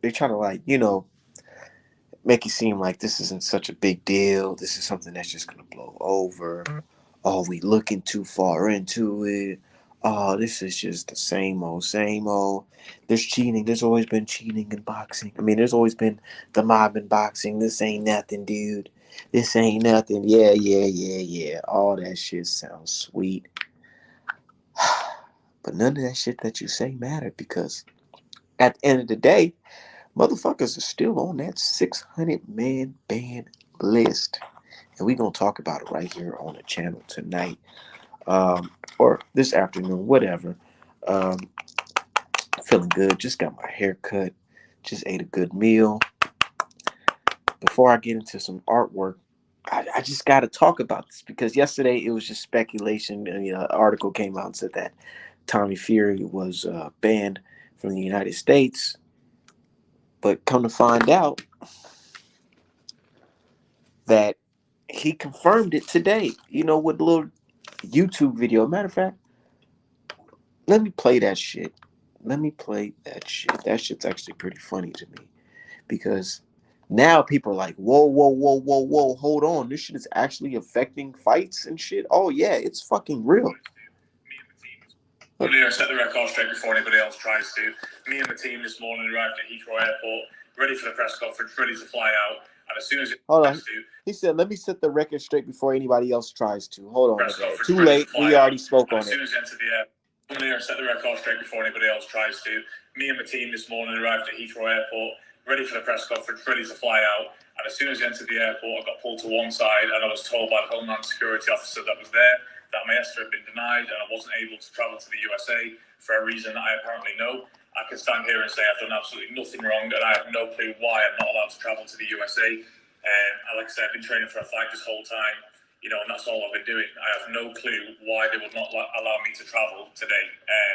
they try to like make it seem like this isn't such a big deal. This is something that's just gonna blow over. Oh, we looking too far into it. Oh, this is just the same old, same old. There's cheating. There's always been cheating in boxing. I mean, there's always been the mob in boxing. This ain't nothing, dude. This ain't nothing. Yeah, yeah, yeah, yeah. All that shit sounds sweet. But none of that shit that you say matter because at the end of the day, motherfuckers are still on that 600-man band list. And we going to talk about it right here on the channel tonight, or this afternoon, whatever. Um, Feeling good. Just got my hair cut. Just ate a good meal. Before I get into some artwork, I just got to talk about this because yesterday it was just speculation. And, an article came out and said that Tommy Fury was banned from the United States. But come to find out that he confirmed it today, with a little YouTube video. Matter of fact, let me play that shit. Let me play that shit. That shit's actually pretty funny to me because now people are like, whoa, whoa, whoa, whoa, whoa, hold on. This shit is actually affecting fights and shit. Oh, yeah, it's fucking real. I'm going to set the record straight before anybody else tries to. Me and the team this morning arrived at Heathrow Airport, ready for the press conference, ready to fly out. And as soon as it Hold on. He said, let me set the record straight before anybody else tries to. Hold on. Too late. We already spoke on it. As soon as it entered the air, I'm going to set the record straight before anybody else tries to. Me and the team this morning arrived at Heathrow Airport, ready for the press conference, ready to fly out. And as soon as I entered the airport, I got pulled to one side and I was told by the Homeland Security officer that was there that my ESTA had been denied and I wasn't able to travel to the USA for a reason that I apparently know. I can stand here and say I've done absolutely nothing wrong and I have no clue why I'm not allowed to travel to the USA. Like I said, I've been training for a fight this whole time, and that's all I've been doing. I have no clue why they would not allow me to travel today,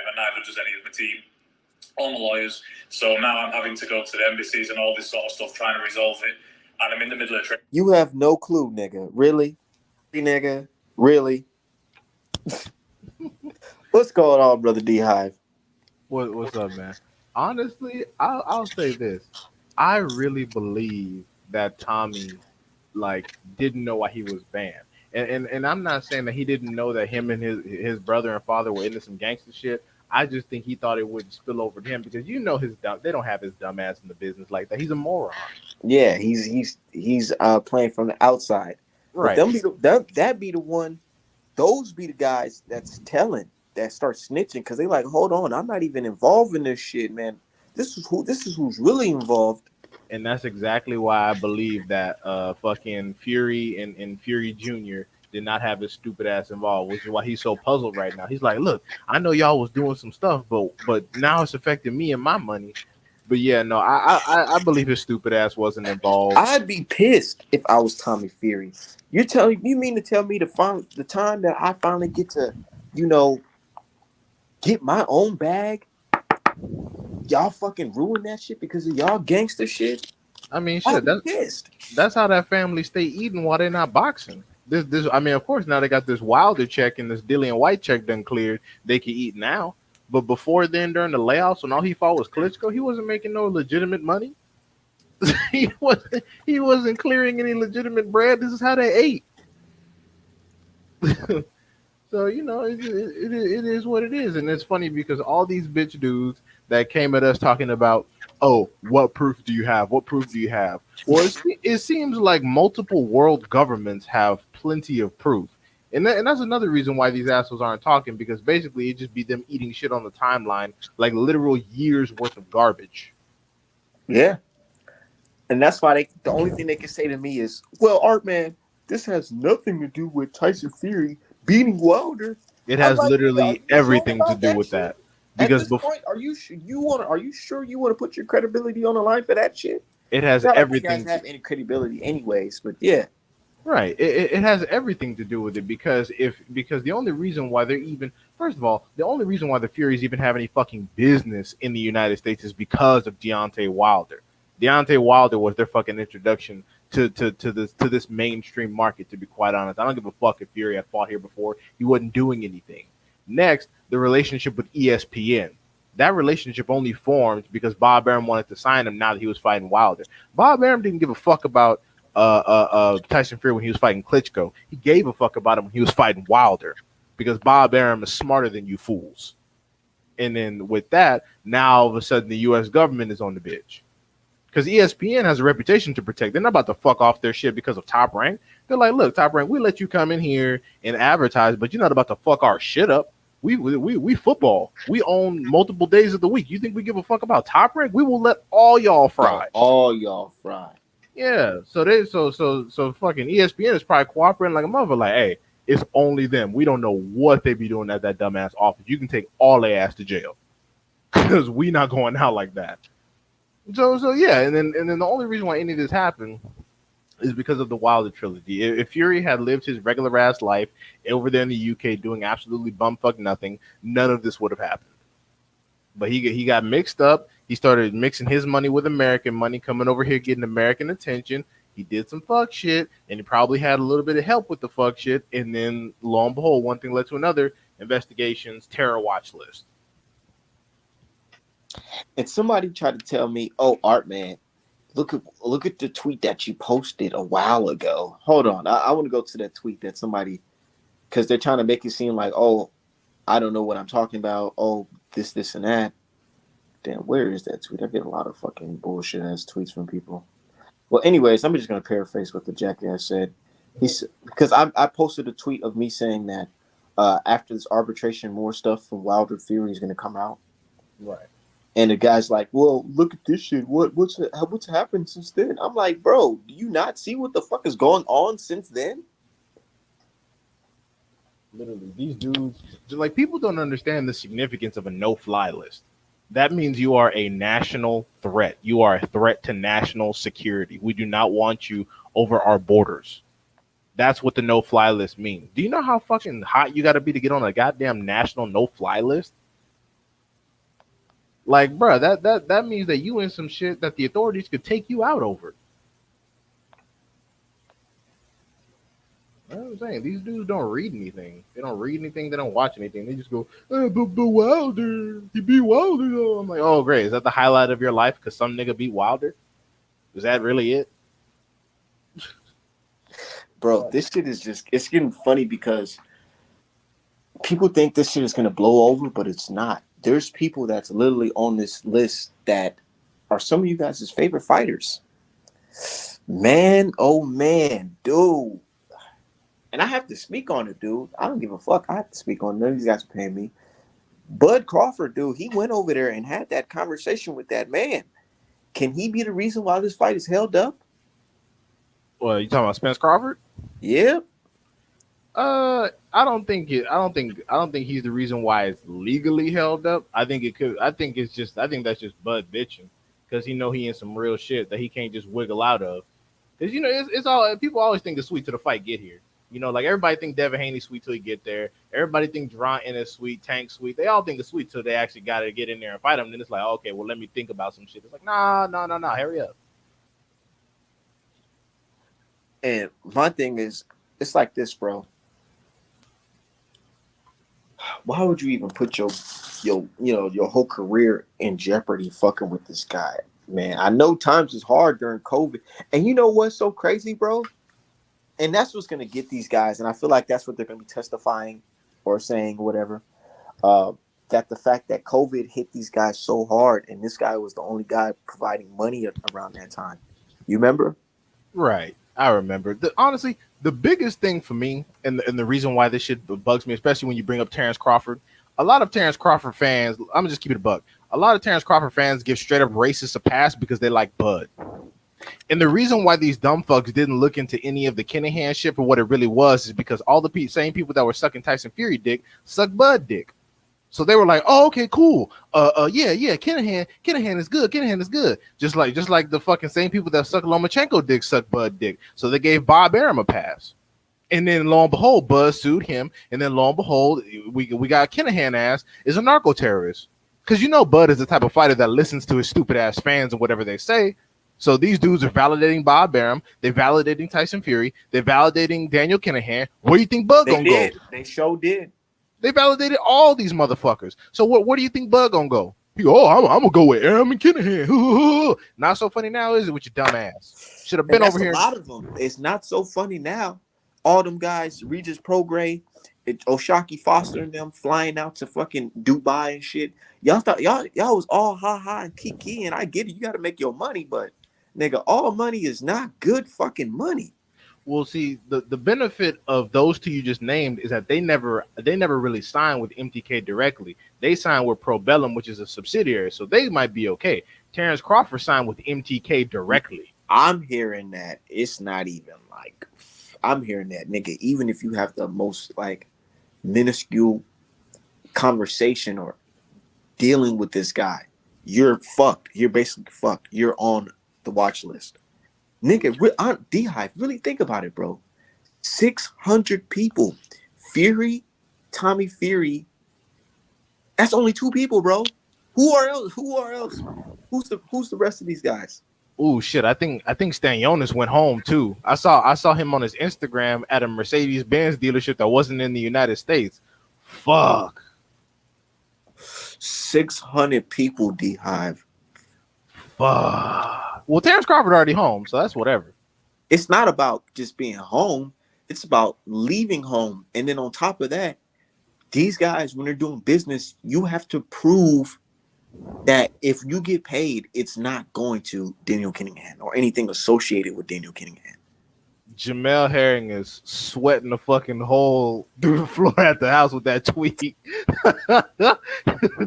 and neither does any of my team or my lawyers. So now I'm having to go to the embassies and all this sort of stuff, trying to resolve it. And I'm in the middle of training. You have no clue, nigga. Really? Nigga? Really? What's going on, brother D Hive? What's up, man? Honestly, I'll say this. I really believe that Tommy didn't know why he was banned. And I'm not saying that he didn't know that him and his brother and father were into some gangster shit. I just think he thought it would spill over to him because they don't have his dumb ass in the business like that. He's a moron. Yeah, he's playing from the outside. Right. But that be the one. Those be the guys that's telling, that start snitching because they like, hold on, I'm not even involved in this shit, man. This is who's really involved. And that's exactly why I believe that fucking Fury and Fury Jr. did not have his stupid ass involved, which is why he's so puzzled right now. He's like, look, I know y'all was doing some stuff, but now it's affecting me and my money. But yeah, no, I believe his stupid ass wasn't involved. I'd be pissed if I was Tommy Fury. You mean to tell me the time that I finally get to, get my own bag, y'all fucking ruin that shit because of y'all gangster shit? I mean, shit, that's how that family stay eating while they're not boxing. I mean, of course, now they got this Wilder check and this Dillian White check done cleared. They can eat now. But before then, during the layoffs, when all he fought was Klitschko, he wasn't making no legitimate money. he wasn't clearing any legitimate bread. This is how they ate. So, it is what it is. And it's funny because all these bitch dudes that came at us talking about, oh, what proof do you have? What proof do you have? Well, it seems like multiple world governments have plenty of proof. And that's another reason why these assholes aren't talking, because basically it just be them eating shit on the timeline, like literal years worth of garbage. Yeah. And that's why the only thing they can say to me is, well, Art Man, this has nothing to do with Tyson Fury beating Wilder. It has literally everything to do with that. Because at this point, are you sure you want to put your credibility on the line for that shit? It has everything. You guys have any credibility, anyways. But yeah, right. It has everything to do with it because the only reason why they're even, first of all, the only reason why the Furies even have any fucking business in the United States is because of Deontay Wilder. Deontay Wilder was their fucking introduction to this mainstream market. To be quite honest, I don't give a fuck if Fury had fought here before. He wasn't doing anything. Next, the relationship with ESPN. that relationship only formed because Bob Arum wanted to sign him now that he was fighting Wilder. Bob Arum didn't give a fuck about Tyson Fury when he was fighting Klitschko. He gave a fuck about him when he was fighting Wilder because Bob Arum is smarter than you fools. And then with that, now all of a sudden the U.S. government is on the bitch. Because ESPN has a reputation to protect. They're not about to fuck off their shit because of Top Rank. They're like, look, Top Rank, we let you come in here and advertise, but you're not about to fuck our shit up. We football. We own multiple days of the week. You think we give a fuck about Top Rank? We will let all y'all fry. All y'all fry. Yeah. So fucking ESPN is probably cooperating like a mother. Like, hey, it's only them. We don't know what they be doing at that dumbass office. You can take all their ass to jail because we not going out like that. So yeah, and then the only reason why any of this happened is because of the Wilder trilogy. If Fury had lived his regular ass life over there in the UK doing absolutely bumfuck nothing, none of this would have happened. But he got mixed up. He started mixing his money with American money, coming over here getting American attention. He did some fuck shit, and he probably had a little bit of help with the fuck shit. And then lo and behold, one thing led to another. Investigations, terror watch list. And somebody tried to tell me, "Oh, Art Man, look at the tweet that you posted a while ago." Hold on, I want to go to that tweet that somebody, because they're trying to make it seem like, oh, I don't know what I'm talking about. Oh, this and that. Damn, where is that tweet? I get a lot of fucking bullshit ass tweets from people. Well, anyways, I'm just gonna paraphrase what the jackass said. Because I posted a tweet of me saying that after this arbitration, more stuff from Wilder Fury is gonna come out. Right. And the guy's like, "Well, look at this shit. What's happened since then?" I'm like, "Bro, do you not see what the fuck is going on since then?" Literally, these dudes, like, people don't understand the significance of a no-fly list. That means you are a national threat. You are a threat to national security. We do not want you over our borders. That's what the no-fly list means. Do you know how fucking hot you got to be to get on a goddamn national no-fly list? Like, bro, that means that you in some shit that the authorities could take you out over. You know what I'm saying? These dudes don't read anything. They don't read anything. They don't watch anything. They just go, but Wilder, he beat Wilder. I'm like, oh, great. Is that the highlight of your life? Because some nigga beat Wilder? Is that really it? Bro, this shit is just, it's getting funny because people think this shit is going to blow over, but it's not. There's people that's literally on this list that are some of you guys' favorite fighters. Man, oh man, dude. And I have to speak on it, dude. I don't give a fuck. I have to speak on it. None of these guys are paying me. Bud Crawford, dude, he went over there and had that conversation with that man. Can he be the reason why this fight is held up? Well, you talking about Spence Crawford? Yeah. I don't think he's the reason why it's legally held up. I think that's just Bud bitching because he in some real shit that he can't just wiggle out of. Because it's all people always think the sweet till the fight get here. Like everybody think Devin Haney sweet till he get there. Everybody think Deron Ennis sweet, Tank sweet. They all think it's sweet till they actually got to get in there and fight him. Then it's like, okay, well, let me think about some shit. It's like, nah, hurry up. And my thing is, it's like this, bro. Why would you even put your whole career in jeopardy fucking with this guy, man? I know times is hard during COVID. And you know what's so crazy, bro? And that's what's going to get these guys. And I feel like that's what they're going to be testifying or saying, whatever. That the fact that COVID hit these guys so hard, and this guy was the only guy providing money around that time. You remember? Right. I remember. Honestly, the biggest thing for me, and the reason why this shit bugs me, especially when you bring up Terrence Crawford, a lot of Terrence Crawford fans, I'm going to just keep it a buck. A lot of Terrence Crawford fans give straight up racists a pass because they like Bud. And the reason why these dumb fucks didn't look into any of the Kinahan shit for what it really was is because all the same people that were sucking Tyson Fury dick suck Bud dick. So they were like, "Oh, okay, cool. Yeah, Kinahan is good. Kinahan is good." Just like the fucking same people that suck Lomachenko dick suck Bud dick. So they gave Bob Arum a pass. And then lo and behold, Bud sued him. And then lo and behold, we got Kinahan ass is a narco terrorist. Because Bud is the type of fighter that listens to his stupid ass fans and whatever they say. So these dudes are validating Bob Arum. They're validating Tyson Fury. They're validating Daniel Kinahan. Where do you think Bud gonna go? They sure did. They validated all these motherfuckers. So where do you think Bud gonna go? He go, oh, I'm gonna go with Aaron McKinnon. Not so funny now, is it? With your dumb ass. Should have And been that's over a here. lot of them. It's not so funny now. All them guys, Regis Prograis, Oshaki Foster and them flying out to fucking Dubai and shit. Y'all thought y'all was all ha ha and kiki, and I get it. You got to make your money, but nigga, all money is not good fucking money. Well, see, the benefit of those two you just named is that they never really signed with MTK directly. They signed with Probellum, which is a subsidiary, so they might be okay. Terrence Crawford signed with MTK directly. I'm hearing that it's not even like I'm hearing that nigga. Even if you have the most like minuscule conversation or dealing with this guy, you're fucked. You're basically fucked. You're on the watch list. Nigga, D-Hive, really think about it, bro. 600 people. Fury, Tommy Fury. That's only 2 people, bro. Who are else? Who's the rest of these guys? Oh shit! I think Stanionis went home too. I saw him on his Instagram at a Mercedes-Benz dealership that wasn't in the United States. Fuck. 600 people, D-Hive. Fuck. Well, Terrence Crawford already home, so that's whatever. It's not about just being home. It's about leaving home. And then on top of that, these guys, when they're doing business, you have to prove that if you get paid, it's not going to Daniel Kinningham or anything associated with Daniel Kinningham. Jamel Herring is sweating the fucking hole through the floor at the house with that tweet.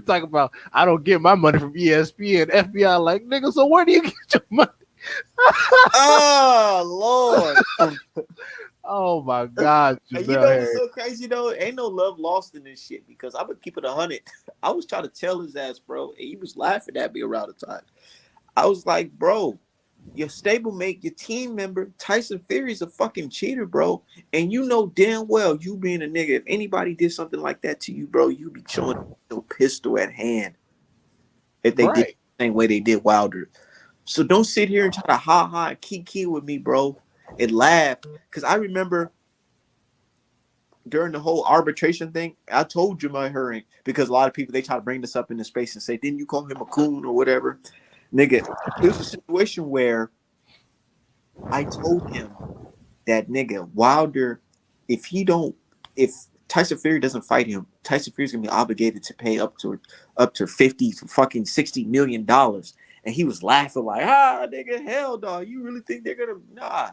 Talk about, I don't get my money from ESPN. FBI like, nigga, so where do you get your money? Oh, Lord. Oh, my God. And you know what's so crazy, though? Ain't no love lost in this shit because I'm going to keep it 100. I was trying to tell his ass, bro, and he was laughing at me around the time. I was like, bro, your stablemate, your team member, Tyson Fury's a fucking cheater, bro. And you know damn well, you being a nigga, if anybody did something like that to you, bro, you'd be showing no pistol at hand if they did the same way they did Wilder. So don't sit here and try to ha-ha and kiki with me, bro, and laugh. Because I remember during the whole arbitration thing, I told Jamel Herring, because a lot of people, they try to bring this up in the space and say, didn't you call him a coon or whatever? Nigga, it was a situation where I told him that, nigga, Wilder, if Tyson Fury doesn't fight him, Tyson Fury's gonna be obligated to pay up to 50 to fucking $60 million. And he was laughing like, nigga, hell dog, you really think they're gonna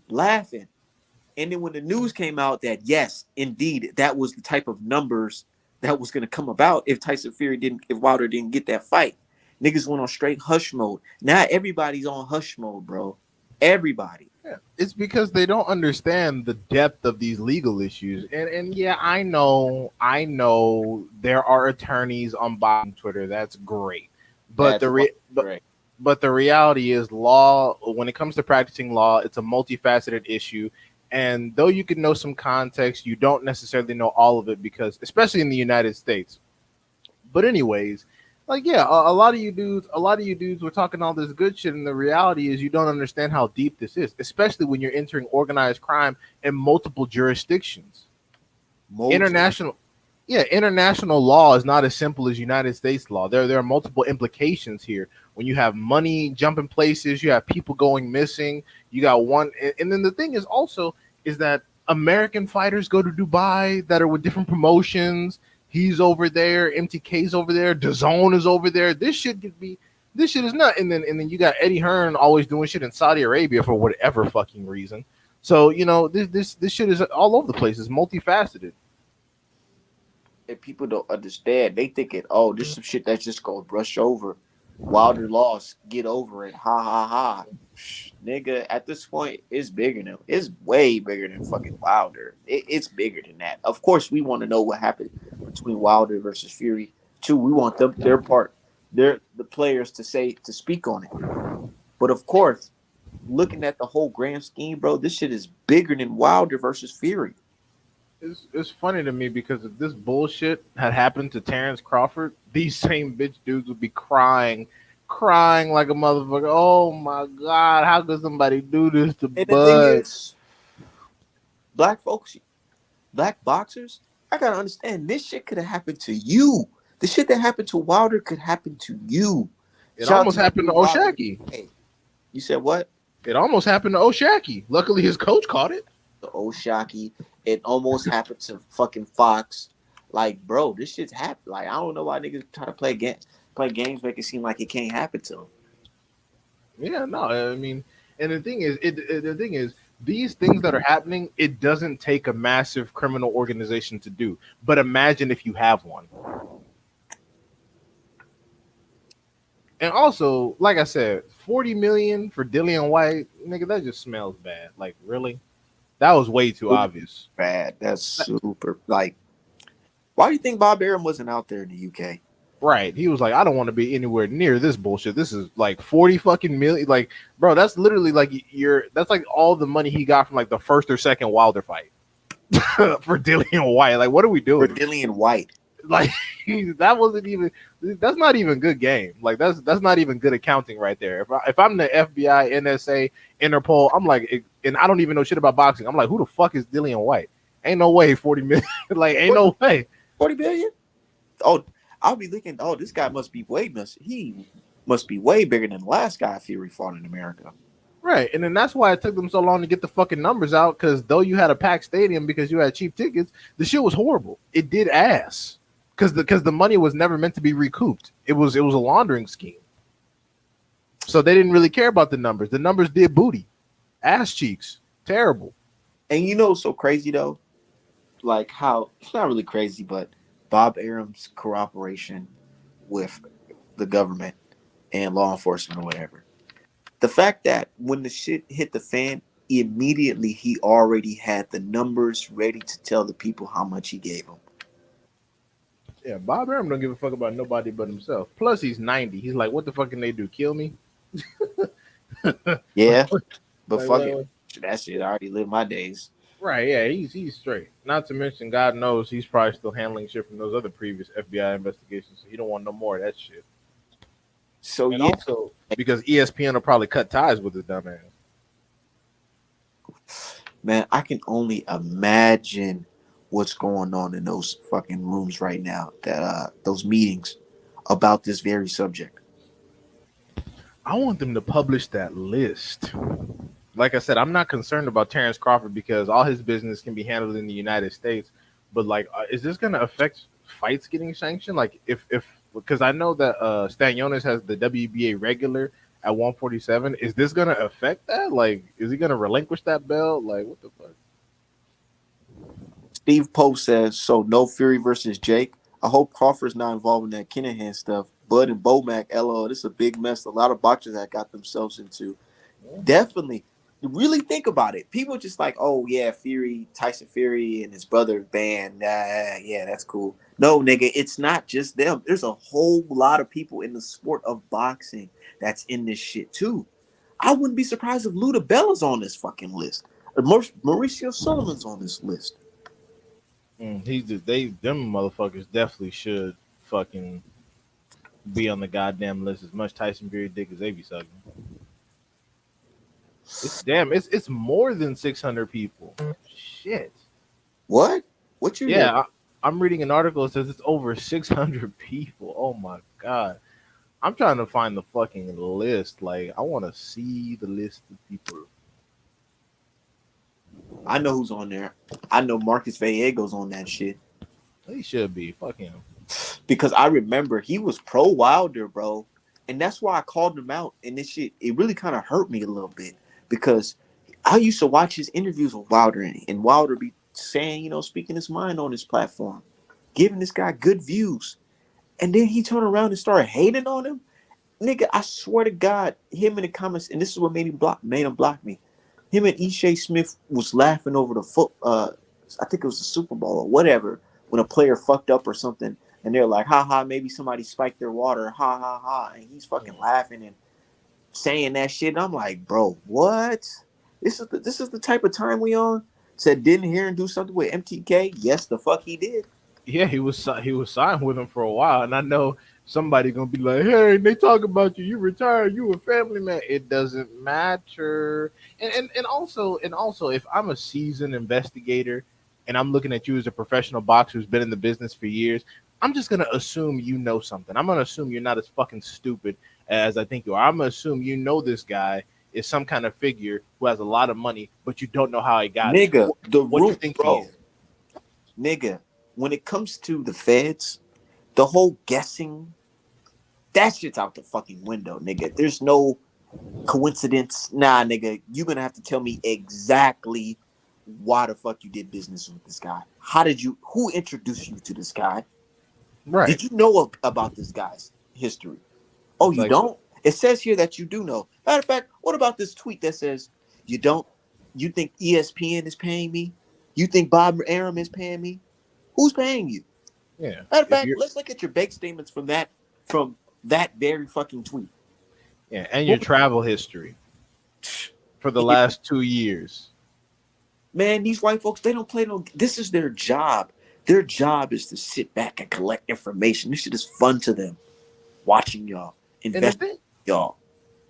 laughing. And then when the news came out that yes, indeed, that was the type of numbers that was gonna come about if Wilder didn't get that fight. Niggas went on straight hush mode. Now everybody's on hush mode, bro. Everybody. Yeah, it's because they don't understand the depth of these legal issues. And yeah, I know there are attorneys on bottom Twitter. That's great. But but the reality is, law, when it comes to practicing law, it's a multifaceted issue. And though you can know some context, you don't necessarily know all of it, because especially in the United States. But anyways, like, yeah, a lot of you dudes were talking all this good shit, and the reality is you don't understand how deep this is, especially when you're entering organized crime in multiple jurisdictions. International law is not as simple as United States law. There are multiple implications here. When you have money jumping places, you have people going missing, you got one, and then the thing is also is that American fighters go to Dubai that are with different promotions. He's over there, MTK's over there, DAZN is over there. This shit is not. And then you got Eddie Hearn always doing shit in Saudi Arabia for whatever fucking reason. So, you know, this shit is all over the place. It's multifaceted. And people don't understand. They thinking, oh, this is some shit that's just gonna brush over. Wilder lost, get over it. Ha ha ha. Nigga, at this point, it's way bigger than fucking Wilder. It's bigger than that. Of course, we want to know what happened between Wilder versus Fury. Too, we want the players to speak on it. But of course, looking at the whole grand scheme, bro, this shit is bigger than Wilder versus Fury. It's funny to me because if this bullshit had happened to Terrence Crawford, these same bitch dudes would be crying like a motherfucker. Oh my God, how could somebody do this to Bud? The thing is, black folks, black boxers, I gotta understand this shit could have happened to you. The shit that happened to Wilder could happen to you. It Shout out almost happened to Wilder. O'Shaquie. Hey, you said what? It almost happened to O'Shaquie. Luckily, his coach caught it. The O'Shaquie. It almost happened to fucking Fox. Like, bro, this shit's happened. Like, I don't know why niggas try to play games, make it seem like it can't happen to them. Yeah, no, I mean, and the thing is, these things that are happening, it doesn't take a massive criminal organization to do. But imagine if you have one. And also, like I said, 40 million for Dillian White, nigga, that just smells bad. Like, really? That was way too obvious. Bad. That's super. Like, why do you think Bob Arum wasn't out there in the UK? Right. He was like, I don't want to be anywhere near this bullshit. This is like 40 fucking million. Like, bro, that's literally like that's like all the money he got from like the first or second Wilder fight for Dillian White. Like, what are we doing? For Dillian White. Like, that's not even good game. Like, that's not even good accounting right there. If I'm the FBI, NSA, Interpol, I'm like, and I don't even know shit about boxing. I'm like, who the fuck is Dillian White? Ain't no way 40 million. Like, ain't no way. 40 billion? Oh, I'll be looking. Oh, this guy must be he must be way bigger than the last guy Fury fought in America. Right, and then that's why it took them so long to get the fucking numbers out. Because though you had a packed stadium because you had cheap tickets, the shit was horrible. It did ass because the money was never meant to be recouped. It was a laundering scheme. So they didn't really care about the numbers. The numbers did booty, ass cheeks, terrible. And you know, what's so crazy though, like how it's not really crazy, but Bob Arum's cooperation with the government and law enforcement or whatever. The fact that when the shit hit the fan, immediately he already had the numbers ready to tell the people how much he gave them. Yeah, Bob Arum don't give a fuck about nobody but himself. Plus, he's 90. He's like, what the fuck can they do? Kill me? Yeah, but Like, fuck well, it. That shit, I already lived my days. Right, yeah, he's straight. Not to mention, God knows he's probably still handling shit from those other previous FBI investigations, so he don't want no more of that shit. So And yeah, also because ESPN will probably cut ties with his dumb ass. man, I can only imagine what's going on in those fucking rooms right now. That those meetings about this very subject. I want them to publish that list. Like I said, I'm not concerned about Terrence Crawford because all his business can be handled in the United States. But like, is this going to affect fights getting sanctioned? Like, if because I know that Stanionis has the WBA regular at 147. Is this going to affect that? Like, is he going to relinquish that belt? Like, what the fuck? Steve Pope says, so no Fury versus Jake. I hope Crawford's not involved in that Kinahan stuff. Bud and Bomac, LO, this is a big mess. A lot of boxers that got themselves into. Definitely. Really think about it. People just like, oh, yeah, Tyson Fury and his brother banned. Yeah, that's cool. No, nigga, it's not just them. There's a whole lot of people in the sport of boxing that's in this shit, too. I wouldn't be surprised if Luda Bella's on this fucking list. Or Mauricio Sullivan's on this list. Them motherfuckers definitely should fucking be on the goddamn list. As much Tyson Fury dick as they be sucking. It's more than 600 people. Shit. What? What you? Yeah, I'm reading an article that says it's over 600 people. Oh my god. I'm trying to find the fucking list. Like, I want to see the list of people. I know who's on there. I know Marcus Vallejo's on that shit. He should be. Fuck him. Because I remember he was pro Wilder, bro. And that's why I called him out. And this shit, it really kind of hurt me a little bit. Because I used to watch his interviews with Wilder. And Wilder be saying, speaking his mind on his platform. Giving this guy good views. And then he turned around and started hating on him. Nigga, I swear to God, him in the comments, and this is what made him block me. Him and Ishe Smith was laughing over the I think it was the Super Bowl or whatever, when a player fucked up or something, and they're like, ha ha, maybe somebody spiked their water, ha ha ha, and he's fucking laughing and saying that shit. And I'm like, bro, what? This is the type of time we on? Said didn't hear him do something with MTK? Yes, the fuck he did. Yeah, he was signed with him for a while, and I know somebody gonna be like, "Hey, they talk about you. You retired. You a family man." It doesn't matter. And also, if I'm a seasoned investigator and I'm looking at you as a professional boxer who's been in the business for years, I'm just gonna assume you know something. I'm gonna assume you're not as fucking stupid as I think you are. I'm gonna assume you know this guy is some kind of figure who has a lot of money, but you don't know how he got it. Nigga, the What you root, think he bro. is? Nigga, when it comes to the feds, the whole guessing, that shit's out the fucking window, nigga. There's no coincidence. Nah, nigga, you're gonna have to tell me exactly why the fuck you did business with this guy. Who introduced you to this guy? Right. Did you know about this guy's history? Oh, It's you like, don't? It says here that you do know. Matter of fact, what about this tweet that says you don't? You think ESPN is paying me? You think Bob Arum is paying me? Who's paying you? yeah. Matter of If fact, you're let's look at your bank statements from that very fucking tweet. yeah, and your travel history for the Yeah, last 2 years. man, these white folks, they don't play no. This is their job. Their job is to sit back and collect information. This shit is fun to them. Watching y'all, And the investing thing y'all.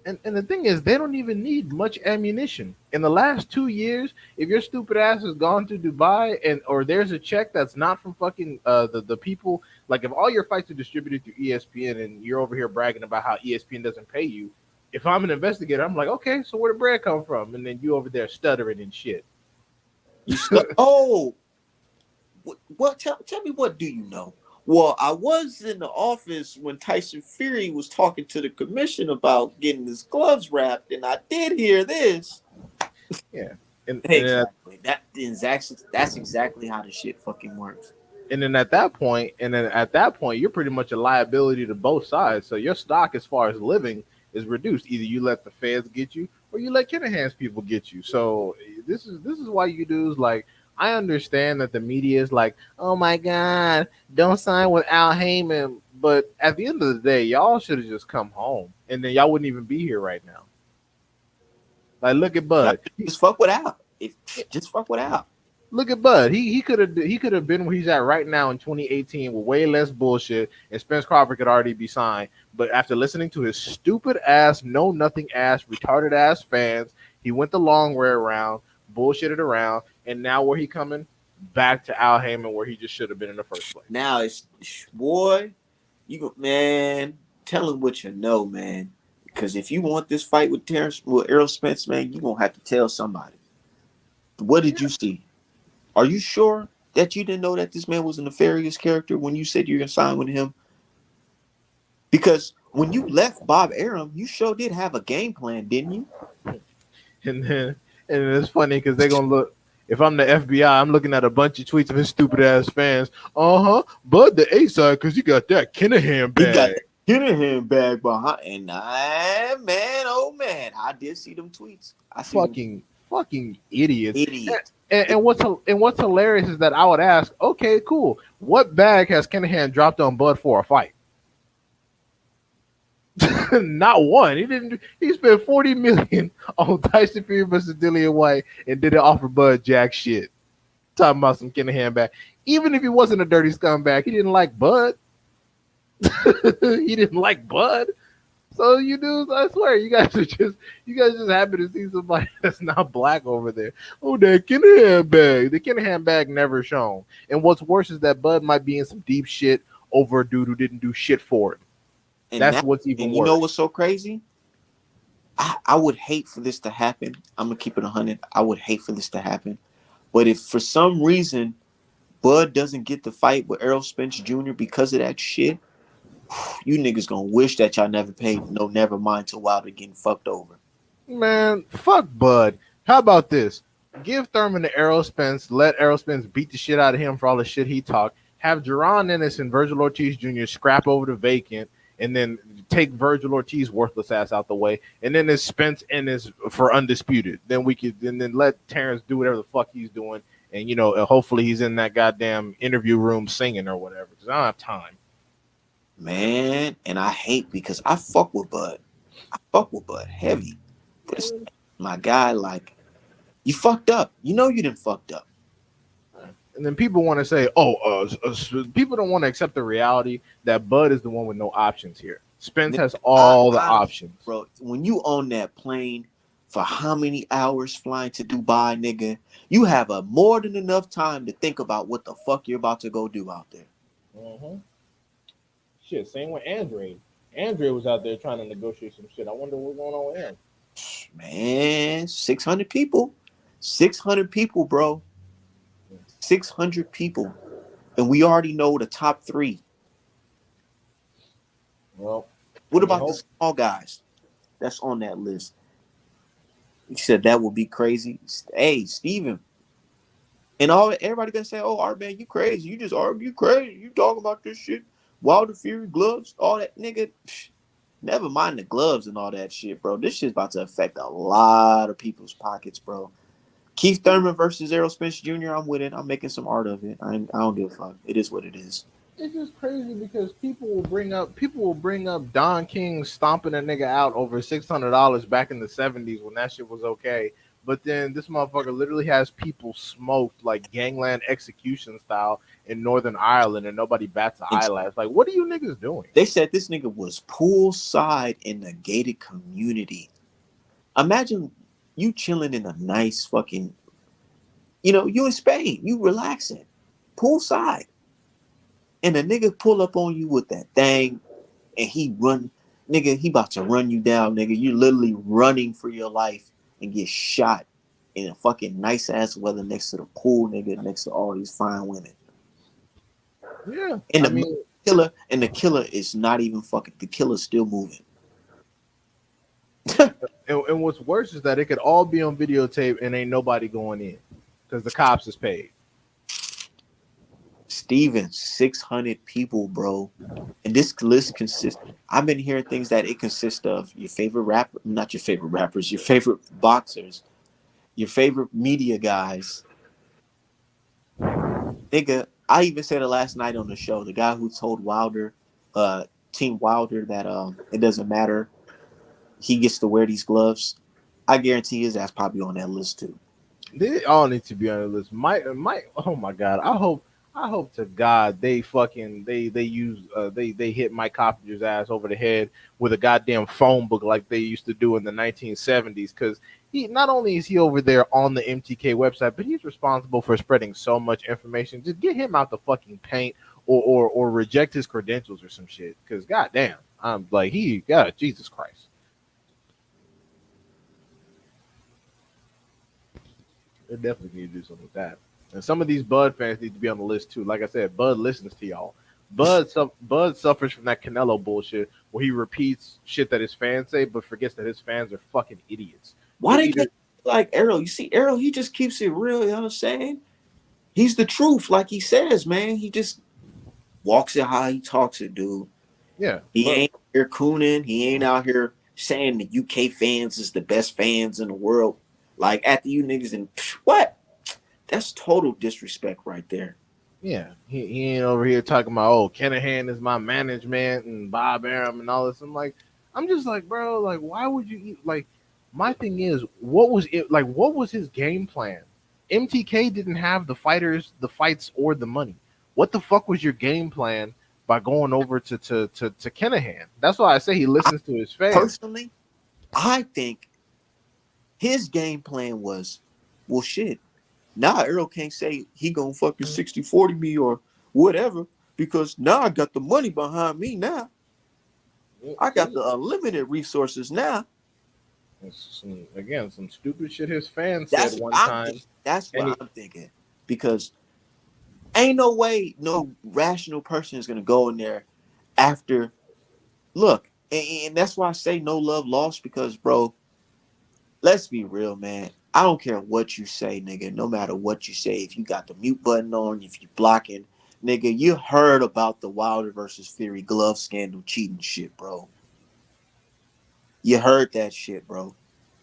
and the thing is, they don't even need much ammunition. In the last 2 years, if your stupid ass has gone to Dubai and or there's a check that's not from fucking the people, like if all your fights are distributed through ESPN and you're over here bragging about how ESPN doesn't pay you, if I'm an investigator, I'm like, okay, so where the bread come from? And then you over there stuttering and shit. Oh, what? Tell me, what do you know? Well, I was in the office when Tyson Fury was talking to the commission about getting his gloves wrapped, and I did hear this. Yeah, and Exactly. That's exactly how the shit fucking works. then at that point, you're pretty much a liability to both sides. So your stock, as far as living, is reduced. Either you let the feds get you, or you let Kinahan's people get you. So this is why you dudes like. I understand that the media is like, oh my god, don't sign with Al Heyman. But at the end of the day, y'all should have just come home, and then y'all wouldn't even be here right now. Like, look at Bud. Just fuck with Al. Just fuck with Al. Look at Bud. He could have been where he's at right now in 2018 with way less bullshit, and Spence Crawford could already be signed. But after listening to his stupid ass, know nothing ass, retarded ass fans, he went the long way around, bullshitted around, and now where he coming? Back to Al Heyman where he just should have been in the first place. Now it's boy, you go, man. Tell him what you know, man. Because if you want this fight with Errol Spence, man, you gonna have to tell somebody. What did you see? Are you sure that you didn't know that this man was a nefarious character when you said you're gonna sign with him? Because when you left Bob Arum, you sure did have a game plan, didn't you? And it's funny because they're gonna look. If I'm the FBI, I'm looking at a bunch of tweets of his stupid ass fans. Bud the A side because he got that Kinahan bag. He got that Kinahan bag behind, and man, oh man, I did see them tweets. I see Fucking idiots. idiot. And what's hilarious is that I would ask, okay, cool. What bag has Kinahan dropped on Bud for a fight? Not one. He didn't. He spent $40 million on Tyson Fury versus Dillian White and didn't offer Bud jack shit. Talking about some Kinahan bag. Even if he wasn't a dirty scumbag, he didn't like Bud. He didn't like Bud. So you dudes, I swear, you guys just happy to see somebody that's not black over there. Oh, that Kinahan bag. The Kinahan bag never shown. And what's worse is that Bud might be in some deep shit over a dude who didn't do shit for him. And that's what's even worse. You know what's so crazy? I would hate for this to happen. I'm gonna keep it 100. I would hate for this to happen. But if for some reason Bud doesn't get the fight with Errol Spence Jr. because of that shit, you niggas gonna wish that y'all never paid no never mind to Wilder getting fucked over. Man, fuck Bud. How about this? Give Thurman to Errol Spence. Let Errol Spence beat the shit out of him for all the shit he talked. Have Jaron Ennis and Virgil Ortiz Jr. scrap over the vacant, and then take Virgil Ortiz worthless ass out the way, and then there's Spence Ennis for undisputed. Then we could and then let Terrence do whatever the fuck he's doing, and hopefully he's in that goddamn interview room singing or whatever. Because I don't have time. Man, and I hate because I fuck with Bud. I fuck with Bud heavy. But it's my guy, like, you fucked up. You know you done fucked up. And then people want to say, people don't want to accept the reality that Bud is the one with no options here. Spence has all the options. Bro, when you on that plane for how many hours flying to Dubai, nigga, you have a more than enough time to think about what the fuck you're about to go do out there. Mm-hmm. Shit, same with Andre. Andre was out there trying to negotiate some shit. I wonder what's going on with him. Man, 600 people. 600 people, bro. 600 people. And we already know the top three. Well, What about the small guys that's on that list? You said that would be crazy. Hey, Steven. And everybody gonna say, "Oh, Art man, you crazy? You just argue crazy. You talking about this shit? Wilder Fury gloves, all that, nigga." Never mind the gloves and all that shit, bro. This shit's about to affect a lot of people's pockets, bro. Keith Thurman versus Errol Spence Jr. I'm with it. I'm making some art of it. I don't give a fuck. It is what it is. It's just crazy because people will bring up Don King stomping a nigga out over $600 back in the 70s when that shit was okay. But then this motherfucker literally has people smoked like gangland execution style in Northern Ireland and nobody bats an eyelash. Like, what are you niggas doing? They said this nigga was poolside in the gated community. Imagine you chilling in a nice fucking, you in Spain, you relaxing, poolside. And a nigga pull up on you with that thing and he about to run you down, nigga. You're literally running for your life and get shot in a fucking nice ass weather next to the pool, nigga, next to all these fine women. Yeah. And the killer is not even fucking, the killer's still moving. And what's worse is that it could all be on videotape and ain't nobody going in because the cops is paid. Steven, 600 people, bro. And this list consists, I've been hearing things that it consists of your favorite rapper, not your favorite rappers, your favorite boxers, your favorite media guys. Nigga, I even said it last night on the show. The guy who told Team Wilder that it doesn't matter. He gets to wear these gloves. I guarantee his ass probably on that list too. They all need to be on the list. Oh my god. I hope to God they hit Mike Coppinger's ass over the head with a goddamn phone book like they used to do in the 1970s. Because he not only is he over there on the MTK website, but he's responsible for spreading so much information. Just get him out the fucking paint or reject his credentials or some shit. Because goddamn, I'm like Jesus Christ. They definitely need to do something with that. And some of these Bud fans need to be on the list too. Like I said, Bud listens to y'all. Bud suffers from that Canelo bullshit where he repeats shit that his fans say, but forgets that his fans are fucking idiots. Why they get like Errol? You see, Errol, he just keeps it real. You know what I'm saying? He's the truth, like he says, man. He just walks it how he talks it, dude. Yeah. He ain't here cooning. He ain't out here saying the UK fans is the best fans in the world. Like after you niggas and what? That's total disrespect right there. Yeah, he ain't over here talking about, oh, Kenahan is my management and Bob Arum and all this. I'm just like, bro, like, why would you like? My thing is, what was it like? What was his game plan? MTK didn't have the fighters, the fights, or the money. What the fuck was your game plan by going over to Kenahan? That's why I say he listens to his fans. Personally, I think his game plan was, well, shit. Now Errol can't say he gonna fucking 60-40 me or whatever because now I got the money behind me now. I got the unlimited resources now. Some stupid shit his fans said one time. That's what I'm thinking. Because ain't no way no rational person is gonna go in there after. Look, and that's why I say no love lost because, bro, let's be real, man. I don't care what you say, nigga. No matter what you say, if you got the mute button on, if you blocking, nigga, you heard about the Wilder versus Fury glove scandal cheating shit, bro. You heard that shit, bro.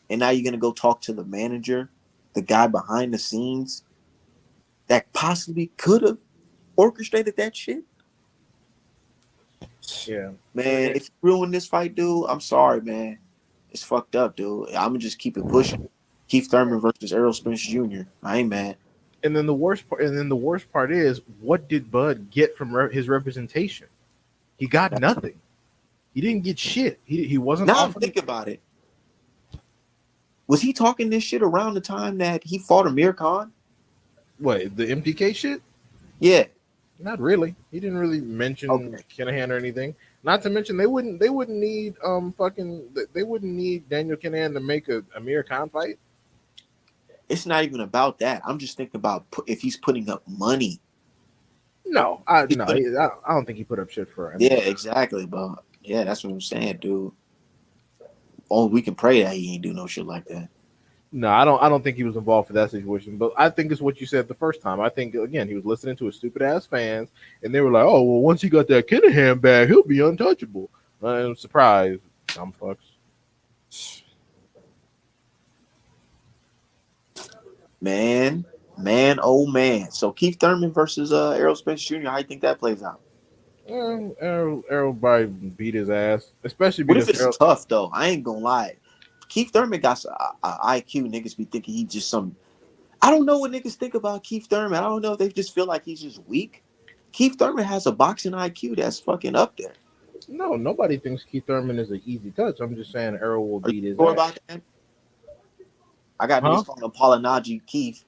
And now you're going to go talk to the manager, the guy behind the scenes that possibly could have orchestrated that shit? Yeah. Man, if you ruin this fight, dude, I'm sorry, man. It's fucked up, dude. I'm going to just keep it pushing. Keith Thurman versus Errol Spence Jr. I ain't mad. And then the worst part is, what did Bud get from his representation? He got nothing. He didn't get shit. He wasn't. Now think about it. Was he talking this shit around the time that he fought Amir Khan? What, the MTK shit? Yeah. Not really. He didn't really mention Okay. Kinahan or anything. Not to mention they wouldn't need they wouldn't need Daniel Kinahan to make a Amir Khan fight. It's not even about that. I'm just thinking about if he's putting up money. No, He's putting, I don't think he put up shit for yeah, Amir. exactly, bro. Yeah, that's what I'm saying, dude. Only we can pray that he ain't do no shit like that. No, I don't think he was involved for that situation. But I think it's what you said the first time. I think again he was listening to his stupid ass fans, and they were like, "Oh well, once he got that Kinahan bag, he'll be untouchable." I'm surprised, dumb fucks. Man, oh man. So Keith Thurman versus Errol Spence Jr. How you think that plays out? Errol probably beat his ass, especially What if because it's Errol. tough though? I ain't gonna lie. Keith Thurman got a IQ. Niggas be thinking he just some. I don't know what niggas think about Keith Thurman. I don't know if they just feel like he's just weak. Keith Thurman has a boxing IQ that's fucking up there. No, nobody thinks Keith Thurman is an easy touch. I'm just saying Errol will Are you beat his sure ass. about that? I got Huh? niggas calling him Polinaji Keith.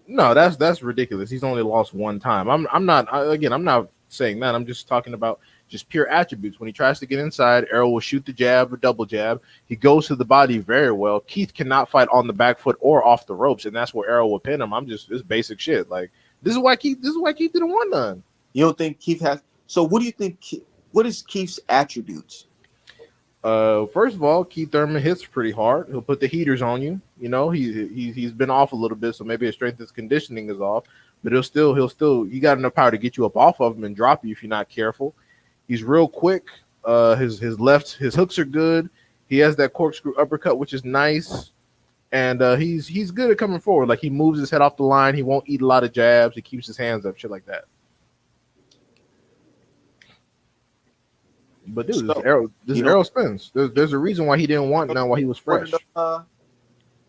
No, that's ridiculous. He's only lost one time. I'm not saying that. I'm just talking about just pure attributes. When he tries to get inside, Errol will shoot the jab or double jab. He goes to the body very well. Keith cannot fight on the back foot or off the ropes, and that's where Errol will pin him. I'm just this basic shit. Like this is why Keith didn't want none. You don't think Keith has? So what do you think? What is Keith's attributes? First of all, Keith Thurman hits pretty hard. He'll put the heaters on you. You know, he's been off a little bit, so maybe his strength and conditioning is off. But he'll still you got enough power to get you up off of him and drop you if you're not careful. He's real quick. His hooks are good. He has that corkscrew uppercut, which is nice. And he's good at coming forward. Like he moves his head off the line. He won't eat a lot of jabs. He keeps his hands up, shit like that. But dude, So this you know, Errol Spence. There's a reason why he didn't want none while he was one of fresh. them,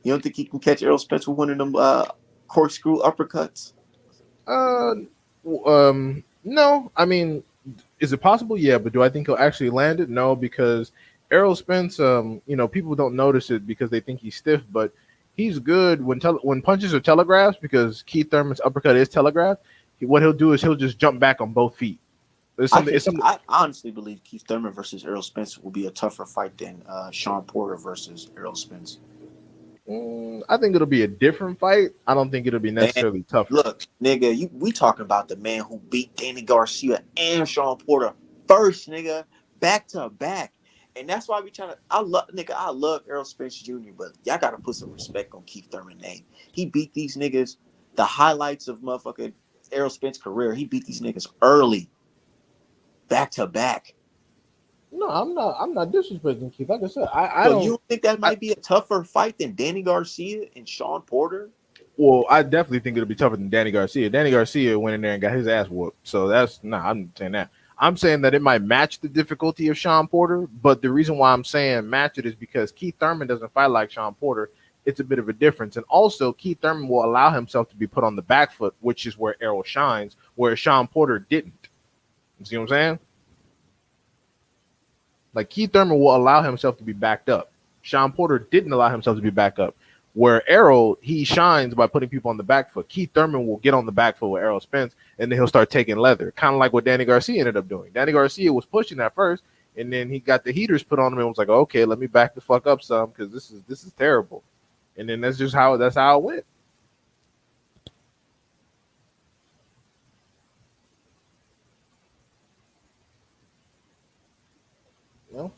you don't think he can catch Errol Spence with one of them corkscrew uppercuts? Uh, no. I mean, is it possible? Yeah, but do I think he'll actually land it? No, because Errol Spence, people don't notice it because they think he's stiff, but he's good when punches are telegraphed because Keith Thurman's uppercut is telegraphed. What he'll do is he'll just jump back on both feet. I honestly believe Keith Thurman versus Errol Spence will be a tougher fight than Sean Porter versus Errol Spence. I think it'll be a different fight. I don't think it'll be necessarily tougher. Look, nigga, we talking about the man who beat Danny Garcia and Sean Porter first, nigga, back to back. And that's why we trying to. I love Errol Spence Jr., but y'all gotta put some respect on Keith Thurman's name. He beat these niggas. The highlights of motherfucking Errol Spence's career. He beat these niggas early, back to back. No, I'm not disrespecting Keith. Like I said, I So don't. you think that might be a tougher fight than Danny Garcia and Sean Porter? Well, I definitely think it'll be tougher than Danny Garcia. Danny Garcia went in there and got his ass whooped. So I'm saying that. I'm saying that it might match the difficulty of Sean Porter, but the reason why I'm saying match it is because Keith Thurman doesn't fight like Sean Porter. It's a bit of a difference. And also, Keith Thurman will allow himself to be put on the back foot, which is where Errol shines, where Sean Porter didn't. You see what I'm saying? Like Keith Thurman will allow himself to be backed up. Sean Porter didn't allow himself to be backed up. Where Errol, he shines by putting people on the back foot. Keith Thurman will get on the back foot with Errol Spence, and then he'll start taking leather, kind of like what Danny Garcia ended up doing. Danny Garcia was pushing at first, and then he got the heaters put on him and was like, okay, let me back the fuck up some because this is terrible. And then that's how it went. No,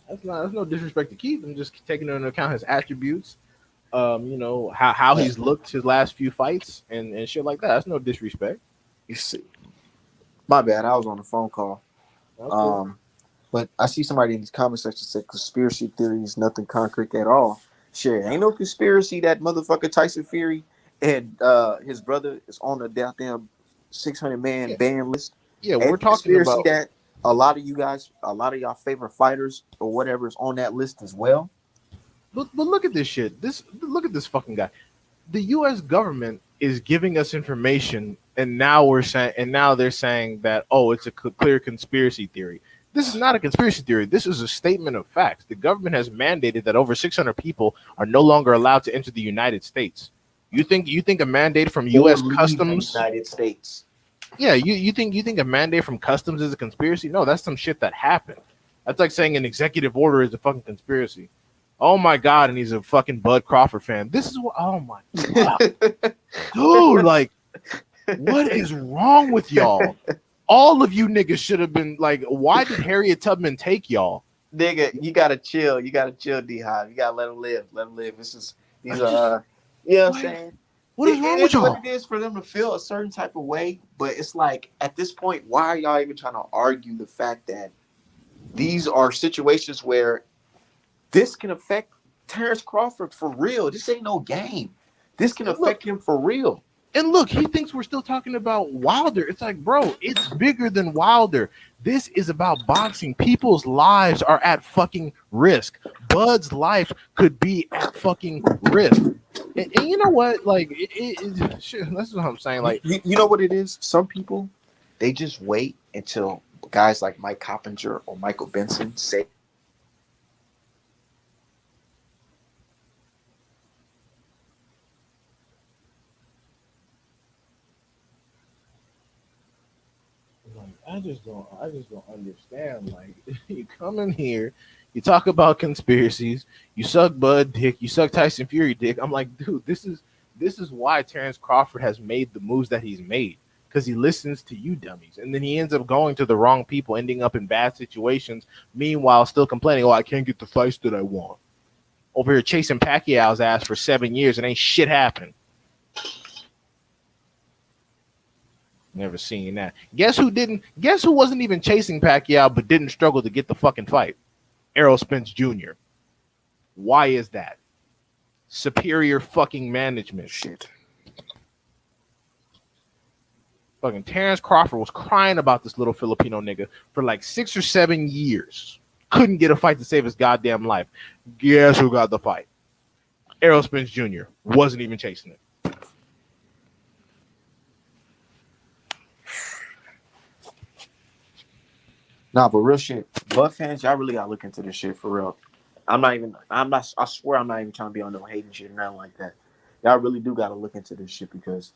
that's no disrespect to Keith. I'm just taking into account his attributes. How he's looked his last few fights and shit like that. That's no disrespect. You see, my bad. I was on a phone call. But I see somebody in these comment sections say conspiracy theory is nothing concrete at all. Shit, ain't no conspiracy that motherfucker Tyson Fury and his brother is on the goddamn 600-man ban list. Yeah, Ain't we're talking conspiracy about that a lot of y'all favorite fighters or whatever is on that list as well. but look at this shit. Look at this fucking guy. The US government is giving us information and now they're saying that it's a clear conspiracy theory. This is not a conspiracy theory. This is a statement of facts. The government has mandated that over 600 people are no longer allowed to enter the United States. You think a mandate from US Or leave Customs? the United States. Yeah, you think a mandate from customs is a conspiracy? No, that's some shit that happened. That's like saying an executive order is a fucking conspiracy. Oh my god, and he's a fucking Bud Crawford fan. This is what. Oh my god, dude! Like, what is wrong with y'all? All of you niggas should have been like, why did Harriet Tubman take y'all? Nigga, you gotta chill. You gotta chill, D Hive. You gotta let him live. Let him live. This is these are you know what I'm saying? What is wrong with is what y'all? it is for them to feel a certain type of way, but it's like at this point, why are y'all even trying to argue the fact that these are situations where this can affect Terrence Crawford for real? This ain't no game. This can affect him for real. And look, he thinks we're still talking about Wilder. It's like, bro, it's bigger than Wilder. This is about boxing. People's lives are at fucking risk. Bud's life could be at fucking risk. And you know what? Like, shit, that's what I'm saying. Like, you know what it is? Some people, they just wait until guys like Mike Coppinger or Michael Benson say, I just don't understand. Like, you come in here, you talk about conspiracies, you suck Bud dick, you suck Tyson Fury dick. I'm like, dude, this is why Terrence Crawford has made the moves that he's made, because he listens to you dummies, and then he ends up going to the wrong people, ending up in bad situations. Meanwhile, still complaining, "Oh, I can't get the fights that I want." Over here chasing Pacquiao's ass for 7 years and ain't shit happening. Never seen that. Guess who wasn't even chasing Pacquiao but didn't struggle to get the fucking fight? Errol Spence Jr. Why is that? Superior fucking management. shit. Fucking Terrence Crawford was crying about this little Filipino nigga for like 6 or 7 years. Couldn't get a fight to save his goddamn life. Guess who got the fight? Errol Spence Jr. Wasn't even chasing it. Nah, but real shit. Bud fans, y'all really gotta look into this shit for real. I swear I'm not even trying to be on no hating shit or nothing like that. Y'all really do gotta look into this shit because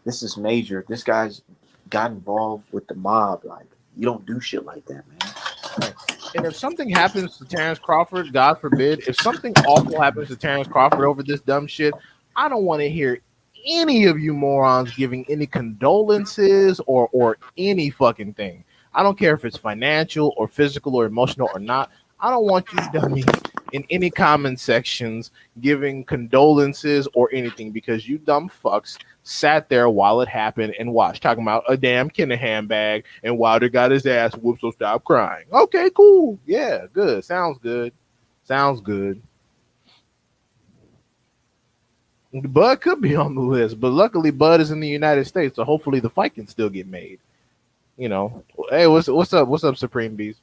this is major. This guy's got involved with the mob. Like, you don't do shit like that, man. And if something happens to Terrence Crawford, God forbid, if something awful happens to Terrence Crawford over this dumb shit, I don't want to hear any of you morons giving any condolences or any fucking thing. I don't care if it's financial or physical or emotional or not. I don't want you dummies in any comment sections giving condolences or anything, because you dumb fucks sat there while it happened and watched, talking about a damn Kinahan bag and Wilder got his ass whooped, so stop crying. Okay, cool. Yeah, good. Sounds good. Sounds good. Bud could be on the list, but luckily Bud is in the United States, so hopefully the fight can still get made. You know, hey, what's up? What's up, Supreme Beast?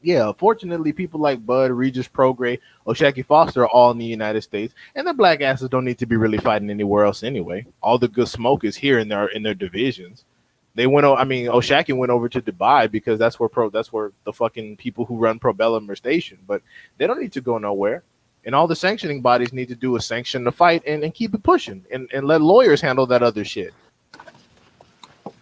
Yeah, fortunately, people like Bud, Regis Prograis, O'Shaquie Foster are all in the United States, and the black asses don't need to be really fighting anywhere else anyway. All the good smoke is here in their divisions. They went. I mean, O'Shaquie went over to Dubai because that's where the fucking people who run Probellum are stationed. But they don't need to go nowhere. And all the sanctioning bodies need to do is sanction the fight and keep it pushing and let lawyers handle that other shit.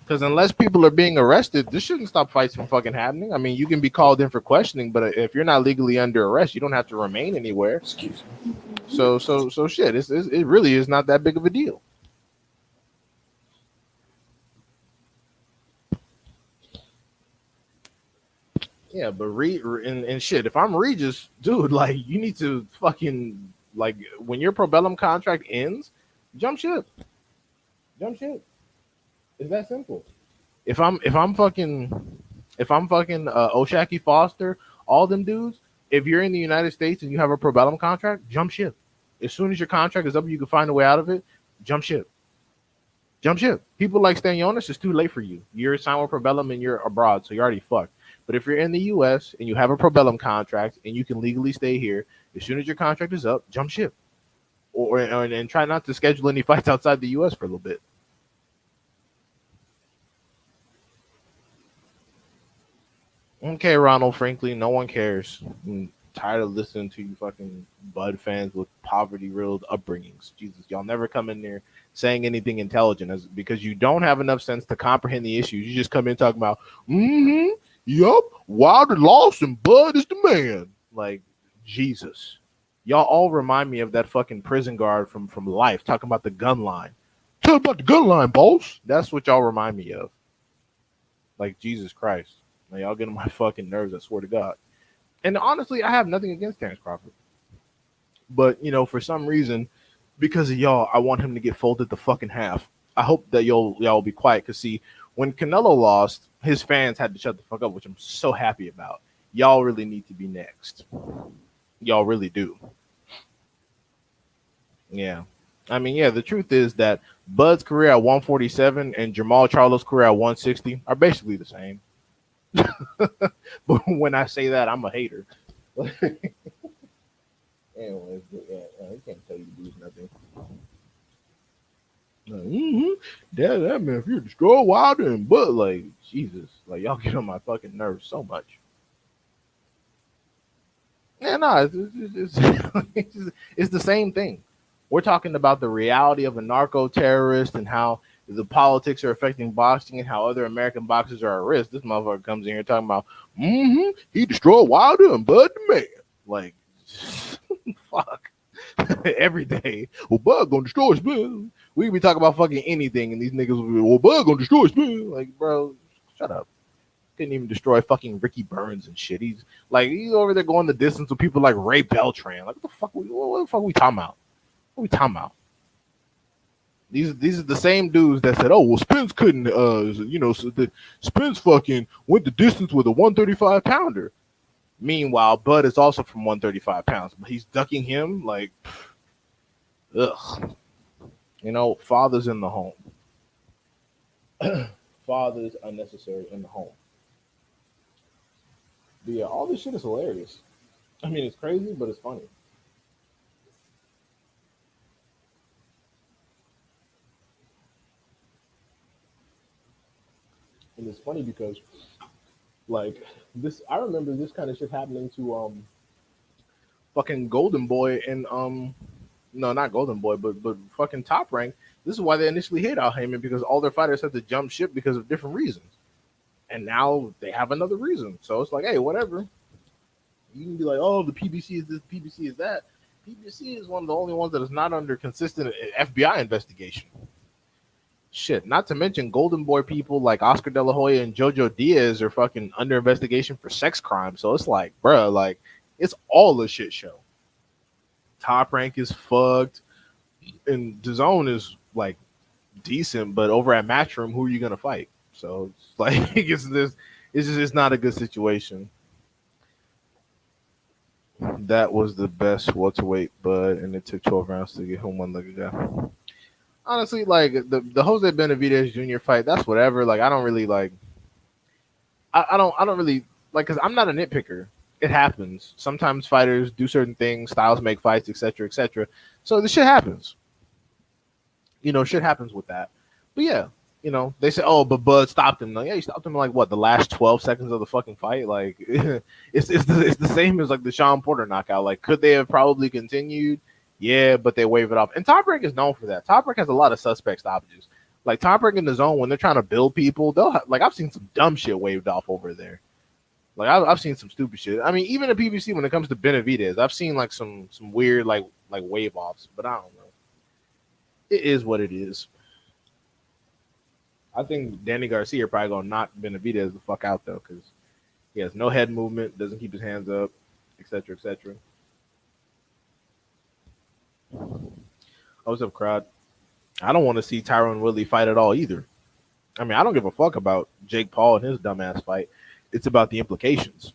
Because unless people are being arrested, this shouldn't stop fights from fucking happening. I mean, you can be called in for questioning, but if you're not legally under arrest, you don't have to remain anywhere. Excuse me. So shit, it really is not that big of a deal. Yeah, but and shit, if I'm Regis, dude, like, you need to fucking, like, when your Probellum contract ends, jump ship. Jump ship. It's that simple. If I'm fucking O'Shaquie Foster, all them dudes, if you're in the United States and you have a Probellum contract, jump ship. As soon as your contract is up, you can find a way out of it. Jump ship. Jump ship. People like Stanionis, it's too late for you. You're signed with Probellum and you're abroad, so you're already fucked. But if you're in the U.S. and you have a Probellum contract and you can legally stay here, as soon as your contract is up, jump ship. And try not to schedule any fights outside the U.S. for a little bit. Okay, Ronald Franklin, no one cares. tired of listening to you fucking Bud fans with poverty-riddled upbringings. Jesus, y'all never come in there saying anything intelligent because you don't have enough sense to comprehend the issues. You just come in talking about, yup, Wilder lost and Bud is the man. Like, Jesus. Y'all all remind me of that fucking prison guard from Life talking about the gun line. Tell about the gun line, boss. That's what y'all remind me of. Like, Jesus Christ. Now, y'all get on my fucking nerves, I swear to God. And honestly, I have nothing against Terrence Crawford. But, you know, for some reason, because of y'all, I want him to get folded the fucking half. I hope that y'all will be quiet. Because, see, when Canelo lost, his fans had to shut the fuck up, which I'm so happy about. Y'all really need to be next. Y'all really do. Yeah. I mean, yeah, the truth is that Bud's career at 147 and Jamal Charlo's career at 160 are basically the same. But when I say that, I'm a hater. Anyways, yeah, I can't tell you to do nothing. That man, if you destroy Wilder and Bud, like, Jesus, like, y'all get on my fucking nerves so much. Yeah, no, it's the same thing. We're talking about the reality of a narco terrorist and how the politics are affecting boxing and how other American boxers are at risk. This motherfucker comes in here talking about, he destroyed Wilder and Bud the man. Like, fuck. Every day. Well, Bud gonna destroy his man. We can be talking about fucking anything, and these niggas will be, well, Bud gonna destroy his man. Like, bro, shut up. Couldn't even destroy fucking Ricky Burns and shit. He's over there going the distance with people like Ray Beltran. Like, what the fuck are we talking about? What are we talking about? These are the same dudes that said, oh, well, Spence couldn't, Spence fucking went the distance with a 135 pounder. Meanwhile, Bud is also from 135 pounds, but he's ducking him like, ugh. You know, fathers in the home. Fathers unnecessary in the home. But yeah, all this shit is hilarious. I mean, it's crazy, but it's funny. And it's funny because, like, this, I remember this kind of shit happening to fucking Golden Boy and no, not Golden Boy, but fucking Top Rank. This is why they initially hate Al Heyman, because all their fighters had to jump ship because of different reasons. And now they have another reason. So it's like, hey, whatever. You can be like, oh, the PBC is this, PBC is that. PBC is one of the only ones that is not under consistent FBI investigation. Shit, not to mention Golden Boy people like Oscar De La Hoya and Jojo Diaz are fucking under investigation for sex crimes. So it's like, bruh, like, it's all a shit show. Top Rank is fucked. And DAZN is, like, decent, but over at Matchroom, who are you going to fight? So it's like, it's not a good situation. That was the best welterweight, but and it took 12 rounds to get home one leg ago. Honestly, like the Jose Benavidez Jr. fight, that's whatever. Like, I don't really like. I don't really like, because I'm not a nitpicker. It happens. Sometimes fighters do certain things, styles make fights, etc., etc. So the shit happens. You know, shit happens with that. But yeah, you know, they say, oh, but Bud stopped him. Like, yeah, he stopped him in, like, what, the last 12 seconds of the fucking fight? Like, it's the same as, like, the Sean Porter knockout. Like, could they have probably continued? Yeah, but they wave it off. And Top Rank is known for that. Top Rank has a lot of suspect stoppages. Like, Top Rank in the zone, when they're trying to build people, like, I've seen some dumb shit waved off over there. Like, I've seen some stupid shit. I mean, even at PBC, when it comes to Benavidez, I've seen, like, some weird, like wave offs. But I don't know. It is what it is. I think Danny Garcia probably gonna knock Benavidez the fuck out, though, because he has no head movement, doesn't keep his hands up, etc., etc. What's up, crowd? I don't want to see Tyron Woodley fight at all either. I mean, I don't give a fuck about Jake Paul and his dumbass fight. It's about the implications.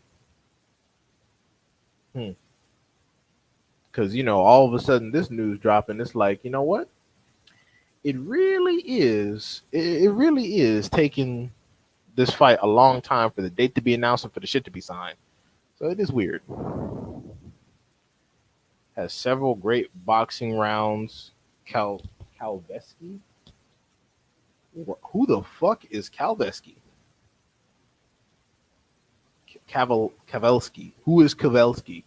Because, you know, all of a sudden this news dropping, it's like, you know what? It really is taking this fight a long time for the date to be announced and for the shit to be signed. So it is weird. Has several great boxing rounds. Kalveski? Who the fuck is Kalveski? Kavelski. Who is Kavelski?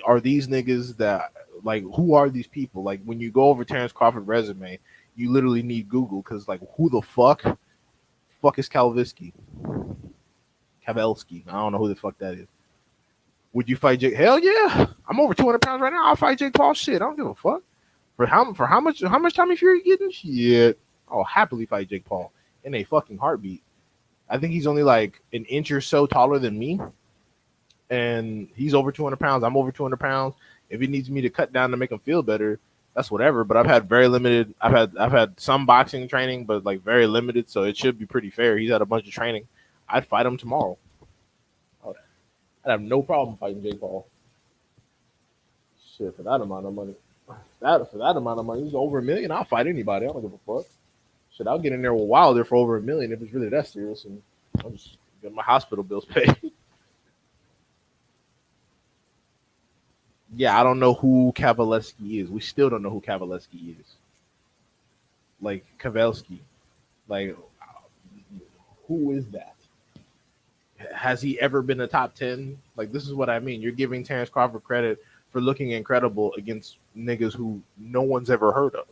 Are these niggas that like who are these people? Like when you go over Terrence Crawford resume, you literally need Google because like who the fuck is Kavalski? Kavalski. I don't know who the fuck that is. Would you fight Jake? Hell yeah! I'm over 200 pounds right now. I'll fight Jake Paul. Shit, I don't give a fuck. For how much Tommy Fury getting? Shit, I'll happily fight Jake Paul in a fucking heartbeat. I think he's only like an inch or so taller than me, and he's over 200 pounds. I'm over 200 pounds. If he needs me to cut down to make him feel better, that's whatever. But I've had very limited. I've had some boxing training, but like very limited, so it should be pretty fair. He's had a bunch of training. I'd fight him tomorrow. I'd have no problem fighting Jake Paul. Shit, for that amount of money. For that amount of money, he's over $1 million. I'll fight anybody. I don't give a fuck. Shit, I'll get in there with Wilder for over $1 million if it's really that serious, and I'll just get my hospital bills paid. Yeah, I don't know who Kavalski is. We still don't know who Kavalski is. Like Kavalski, like who is that? Has he ever been a top 10? Like, this is what I mean. You're giving Terrence Crawford credit for looking incredible against niggas who no one's ever heard of.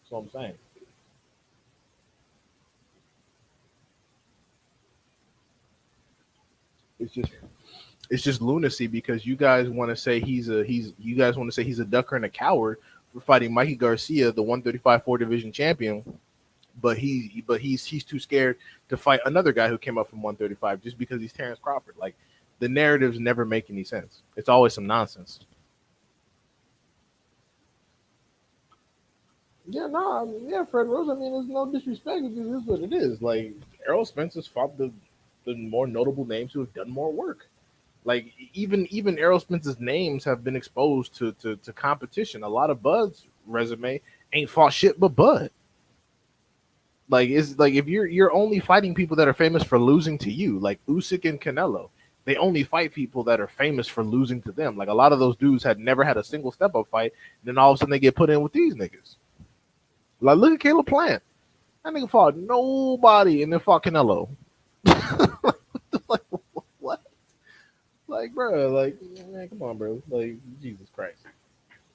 That's what I'm saying. It's just lunacy because you guys want to say he's a ducker and a coward for fighting Mikey Garcia, the 135 division champion. But he's too scared to fight another guy who came up from 135 just because he's Terrence Crawford. Like the narratives never make any sense. It's always some nonsense. Yeah, Fred Rose. I mean, there's no disrespect. It just is what it is. Like Errol Spence's fought the more notable names who have done more work. Like even Errol Spence's names have been exposed to competition. A lot of Bud's resume ain't fought shit but Bud. Like it's like if you're only fighting people that are famous for losing to you, like Usyk and Canelo, they only fight people that are famous for losing to them. Like a lot of those dudes had never had a single step up fight, and then all of a sudden they get put in with these niggas. Like look at Caleb Plant, that nigga fought nobody and then fought Canelo. Like what? Like bro, like man, come on, bro. Like Jesus Christ.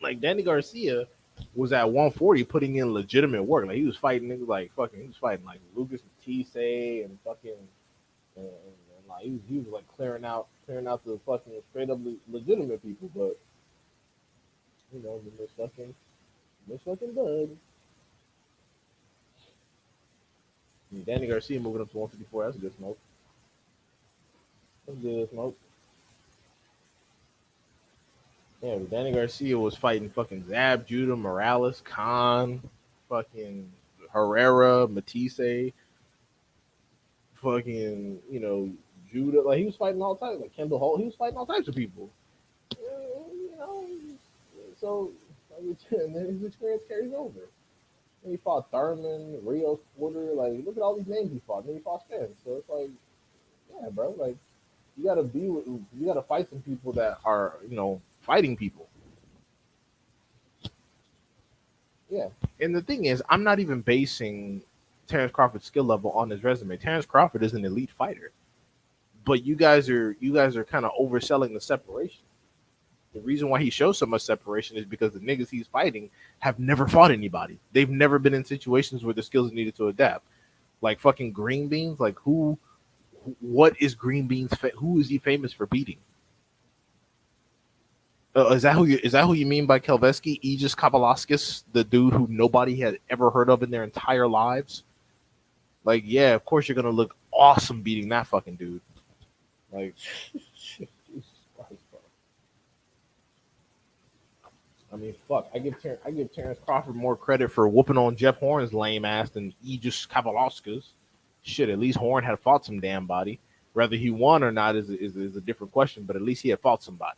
Like Danny Garcia was at 140 putting in legitimate work. Like he was fighting niggas like fucking. He was fighting like Lucas Matisse and fucking and like he was like clearing out the fucking straight up legitimate people. But you know, this fucking Bud. Danny Garcia moving up to 154. That's a good smoke. That's good smoke. Yeah, Danny Garcia was fighting fucking Zab, Judah, Morales, Khan, fucking Herrera, Matisse, fucking, Judah. Like, he was fighting all types, like Kendall Holt. He was fighting all types of people. You know, so and then his experience carries over. And he fought Thurman, Rios Porter. Like, look at all these names he fought. And then he fought Spence. So it's like, yeah, bro. Like, you gotta fight some people that are, fighting people. Yeah. And the thing is, I'm not even basing Terrence Crawford's skill level on his resume. Terrence Crawford is an elite fighter. But you guys are kind of overselling the separation. The reason why he shows so much separation is because the niggas he's fighting have never fought anybody. They've never been in situations where the skills are needed to adapt. Like fucking Green Beans, like what is Green Beans? Who is he famous for beating? Is that who you mean by Kelveski? Aegis Kavalauskas, the dude who nobody had ever heard of in their entire lives? Like, yeah, of course you're gonna look awesome beating that fucking dude. Like, Jesus Christ, bro. I mean, fuck. I give Terrence Crawford more credit for whooping on Jeff Horn's lame ass than Aegis Kavalauskas. Shit, at least Horn had fought some damn body. Whether he won or not is a different question, but at least he had fought somebody.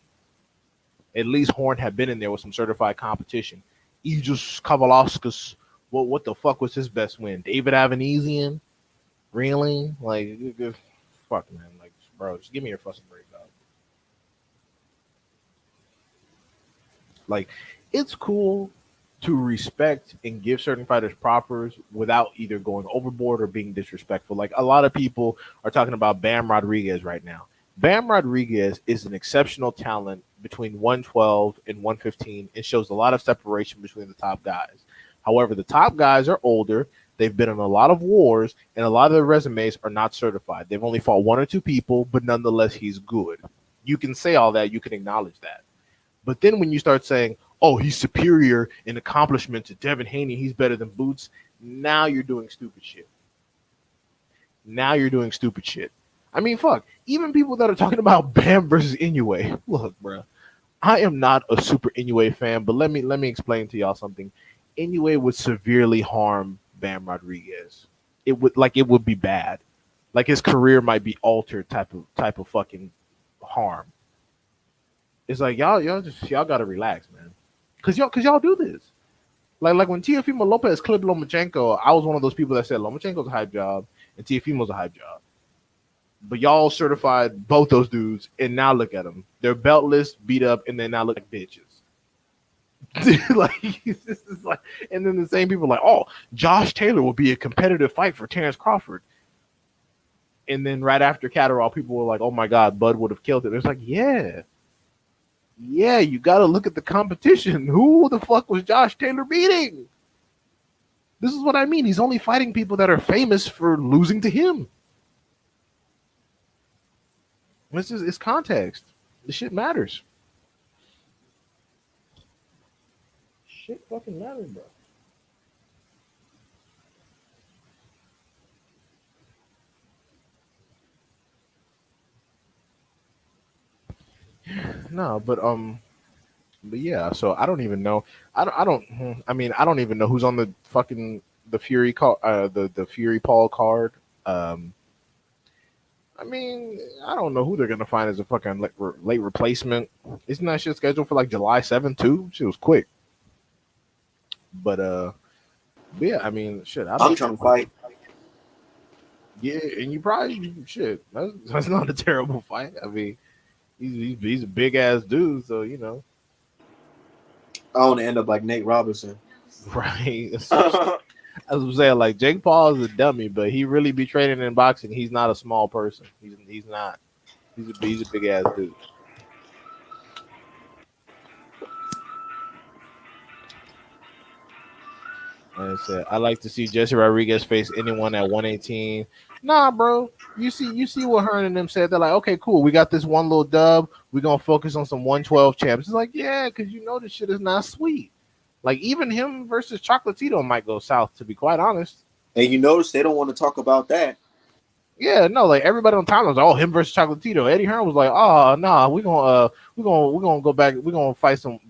At least Horn had been in there with some certified competition. Aegis Kavalauskas, what the fuck was his best win? David Avanesian? Really? Like, fuck, man. Like, bro, just give me your fucking break, dog. Like, it's cool to respect and give certain fighters propers without either going overboard or being disrespectful. Like, a lot of people are talking about Bam Rodriguez right now. Bam Rodriguez is an exceptional talent between 112 and 115 and shows a lot of separation between the top guys. However, the top guys are older. They've been in a lot of wars, and a lot of their resumes are not certified. They've only fought one or two people, but nonetheless, he's good. You can say all that. You can acknowledge that. But then when you start saying, oh, he's superior in accomplishment to Devin Haney, he's better than Boots, now you're doing stupid shit. Now you're doing stupid shit. I mean, fuck. Even people that are talking about Bam versus Inoue. Look, bro. I am not a super Inoue fan, but let me explain to y'all something. Inoue would severely harm Bam Rodriguez. It would be bad. Like his career might be altered type of fucking harm. It's like y'all gotta relax, man. Cause y'all do this. Like when Teofimo Lopez clipped Lomachenko, I was one of those people that said Lomachenko's a hype job and Teofimo's a hype job. But y'all certified both those dudes, and now look at them. They're beltless, beat up, and then now look like bitches. This is like, and then the same people are like, oh, Josh Taylor will be a competitive fight for Terrence Crawford. And then right after Catterall, people were like, oh my God, Bud would have killed it. It's like, yeah, you got to look at the competition. Who the fuck was Josh Taylor beating? This is what I mean. He's only fighting people that are famous for losing to him. It's context. This shit matters. Shit fucking matters, bro. No, but yeah. So I don't even know. I don't. I mean, I don't even know who's on the Fury call. The Fury Paul card. I mean, I don't know who they're gonna find as a fucking late replacement. Isn't that shit scheduled for like July 7th too? Shit was quick. But yeah, I mean, shit. I'm trying to fight. Yeah, and you probably shit. That's not a terrible fight. I mean, he's a big ass dude, so you know. I want to end up like Nate Robinson. Right. I was saying, like Jake Paul is a dummy, but he really be training in boxing. He's not a small person. He's not. He's a big ass dude. Like I said, I like to see Jesse Rodriguez face anyone at 118. Nah, bro. You see what Hearn and them said. They're like, okay, cool. We got this one little dub. We're gonna focus on some 112 champs. It's like, yeah, because you know this shit is not sweet. Like even him versus Chocolatito might go south, to be quite honest. And you notice they don't want to talk about that. Yeah, no, like everybody on time was like, oh, him versus Chocolatito. Eddie Hearn was like, oh, nah, we're gonna go back. We're gonna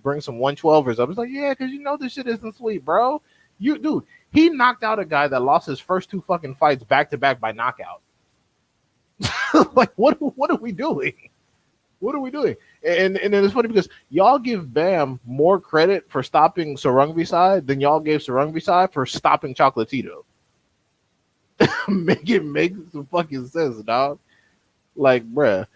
bring some 112ers up. It's like, yeah, because you know this shit isn't sweet, bro. Dude, he knocked out a guy that lost his first two fucking fights back to back by knockout. Like, what are we doing? What are we doing? And then it's funny because y'all give Bam more credit for stopping Sarungvisai than y'all gave Sarungvisai for stopping Chocolatito. Make some fucking sense, dog. Like, bruh.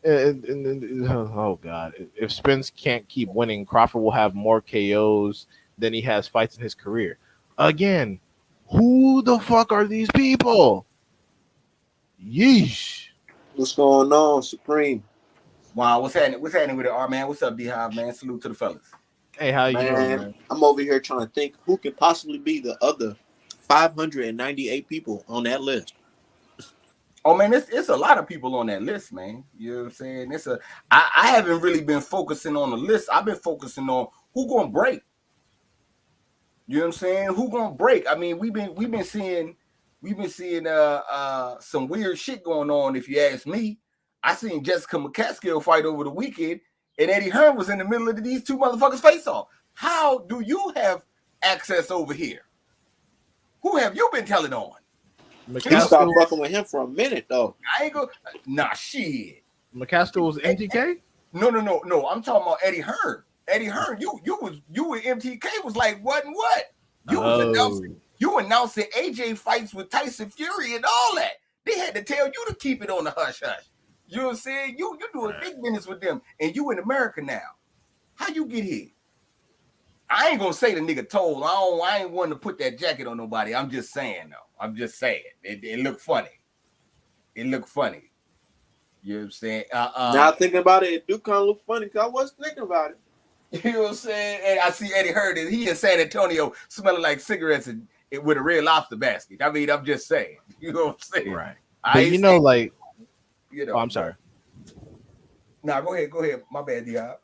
Oh god, if Spence can't keep winning, Crawford will have more KOs than he has fights in his career. Again, who the fuck are these people? Yeesh. What's going on, Supreme? Wow, what's happening? What's happening with it, R man? What's up, D-Hive, man? Salute to the fellas. Hey, how you doing, man? I'm over here trying to think who could possibly be the other 598 people on that list. Oh man, it's a lot of people on that list, man. You know what I'm saying? I haven't really been focusing on the list. I've been focusing on who gonna break. You know what I'm saying? Who gonna break? I mean, we've been seeing some weird shit going on. If you ask me, I seen Jessica McCaskill fight over the weekend, and Eddie Hearn was in the middle of these two motherfuckers face off. How do you have access over here? Who have you been telling on? You stopped fucking with him for a minute though. I ain't go. Nah, shit. McCaskill was MTK? No. I'm talking about Eddie Hearn. Eddie Hearn, you and MTK was like what and what? You announcing AJ fights with Tyson Fury and all that. They had to tell you to keep it on the hush hush. You know what I'm saying? You doing big business with them, and you in America now. How you get here? I ain't gonna say the nigga told. I ain't wanting to put that jacket on nobody. I'm just saying though. I'm just saying. It looked funny. It looked funny. You know what I'm saying? Now thinking about it, it do kind of look funny because I was thinking about it. You know what I'm saying? And I see Eddie Hearn, and he in San Antonio smelling like cigarettes and with a Red Lobster basket. I mean, I'm just saying. You know what I'm saying? Right. I But ain't you know, saying, like, you know. oh, I'm sorry. Nah, go ahead. My bad, Dion.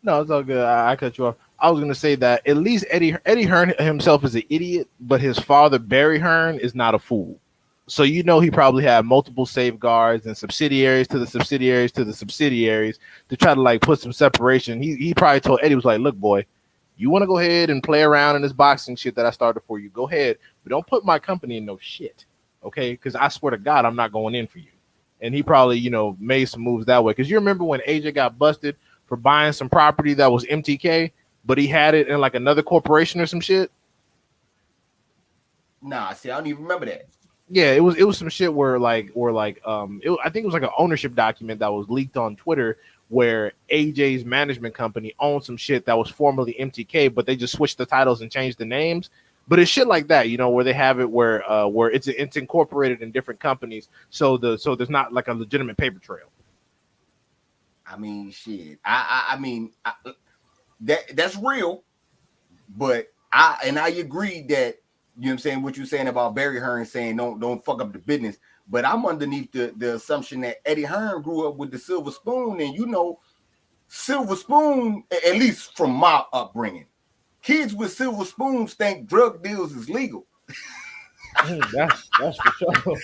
No, it's all good. I cut you off. I was gonna say that at least Eddie Hearn himself is an idiot, but his father Barry Hearn is not a fool. So you know he probably had multiple safeguards and subsidiaries to the subsidiaries to the subsidiaries to try to like put some separation. He probably told Eddie was like, look, boy, you want to go ahead and play around in this boxing shit that I started for you. Go ahead, but don't put my company in no shit, okay? Because I swear to God, I'm not going in for you. And he probably made some moves that way. Because you remember when AJ got busted for buying some property that was MTK, but he had it in like another corporation or some shit. Nah, see, I don't even remember that. Yeah, it was some shit where I think it was like an ownership document that was leaked on Twitter where AJ's management company owned some shit that was formerly MTK, but they just switched the titles and changed the names. But it's shit like that, where they have it where it's incorporated in different companies, so there's not like a legitimate paper trail. I mean, shit. I mean, that's real, but I agree that you know what I'm saying, what you're saying about Barry Hearn saying don't fuck up the business. But I'm underneath the assumption that Eddie Hearn grew up with the silver spoon, and silver spoon, at least from my upbringing, kids with silver spoons think drug deals is legal. That's for sure.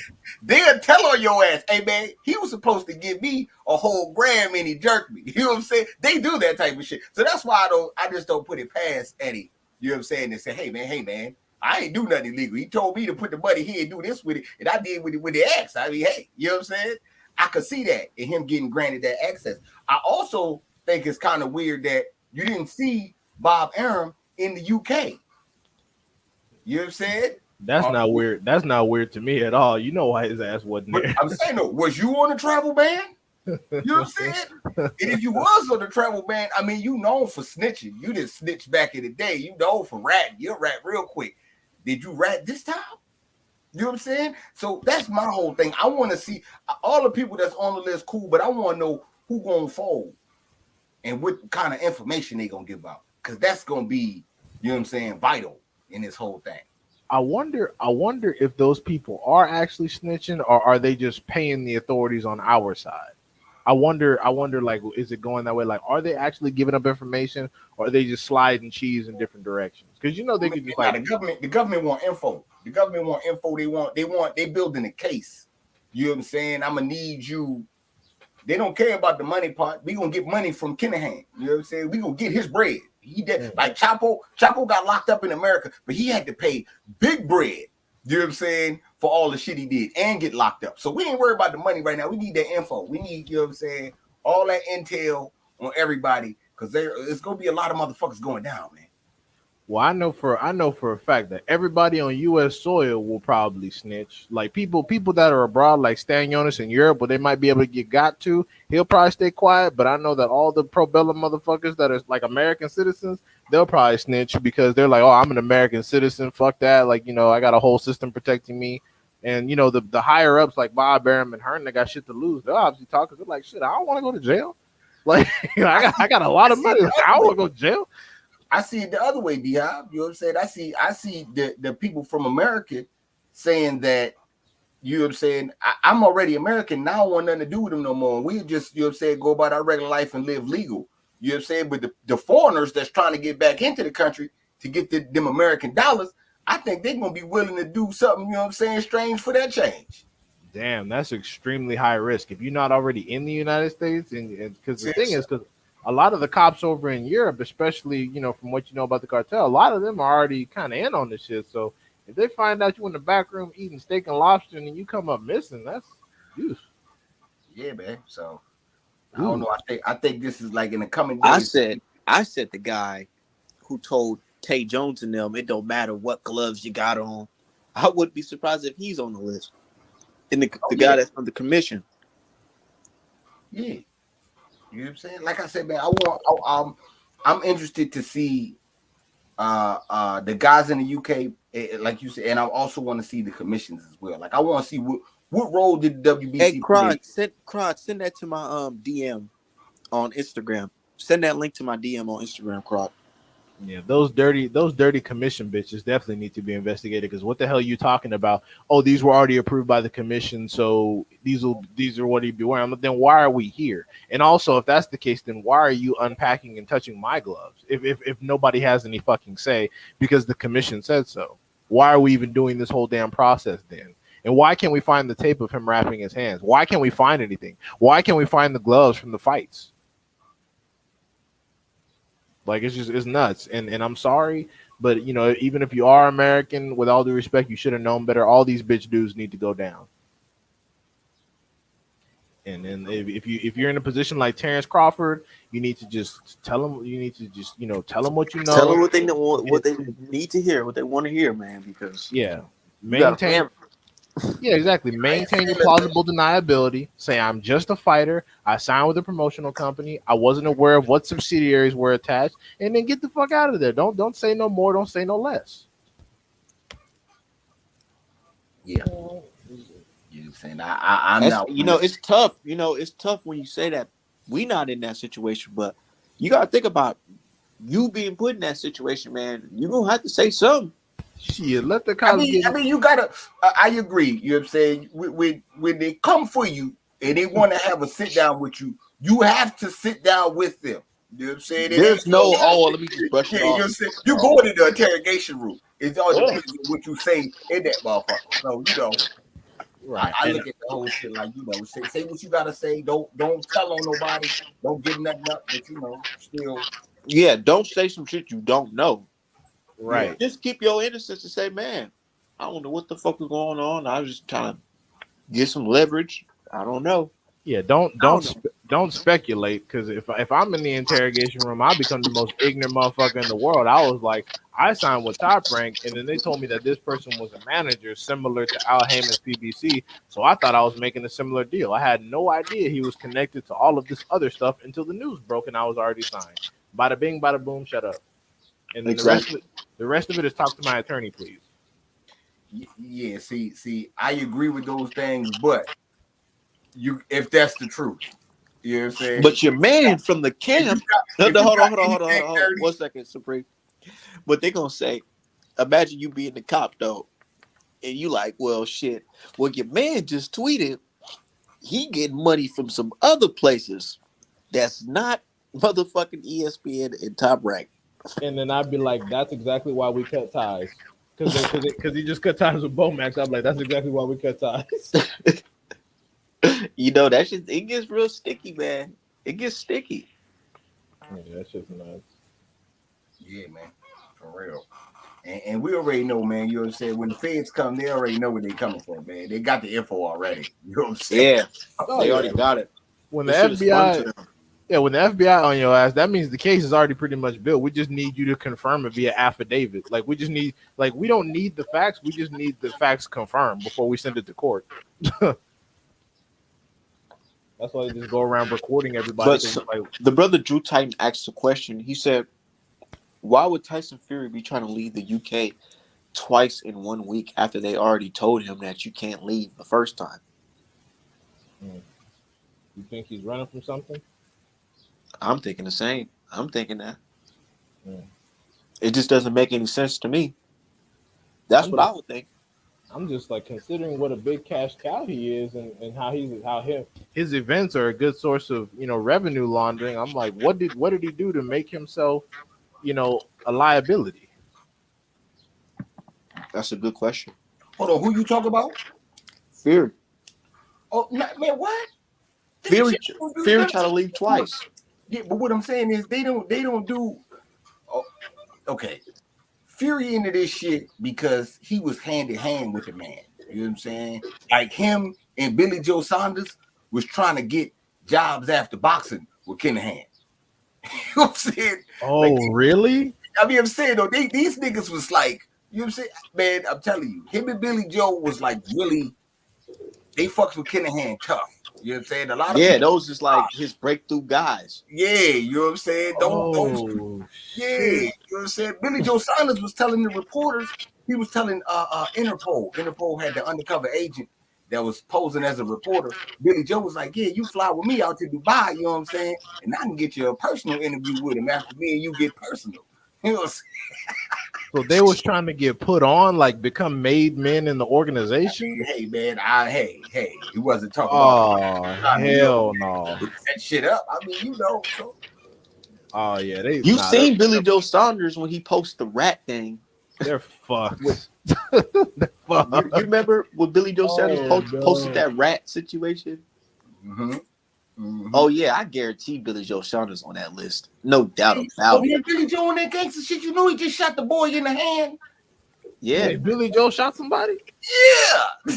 They'll tell on your ass, hey man, he was supposed to give me a whole gram and he jerked me. You know what I'm saying? They do that type of shit. So that's why I just don't put it past Eddie. You know what I'm saying? And say, hey man, I ain't do nothing illegal. He told me to put the money here and do this with it, and I did with the X. I mean, hey, you know what I'm saying? I could see that in him getting granted that access. I also think it's kind of weird that you didn't see Bob Arum in the UK. You know what I'm saying? That's not weird. That's not weird to me at all. You know why his ass wasn't there. I'm saying, though, was you on the travel ban? You know what I'm saying? And if you was on the travel ban, I mean, you known for snitching. You didn't snitch back in the day. You know for ratting. You'll rat real quick. Did you rat this time? You know what I'm saying? So that's my whole thing. I want to see all the people that's on the list, cool, but I want to know who gonna fold and what kind of information they gonna give out. Because that's gonna be, you know what I'm saying, vital in this whole thing. I wonder if those people are actually snitching or are they just paying the authorities on our side? I wonder, like, is it going that way? Like, are they actually giving up information or are they just sliding cheese in different directions? Because they could just like the government want info. The government want info. They building a case. You know what I'm saying? I'm gonna need you. They don't care about the money part. We gonna get money from Kinahan. You know what I'm saying? We gonna get his bread. He did like Chapo. Chapo got locked up in America, but he had to pay big bread. You know what I'm saying? For all the shit he did and get locked up. So we ain't worried about the money right now. We need that info. We need, you know what I'm saying, all that intel on everybody, because it's gonna be a lot of motherfuckers going down, man. Well, I know for a fact that everybody on U.S. soil will probably snitch. Like people that are abroad, like Stan Jonas in Europe, where they might be able to get got to, he'll probably stay quiet. But I know that all the pro bellum motherfuckers that are like American citizens, they'll probably snitch because they're like, oh, I'm an American citizen. Fuck that. Like, I got a whole system protecting me. And the higher ups like Bob Arum and Hearn, they got shit to lose. They'll obviously talk because they're like, shit, I don't want to go to jail. Like, I got a lot of money. Like, I don't want to go to jail. I see it the other way, D-Hop. You know what I'm saying? I see the people from America saying that, you know what I'm saying, I'm already American. Now I don't want nothing to do with them no more. We just, you know what I'm saying, go about our regular life and live legal. You know what I'm saying? But the foreigners that's trying to get back into the country to get them American dollars, I think they're going to be willing to do something, you know what I'm saying, strange for that change. Damn, that's extremely high risk. If you're not already in the United States, and because the thing is, because a lot of the cops over in Europe, especially, from what you know about the cartel, a lot of them are already kind of in on this shit. So if they find out you in the back room eating steak and lobster and then you come up missing, that's use. Yeah, man. So I don't know. I think this is like in the coming days. I said the guy who told Tay Jones and them, it don't matter what gloves you got on. I wouldn't be surprised if he's on the list. And the guy that's from the commission. Yeah. You know what I'm saying? Like I said, man, I'm interested to see the guys in the UK, like you said, and I also want to see the commissions as well. Like I want to see What role did the WBC Hey, play? Crod, send that to my DM on Instagram. Send that link to my DM on Instagram, Crod. Yeah, those dirty commission bitches definitely need to be investigated. Because what the hell are you talking about? Oh, these were already approved by the commission, so these are what he'd be wearing. Then why are we here? And also, if that's the case, then why are you unpacking and touching my gloves? If nobody has any fucking say because the commission said so, why are we even doing this whole damn process then? And why can't we find the tape of him wrapping his hands? Why can't we find anything? Why can't we find the gloves from the fights? Like it's nuts. And I'm sorry, but you know, even if you are American, with all due respect, you should have known better. All these bitch dudes need to go down. And then if you're in a position like Terrence Crawford, you need to just tell them. You need to just tell them what you know. Tell them what they need to hear, what they want to hear, man. Because yeah, maintain. Yeah, exactly. Maintain your plausible deniability. Say I'm just a fighter. I signed with a promotional company. I wasn't aware of what subsidiaries were attached, and then get the fuck out of there. Don't say no more. Don't say no less. Yeah, you saying I'm not. It's tough. It's tough when you say that. We not in that situation, but you gotta think about you being put in that situation, man. You gonna have to say something. Shit, let the I mean, you gotta. I agree. You know what I'm saying? When they come for you and they want to have a sit down with you, you have to sit down with them. You know what I'm saying? There's no. Let me just brush it off. You're going into the interrogation room. It's all depends on what you say in that motherfucker. So right. I look at the whole shit like say what you gotta say. Don't tell on nobody. Don't give nothing up. But still. Yeah, don't say some shit you don't know. Right. Yeah. Just keep your innocence and say, man, I don't know what the fuck is going on. I was just trying to get some leverage. I don't know. Yeah, don't speculate, because if I'm in the interrogation room, I become the most ignorant motherfucker in the world. I was like, I signed with Top Rank, and then they told me that this person was a manager similar to Al Heyman's PBC, so I thought I was making a similar deal. I had no idea he was connected to all of this other stuff until the news broke and I was already signed. Bada bing, bada boom, shut up. And then the rest of it is talk to my attorney, please. Yeah, see, I agree with those things, but if that's the truth, you know what I'm saying. But your man from the camp. Hold on, 1 second, Supreme. But they're gonna say, imagine you being the cop though, and you like, well, shit. Well, your man just tweeted he getting money from some other places that's not motherfucking ESPN and Top Rank. And then I'd be like, that's exactly why we cut ties. Because he just cut ties with Bomax. I'm like, that's exactly why we cut ties. That shit, it gets real sticky, man. It gets sticky. Yeah, that shit's nuts. Yeah, man. For real. And we already know, man, you know what I'm saying? When the feds come, they already know where they're coming from, man. They got the info already. You know what I'm saying? Yeah. They already got it. When the FBI... Yeah, when the FBI on your ass, that means the case is already pretty much built. We just need you to confirm it via affidavit. Like, we don't need the facts. We just need the facts confirmed before we send it to court. That's why they just go around recording everybody. But the brother Drew Titan asked a question. He said, why would Tyson Fury be trying to leave the UK twice in 1 week after they already told him that you can't leave the first time? You think he's running from something? I'm thinking the same. I'm thinking that. It just doesn't make any sense to me. That's what I would think. I'm just like, considering what a big cash cow he is, and how his events are a good source of revenue laundering. I'm like, what did he do to make himself a liability? That's a good question. Hold on, who you talk about? Fury. Oh man, what? Fury tried to leave twice. Yeah, but what I'm saying is they don't do. Oh, okay, Fury into this shit because he was hand in hand with the man. You know what I'm saying? Like him and Billy Joe Saunders was trying to get jobs after boxing with Kinahan. You know what I'm saying? Oh, really? I mean, I'm saying though, these niggas was like, you know what I'm saying? Man, I'm telling you, him and Billy Joe was like really, they fucked with Kinahan tough. You know what I'm saying? A lot of people, those is like his breakthrough guys. Yeah, you know what I'm saying? Yeah, you know what I'm saying? Billy Joe Saunders was telling the reporters, he was telling Interpol. Interpol had the undercover agent that was posing as a reporter, Billy Joe was like, "Yeah, you fly with me out to Dubai, you know what I'm saying? And I can get you a personal interview with him after me and you get personal." You know what I'm saying? So they was trying to get put on, like become made men in the organization. Hey man, hey, he wasn't talking Oh about hell no! set shit up. I mean, you know, so Oh yeah, You seen Billy Joe Saunders when he posted the rat thing? they're fucked. You remember when Billy Joe Saunders posted that rat situation? Oh yeah, I guarantee Billy Joe Saunders on that list, no doubt about it. Billy Joe on that gangster shit, you know, he just shot the boy in the hand. Yeah, Billy Joe shot somebody. Yeah,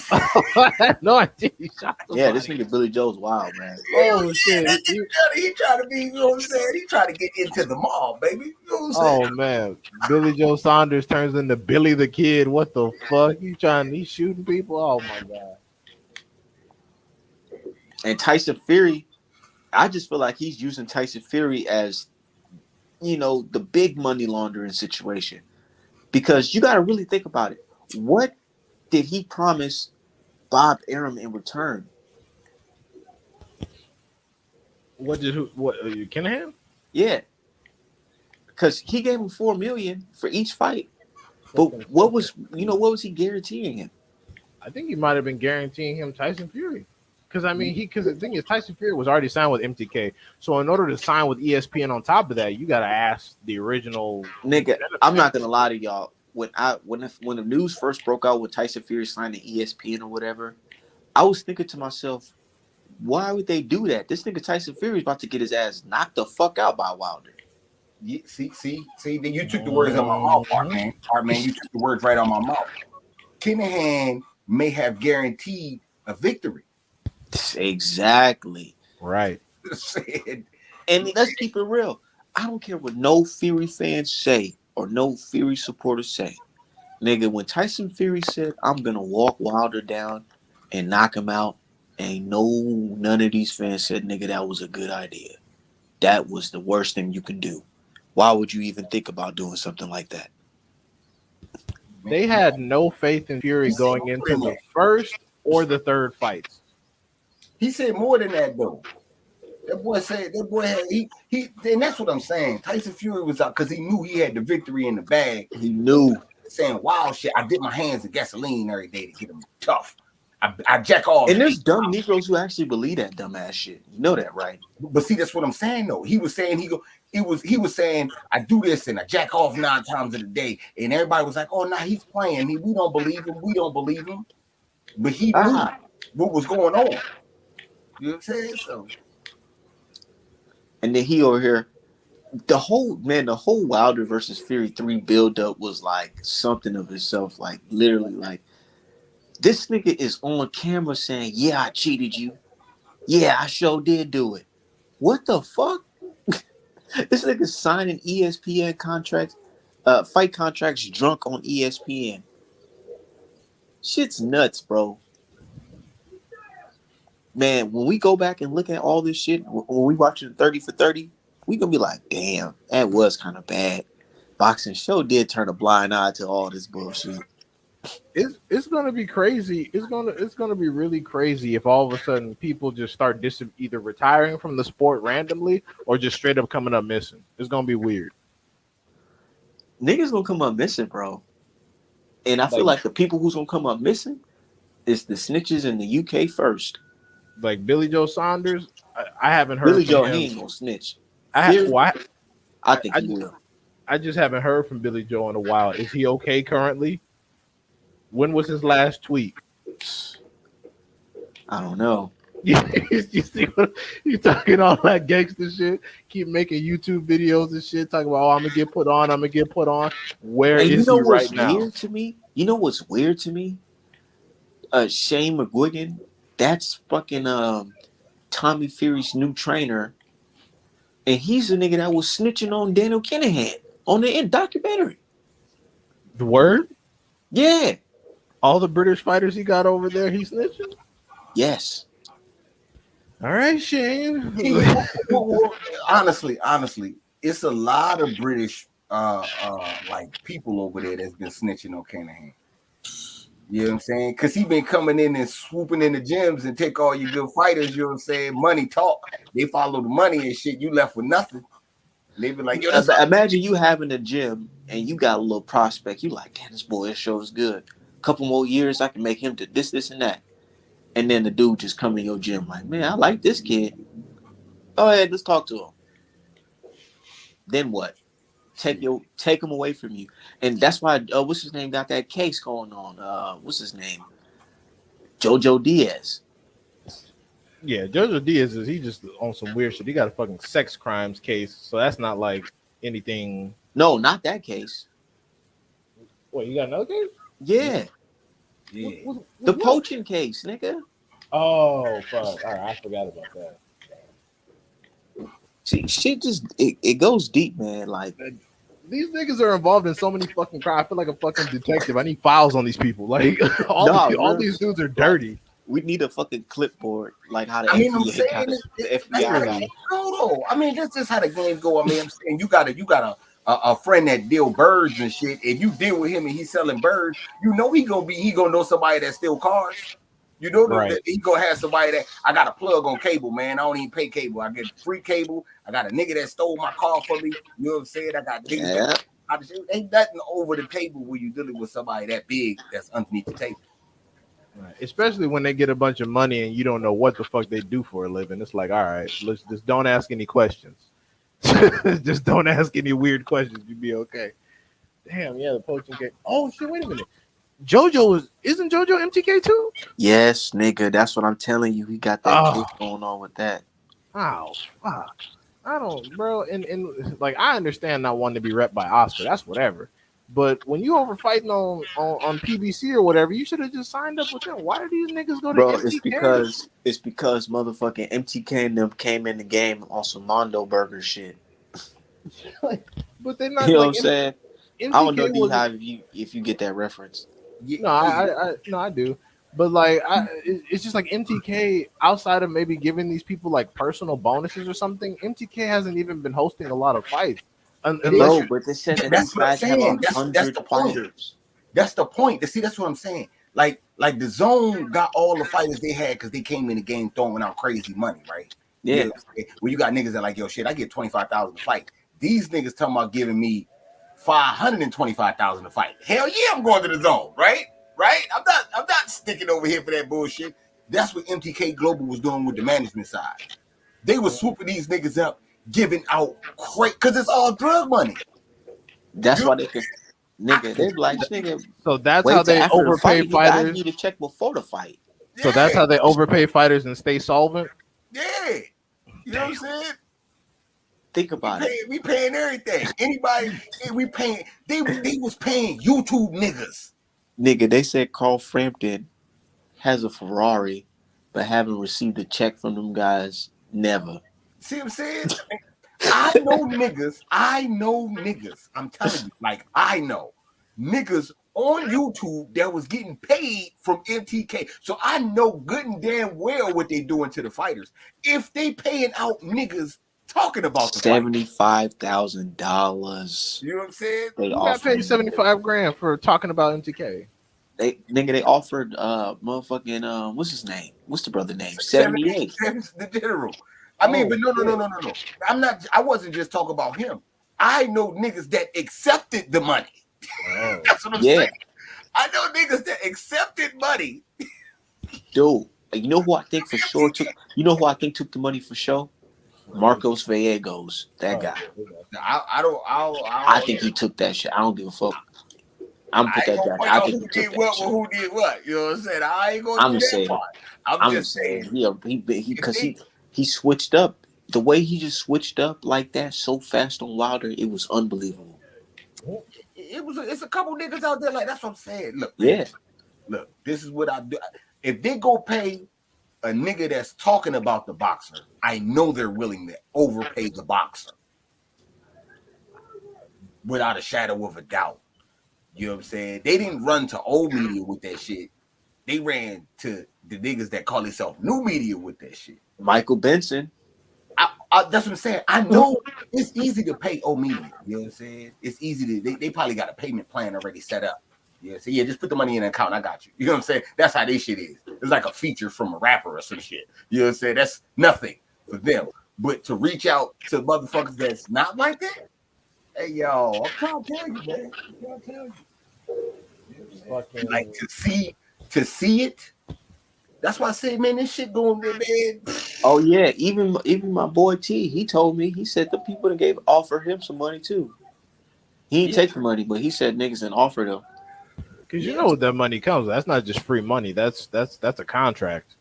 I had no idea he shot somebody. Yeah, this nigga Billy Joe's wild, man. Oh shit, he tried to be, you know what I'm saying? He tried to get into the mall, baby. You know what I'm saying? oh man, Billy Joe Saunders turns into Billy the Kid. What the fuck? He's shooting people. Oh my god. And Tyson Fury, I just feel like he's using Tyson Fury as, you know, the big money laundering situation. Because you got to really think about it. What did he promise Bob Arum in return? What Kinahan? Yeah. Because he gave him $4 million for each fight. But what was he guaranteeing him? I think he might have been guaranteeing him Tyson Fury. Because the thing is, Tyson Fury was already signed with MTK. So in order to sign with ESPN on top of that, you got to ask the original nigga. I'm not gonna lie to y'all. When the news first broke out with Tyson Fury signing ESPN or whatever, I was thinking to myself, why would they do that? This nigga Tyson Fury is about to get his ass knocked the fuck out by Wilder. Yeah, see, then you took the words out of my mouth, Art man. You took the words right out of my mouth. Kinahan may have guaranteed a victory. Exactly. Right. And let's keep it real. I don't care what no Fury fans say or no Fury supporters say. Nigga, when Tyson Fury said, I'm going to walk Wilder down and knock him out, none of these fans said, nigga, that was a good idea. That was the worst thing you can do. Why would you even think about doing something like that? They had no faith in Fury going into the first or the third fights. He said more than that though. That boy had he and that's what I'm saying. Tyson Fury was out because he knew he had the victory in the bag. He knew. Saying wild shit. I dip my hands in gasoline every day to get him tough. I jack off. And there's dumb Negroes who actually believe that dumbass shit. You know that, right? But see, that's what I'm saying though. He was saying he was saying I do this and I jack off 9 times in a day, and everybody was like, "Oh, nah, he's playing. We don't believe him. We don't believe him." But he knew what was going on. You know what I'm saying? So, and then he over here, the whole Wilder versus Fury 3 build-up was like something of itself. Like literally, like this nigga is on camera saying, "Yeah, I cheated you. Yeah, I sure did do it." What the fuck? This nigga signing ESPN contracts, fight contracts drunk on ESPN. Shit's nuts, bro. Man, when we go back and look at all this shit, when we watching 30 for 30, we gonna be like, damn, that was kind of bad. Boxing show did turn a blind eye to all this bullshit. It's gonna be crazy. It's gonna be really crazy if all of a sudden people just start either retiring from the sport randomly or just straight up coming up missing. It's gonna be weird. Niggas gonna come up missing, bro. And I feel like the people who's gonna come up missing is the snitches in the UK first. Like Billy Joe Saunders, I haven't heard. Billy from Joe him. he ain't gonna snitch. I think he will. I just haven't heard from Billy Joe in a while. Is he okay currently? When was his last tweet? I don't know. You see what you talking all that gangster shit? Keep making YouTube videos and shit, talking about, I'm gonna get put on. Where is he right now? Weird to me? You know what's weird to me? Shane McGuigan, that's fucking Tommy Fury's new trainer, and he's the nigga that was snitching on Daniel Kinahan on the documentary. The word? Yeah. All the British fighters he got over there, he's snitching? Yes. All right, Shane. honestly, it's a lot of British like people over there that's been snitching on Kinahan. You know what I'm saying? Because he been coming in and swooping in the gyms and take all your good fighters. You know what I'm saying? Money talk. They follow the money and shit. You left with nothing. They be like, yo, that's Imagine you having a gym and you got a little prospect. You like, damn, this boy shows good. A couple more years, I can make him do this, and that. And then the dude just come in your gym like, man, I like this kid. Go ahead, let's talk to him. Then what? Take him away from you. And that's why what's his name got that case going on. What's his name? Jojo Diaz. Yeah, Jojo Diaz he just on some weird shit. He got a fucking sex crimes case, so that's not like anything. No, not that case. What, you got another case? Yeah. The poaching case, nigga. Oh fuck! All right, I forgot about that. Shit just it goes deep, man. Like these niggas are involved in so many fucking crimes. I feel like a fucking detective. I need files on these people. Like all these dudes are dirty. We need a fucking clipboard, like how the I mean, FBI got that's how the game go, though. I mean, that's just how the game go. I mean, I'm saying you got a friend that deal birds and shit. If you deal with him and he's selling birds, you know he gonna know somebody that steal cars. You know that he gonna have somebody that I got a plug on cable, man. I don't even pay cable. I get free cable. I got a nigga that stole my car for me. You know what I'm saying? I got niggas. Ain't nothing over the table when you dealing with somebody that big that's underneath the table. Right. Especially when they get a bunch of money and you don't know what the fuck they do for a living. It's like, all right, let's just don't ask any questions. Just don't ask any weird questions. You'd be okay. Damn, yeah, the poaching case. Oh shit, wait a minute. Isn't JoJo MTK too? Yes, nigga. That's what I'm telling you. He got that case going on with that. Oh fuck. I don't, bro. And like I understand not wanting to be repped by Oscar. That's whatever. But when you over fighting on PBC or whatever, you should have just signed up with them. Why do these niggas go to MTK? It's because motherfucking MTK and them came in the game on some Mondo Burger shit. But they're not. You know like, what I'm saying? MTK I don't know D-Hive if you get that reference. No, I do. But like, it's just like MTK. Outside of maybe giving these people like personal bonuses or something, MTK hasn't even been hosting a lot of fights. No, but they said that that's these guys have 100 the fighters. That's the point. See, that's what I'm saying. Like the Zone got all the fighters they had because they came in the game throwing out crazy money, right? Yeah. When you got niggas that like, yo, shit, I get 25,000 to fight. These niggas talking about giving me 525,000 to fight. Hell yeah, I'm going to the Zone, right? Right? I'm not sticking over here for that bullshit. That's what MTK Global was doing with the management side. They were swooping these niggas up, giving out because it's all drug money. That's why they could, nigga. They like nigga. So that's how they overpay fighters. I need to check before the fight. So that's how they overpay fighters and stay solvent. Yeah, you know what I'm saying. Think about it. We paying everything. Anybody we paying. They was paying YouTube niggas. Nigga, they said Carl Frampton has a Ferrari, but haven't received a check from them guys. Never. See what I'm saying? I know niggas. I'm telling you, like I know niggas on YouTube that was getting paid from MTK. So I know good and damn well what they doing to the fighters. If they paying out niggas talking about the $75,000. You know what I'm saying? They got paid $75,000 for talking about MTK. They offered motherfucking what's his name? What's the brother name? 78. The general. I mean, but no. I wasn't just talking about him. I know niggas that accepted the money. Oh. That's what I'm saying. I know niggas that accepted money. Dude, you know who I think for sure took? You know who I think took the money for sure? Marcos Gallegos, that guy. I think he took that shit. I don't give a fuck. I'm gonna put that guy. I think he took that shit. Who did what? You know what I'm saying? I ain't gonna do that part. I'm just saying. He switched up. The way he just switched up like that so fast on Wilder, it was unbelievable. It's a couple niggas out there like that's what I'm saying. Look, look, this is what I do. If they go pay a nigga that's talking about the boxer, I know they're willing to overpay the boxer without a shadow of a doubt. You know what I'm saying? They didn't run to old media with that shit. They ran to the niggas that call themselves new media with that shit. Michael Benson. That's what I'm saying. I know it's easy to pay old media. You know what I'm saying? It's easy to. They probably got a payment plan already set up. Yeah, so yeah, just put the money in an account. I got you. You know what I'm saying? That's how this shit is. It's like a feature from a rapper or some shit. You know what I'm saying? That's nothing for them. But to reach out to motherfuckers that's not like that, hey yo, I'm trying to tell you, man. I'm trying to tell you. Like to see it. That's why I say, man, this shit going, man. Oh yeah, even my boy T, he told me, he said the people that offered him some money too. He didn't Yeah, take the money, but he said niggas and offered him. Because you yeah. know what that money comes. That's not just free money. That's a contract.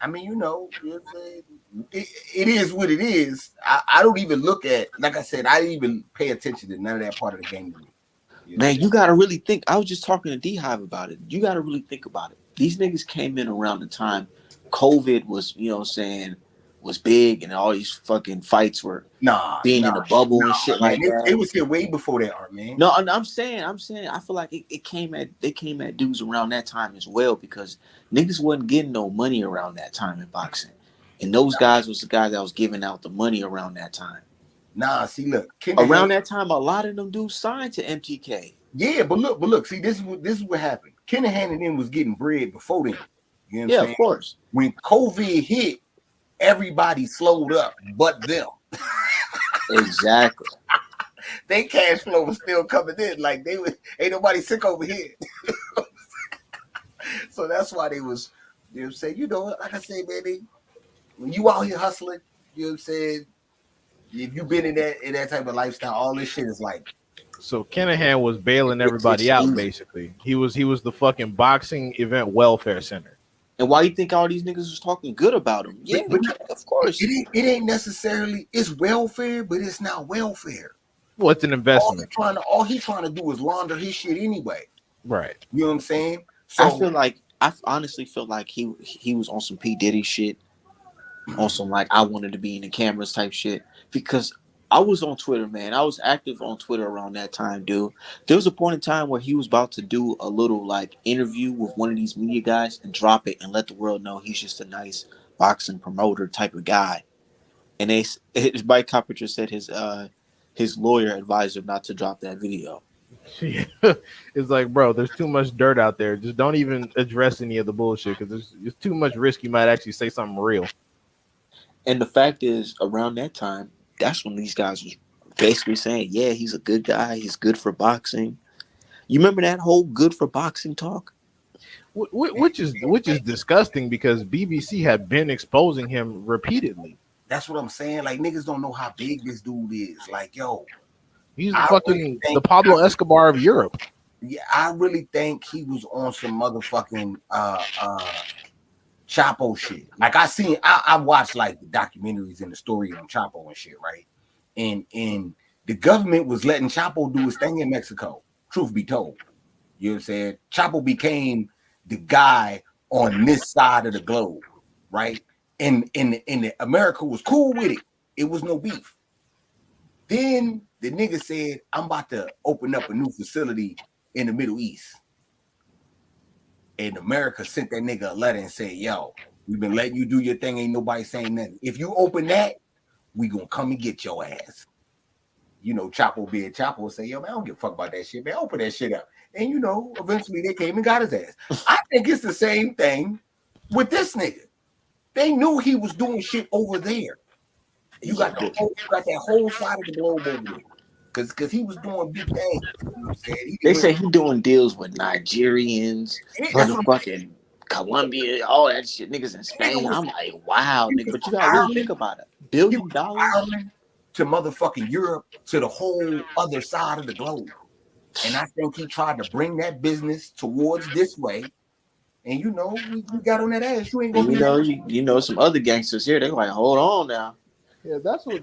I mean, you know what I'm saying? It is what it is. I don't even look at, like I said, I didn't even pay attention to none of that part of the game to me. You know? Man, you gotta really think. I was just talking to D Hive about it. You gotta really think about it. These niggas came in around the time COVID was, you know what I'm saying, was big and all these fucking fights were Nah, being in a bubble and shit man. like They that. was here way before that, art, man. No, I'm saying, I feel like they came at dudes around that time as well because niggas wasn't getting no money around that time in boxing. And those guys was the guys that was giving out the money around that time. Nah, see, look, Around that time, a lot of them dudes signed to MTK. yeah, but look, see, this is what happened. Kinahan and them was getting bread before then. You know what I'm Yeah, saying? of course. When COVID hit, everybody slowed up, but them. Exactly. They cash flow was still coming in, like they was ain't nobody sick over here. So that's why they was, you know what I'm saying? You know, like I say, man, when you out here hustling, you know what I'm saying? If you've been in that type of lifestyle, all this shit is like So Kinahan was bailing It's everybody out. easy. Basically, he was the fucking boxing event welfare center. And why you think all these niggas was talking good about him? Yeah, but of course. it ain't necessarily it's welfare, but it's not welfare. Well, it's an investment, All he trying to do is launder his shit anyway. right? You know what I'm saying? So I honestly feel like he was on some P Diddy shit, on some like I wanted to be in the cameras type shit. Because I was on Twitter, man. I was active on Twitter around that time, dude. There was a point in time where he was about to do a little like interview with one of these media guys and drop it and let the world know he's just a nice boxing promoter type of guy. And Mike Coppinger said his lawyer advised him not to drop that video. It's like, bro, there's too much dirt out there. Just don't even address any of the bullshit because there's too much risk. You might actually say something real. And the fact is, around that time, that's when these guys was basically saying, yeah, he's a good guy. He's good for boxing. You remember that whole good for boxing talk? Which is disgusting because BBC had been exposing him repeatedly. That's what I'm saying. Like niggas don't know how big this dude is. Like, yo, He's the Pablo Escobar of Europe. Yeah, I really think he was on some motherfucking Chapo shit. Like I watched like the documentaries and the story on Chapo and shit, right? And the government was letting Chapo do his thing in Mexico. Truth be told, you know what I'm saying? Chapo became the guy on this side of the globe, right? And America was cool with it. It was no beef. Then the nigga said, I'm about to open up a new facility in the Middle East. And America sent that nigga a letter and said, yo, we've been letting you do your thing. Ain't nobody saying nothing. If you open that, we gonna come and get your ass. You know, Chapo being Chapo say, yo, man, I don't give a fuck about that shit, man. Open that shit up. And you know, eventually they came and got his ass. I think it's the same thing with this nigga. They knew he was doing shit over there. You got that whole side of the globe over there. Because he was doing big things. You know what I'm saying? They say he doing deals with Nigerians, motherfucking Colombia, all that shit. Niggas in Spain. I'm like, wow, nigga. But you gotta really think about it. $1 billion to motherfucking Europe, to the whole other side of the globe. And I think he tried to bring that business towards this way. And you know, we got on that ass. You ain't gonna be you know some other gangsters here. They're like, hold on now. Yeah, that's one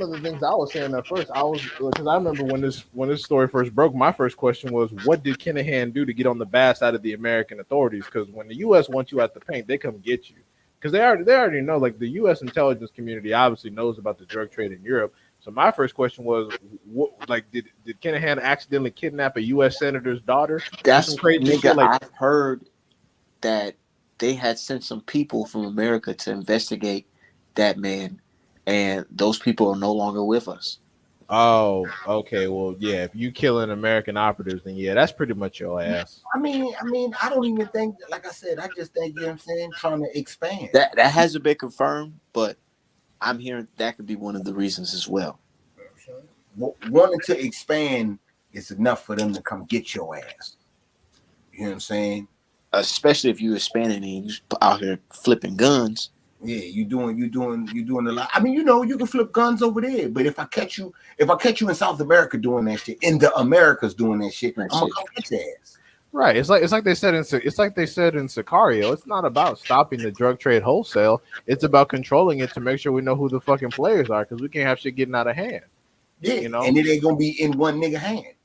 of the things I was saying at first. I was because I remember when this story first broke. My first question was, what did Kinahan do to get on the bad side of the American authorities? Because when the U.S. wants you at the paint, they come get you. Because they already know. Like the U.S. intelligence community obviously knows about the drug trade in Europe. So my first question was, did Kinahan accidentally kidnap a U.S. senator's daughter? That's some crazy nigga. shit like I've heard that they had sent some people from America to investigate that man, and those people are no longer with us. Oh, okay. Well, yeah. If you killing American operatives, then yeah, that's pretty much your ass. I don't even think, like I said, I just think, you know what I'm saying, trying to expand. That hasn't been confirmed, but I'm hearing that could be one of the reasons as well. Wanting to expand is enough for them to come get your ass. You know what I'm saying? Especially if you're Hispanic and you out here flipping guns. Yeah, you doing a lot. I mean, you can flip guns over there, but if I catch you in South America doing that shit, in the Americas doing that shit, I'm gonna come get your ass. Right. It's like they said in Sicario. It's not about stopping the drug trade wholesale. It's about controlling it to make sure we know who the fucking players are, because we can't have shit getting out of hand. Yeah, and it ain't gonna be in one nigga hand.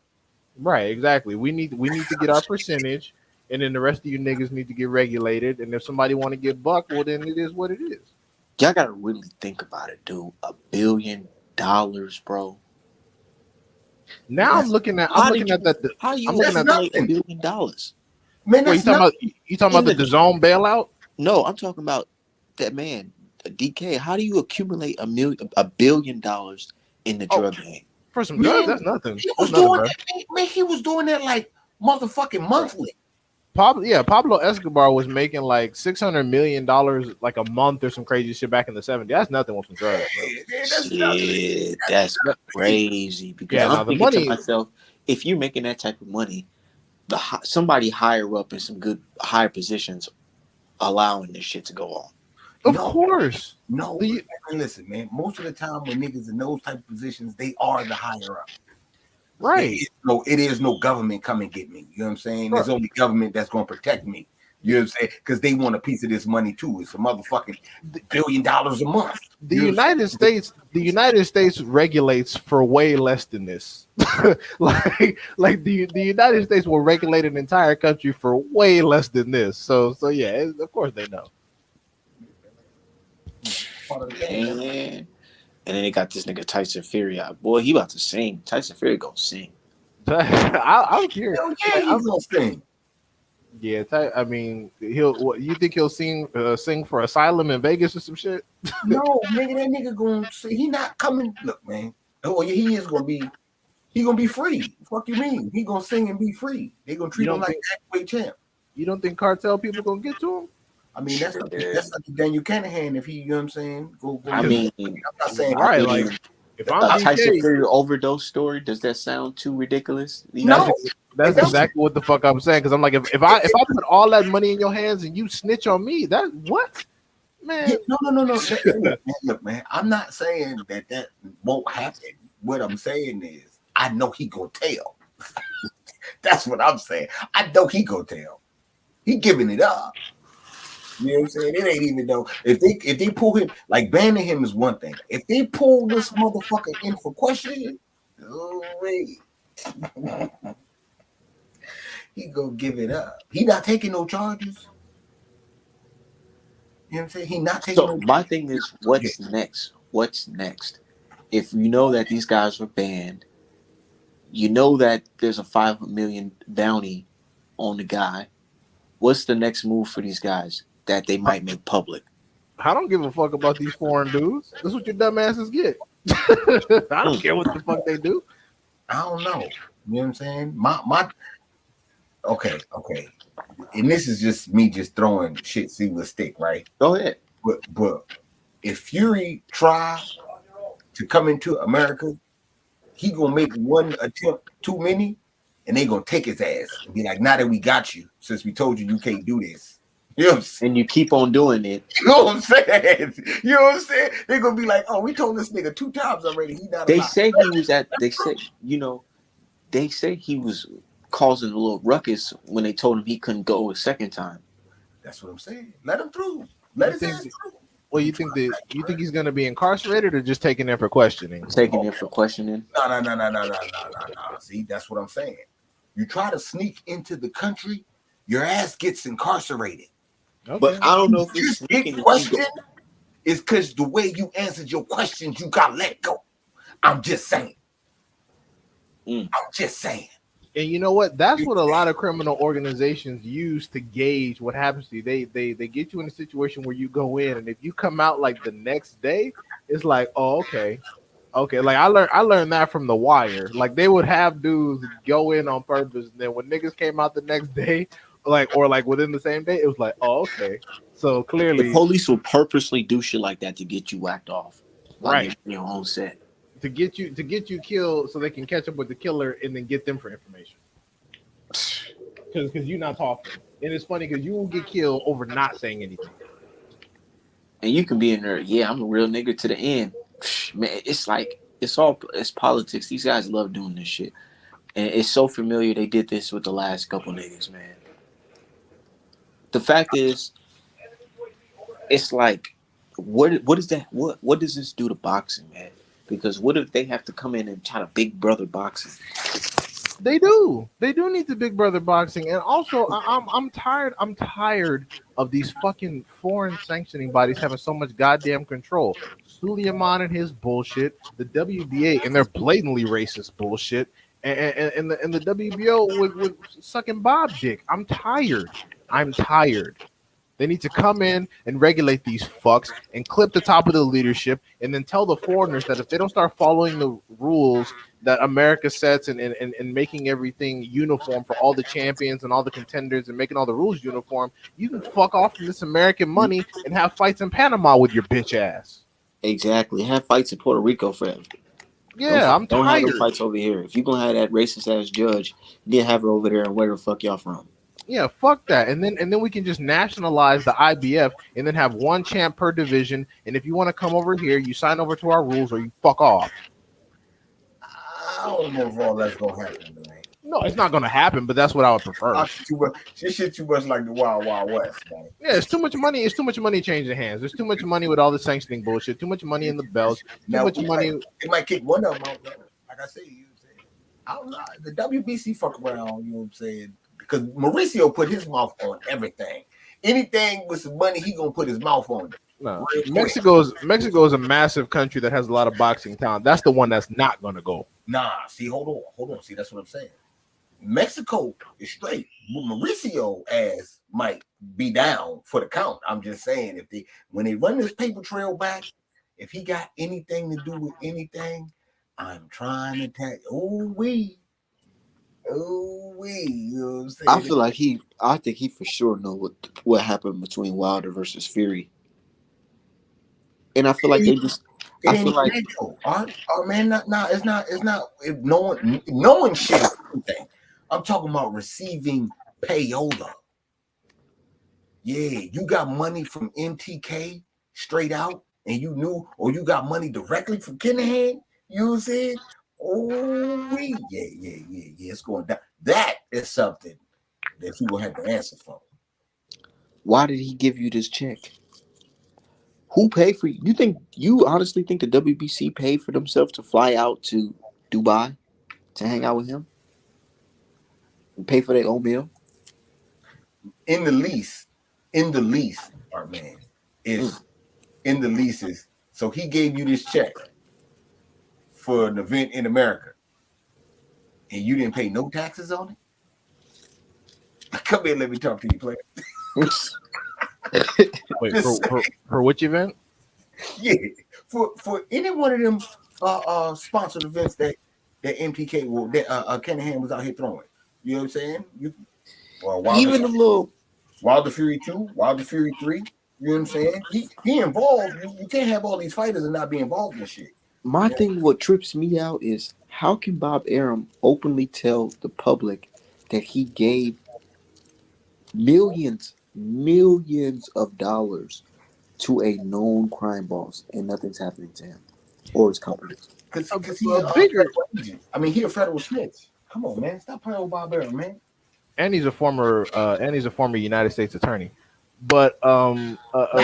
Right. Exactly. We need to get our percentage, and then the rest of you niggas need to get regulated. And if somebody want to get bucked, well, then it is what it is. Y'all gotta really think about it, dude. $1 billion, bro. Now I'm looking at that. How you I'm looking at $1 billion? Man, Wait, you talking about the zone bailout? No, I'm talking about that man, DK. How do you accumulate $1 billion in the drug game? For some drugs, that's nothing. He was doing that, man. He was doing that like motherfucking monthly. Pablo Escobar was making like $600 million like a month or some crazy shit back in the 70s. That's nothing with some drugs. That's crazy. Because I'm thinking to myself, if you're making that type of money, somebody higher up in some good higher positions allowing this shit to go on. Of course. No, listen, man. Most of the time when niggas in those type of positions, they are the higher up. Right. It is no government come and get me. You know what I'm saying? There's only government that's going to protect me. You know what I'm saying? Because they want a piece of this money too. It's a motherfucking $1 billion a month. The United States regulates for way less than this. like the United States will regulate an entire country for way less than this. So yeah, of course they know. And then they got this nigga Tyson Fury out. Boy, he about to sing. Tyson Fury gonna sing. I'm curious. He's gonna sing. Yeah, I mean, you think he'll sing for Asylum in Vegas or some shit? No, nigga, that nigga gonna sing. He not coming. Look, man. Oh, yeah, he is gonna be. He gonna be free. Fuck you mean? He gonna sing and be free. They gonna treat him like heavyweight champ. You don't think cartel people gonna get to him? I mean, that's like Daniel Canahan if he, you know what I'm saying? I mean, I'm not saying right. Like, if I'm Tyson Fury overdose story, does that sound too ridiculous? No, that's exactly what the fuck I'm saying. Because I'm like, if I put all that money in your hands and you snitch on me, that what? Man, no. Look, man, I'm not saying that won't happen. What I'm saying is, I know he gonna tell. That's what I'm saying. I know he gonna tell. He giving it up. You know what I'm saying? It ain't even though if they pull him, like banning him is one thing. If they pull this motherfucker in for questioning, oh wait, he gonna give it up. He not taking no charges. You know what I'm saying? He not taking. So my thing is, what's next? What's next? If you know that these guys were banned, you know that there's a $5 million bounty on the guy. What's the next move for these guys that they might make public? I don't give a fuck about these foreign dudes. That's what your dumb asses get. I don't care what the fuck they do. I don't know. You know what I'm saying? My okay. And this is just me just throwing shit, see what stick, right? Go ahead. But if Fury try to come into America, he gonna make one attempt too many, and they gonna take his ass and be like, now that we got you, since we told you can't do this. You know what I'm saying? And you keep on doing it. You know what I'm saying? You know what I'm saying? They're gonna be like, oh, we told this nigga 2 times already. He not They say he was they say he was causing a little ruckus when they told him he couldn't go a second time. That's what I'm saying. Let him through. Let his ass through. Well, you think he's gonna be incarcerated or just taken in for questioning? Taken in for questioning. No. See, that's what I'm saying. You try to sneak into the country, your ass gets incarcerated. Okay. But I don't know if it's sneaking. Question is because the way you answered your questions, you got let go. I'm just saying. I'm just saying. And you know what? That's what a lot of criminal organizations use to gauge what happens to you. They get you in a situation where you go in, and if you come out like the next day, it's like, oh, okay. Okay, like I learned that from The Wire. Like they would have dudes go in on purpose, and then when niggas came out the next day, like within the same day, it was like, oh, okay. So The clearly, police will purposely do shit like that to get you whacked off while you're right, in your own set. to get you killed, so they can catch up with the killer and then get them for information. Because you're not talking, and it's funny because you will get killed over not saying anything. And you can be in there, yeah, I'm a real nigga to the end. Man, it's like it's politics. These guys love doing this shit. And it's so familiar they did this with the last couple niggas, man. The fact is, it's like what is that? What does this do to boxing, man? Because what if they have to come in and try to big brother boxing? They do. They do need the Big Brother boxing, and also I'm tired. I'm tired of these fucking foreign sanctioning bodies having so much goddamn control. Suleiman and his bullshit, the WBA and their blatantly racist bullshit, and the WBO with sucking Bob dick. I'm tired. I'm tired. They need to come in and regulate these fucks and clip the top of the leadership and then tell the foreigners that if they don't start following the rules that America sets and making everything uniform for all the champions and all the contenders and making all the rules uniform, you can fuck off from this American money and have fights in Panama with your bitch ass. Exactly. Have fights in Puerto Rico forever. Yeah, I'm Don't have tired. no fights over here. If you're gonna have that racist ass judge, you need to have her over there and where the fuck y'all from. Yeah, fuck that. And then we can just nationalize the IBF and then have one champ per division. And if you want to come over here, you sign over to our rules or you fuck off. I don't know if all that's gonna happen, man. No, it's not going to happen, but that's what I would prefer. This shit too much like the Wild Wild West, man. Yeah, it's too much money. It's too much money changing hands. There's too much money with all the sanctioning bullshit. Too much money in the belts. Too much money. It might kick one of them out. Like I say, you know what I'm saying? I don't know. The WBC fuck around, you know what I'm saying? Because Mauricio put his mouth on everything. Anything with some money, he gonna put his mouth on it. No, Mexico is a massive country that has a lot of boxing talent. That's the one that's not gonna go. Nah, see, hold on. See, that's what I'm saying. Mexico is straight. Mauricio ass might be down for the count. I'm just saying, when they run this paper trail back, if he got anything to do with anything, I'm trying to tell you. Oh we. You know what I'm saying? I think he for sure know what happened between Wilder versus Fury. And I feel like they just I feel like man, it's not if knowing shit is something. I'm talking about receiving payola. Yeah, you got money from MTK straight out, and you knew, or you got money directly from Kinahan. You know what I'm saying? Oh, yeah, it's going down. That is something that you will have to answer for. Why did he give you this check? Who paid for you? You honestly think the WBC paid for themselves to fly out to Dubai to hang out with him? And pay for their own meal? In the lease, our man is in the leases. So he gave you this check for an event in America, and you didn't pay no taxes on it. Come here, let me talk to you, player. Wait, for which event? Yeah, for any one of them sponsored events that MTK Kinahan was out here throwing. You know what I'm saying? Even a little Wilder Fury 2, Wilder Fury 3. You know what I'm saying? He involved. You can't have all these fighters and not be involved in shit. My thing, what trips me out is how can Bob Arum openly tell the public that he gave millions of dollars to a known crime boss and nothing's happening to him or his company? Because he's bigger. He a federal snitch. Come on, man. Stop playing with Bob Arum, man. And he's a former United States attorney. But not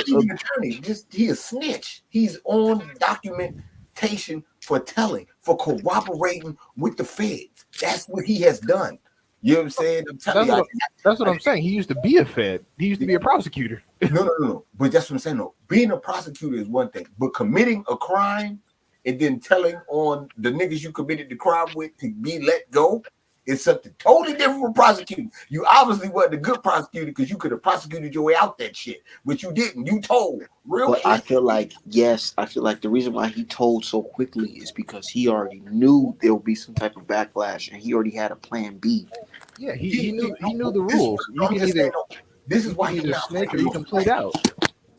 even attorney, just he a snitch. He's on documentation for corroborating with the feds. That's what he has done. You know what I'm saying? That's what I'm saying. He used to be a fed. He used to be a prosecutor. No. But that's what I'm saying. No, being a prosecutor is one thing, but committing a crime and then telling on the niggas you committed the crime with to be let go, It's something totally different from prosecuting. You obviously wasn't a good prosecutor because you could have prosecuted your way out that shit, but you didn't. You told real But I quick. feel like, yes, I feel like the reason why he told so quickly is because he already knew there would be some type of backlash, and he already had a plan B. Yeah, he knew the This- rules. You I'm can just either saying, this is you why can he's either not snitch or breaking you no can plead sweat. out.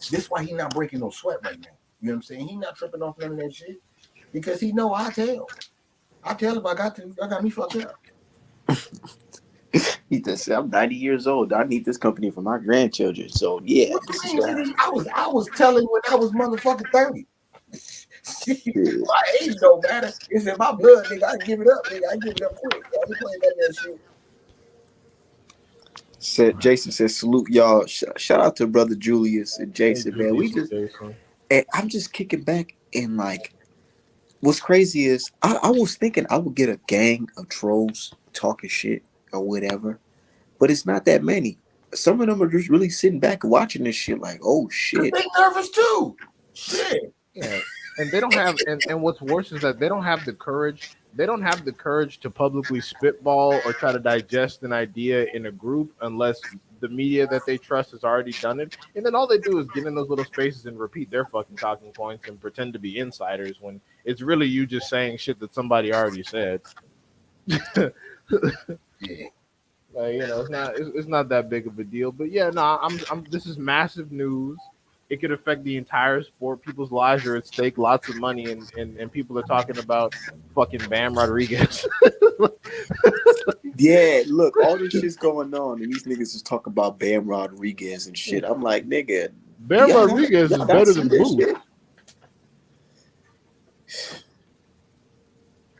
This is why he's not breaking no sweat right now. You know what I'm saying? He's not tripping off none of that shit because he know I tell. I tell if I got to. I got me fucked up. He just said, "I'm 90 years old. I need this company for my grandchildren." So yeah, What this is you what mean? happened. I was telling when I was motherfucking 30. Shit. My age don't matter. It's in my blood, nigga. I give it up, nigga. I give it up quick. I ain't playing that shit. Said Jason says, "Salute y'all." Shout out to brother Julius and Jason, man. We just, and I'm just kicking back and like, what's crazy is I was thinking I would get a gang of trolls talking shit or whatever, but it's not that many. Some of them are just really sitting back and watching this shit like, oh shit. They nervous too. Shit. Yeah, and they don't have, and what's worse is that they don't have the courage. They don't have the courage to publicly spitball or try to digest an idea in a group unless the media that they trust has already done it. And then all they do is get in those little spaces and repeat their fucking talking points and pretend to be insiders when it's really you just saying shit that somebody already said. Yeah. Like, you know, it's not that big of a deal. But yeah, no, I'm this is massive news. It could affect the entire sport. People's lives are at stake, lots of money, and people are talking about fucking Bam Rodriguez. Yeah, look, all this shit's going on, and these niggas is talking about Bam Rodriguez and shit. I'm like, nigga, Bam y'all Rodriguez is not better see than this Booth. shit?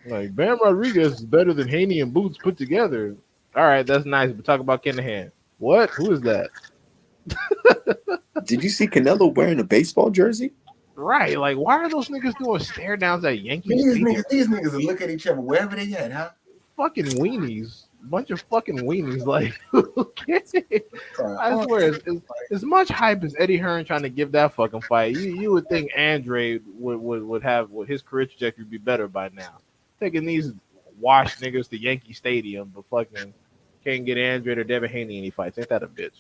Like Bam Rodriguez is better than Haney and Boots put together. All right, that's nice, but talk about Kinahan. What? Who is that? Did you see Canelo wearing a baseball jersey? Right, like why are those niggas doing stare downs at Yankee These Stadium? niggas will look at each other wherever they at, huh? Fucking weenies, bunch of fucking weenies. Like, I swear, as much hype as Eddie Hearn trying to give that fucking fight, you would think Andre would have his career trajectory be better by now. Taking these washed niggas to Yankee Stadium, but fucking can't get Andre or Devin Haney any fights. Ain't that a bitch?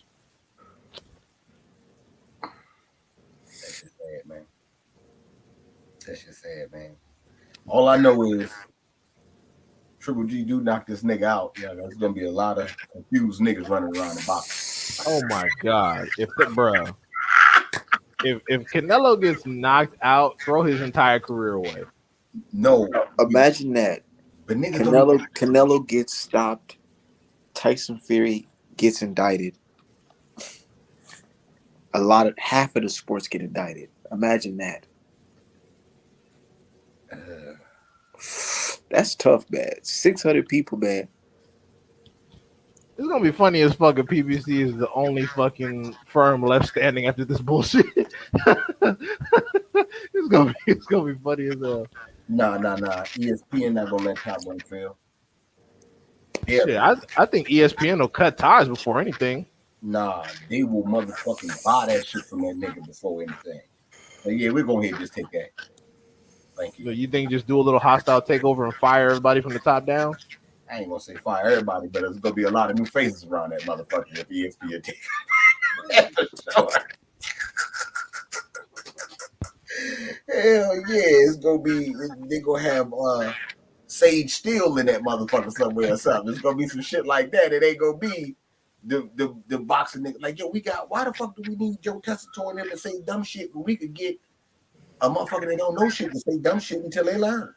That's just sad, man. That's just sad, man. All I know is Triple G do knock this nigga out. Yeah, there's gonna be a lot of confused niggas running around the box. Oh my god! If Canelo gets knocked out, throw his entire career away. No, Imagine that. but niggas Canelo gets stopped. Tyson Fury gets indicted. Half of the sports get indicted. Imagine that. That's tough, man. 600 people, man. It's gonna be funny as fuck if PBC is the only fucking firm left standing after this bullshit. it's gonna be funny as hell. Nah. ESPN not gonna let Top One fail. Yeah, Shit, I think ESPN will cut ties before anything. nah, they will motherfucking buy that shit from that nigga before anything. But yeah, we're gonna just take that. Thank So you. you think just do a little hostile takeover and fire everybody from the top down? I ain't gonna say fire everybody, but there's gonna be a lot of new faces around that motherfucker if ESPN take. That's for sure. Hell yeah, it's gonna be. They gonna have Sage Steele in that motherfucker somewhere or something. It's gonna be some shit like that. It ain't gonna be the boxing nigga. Like, yo, why the fuck do we need Joe Tessitore and them to say dumb shit when we could get a motherfucker that don't know shit to say dumb shit until they learn?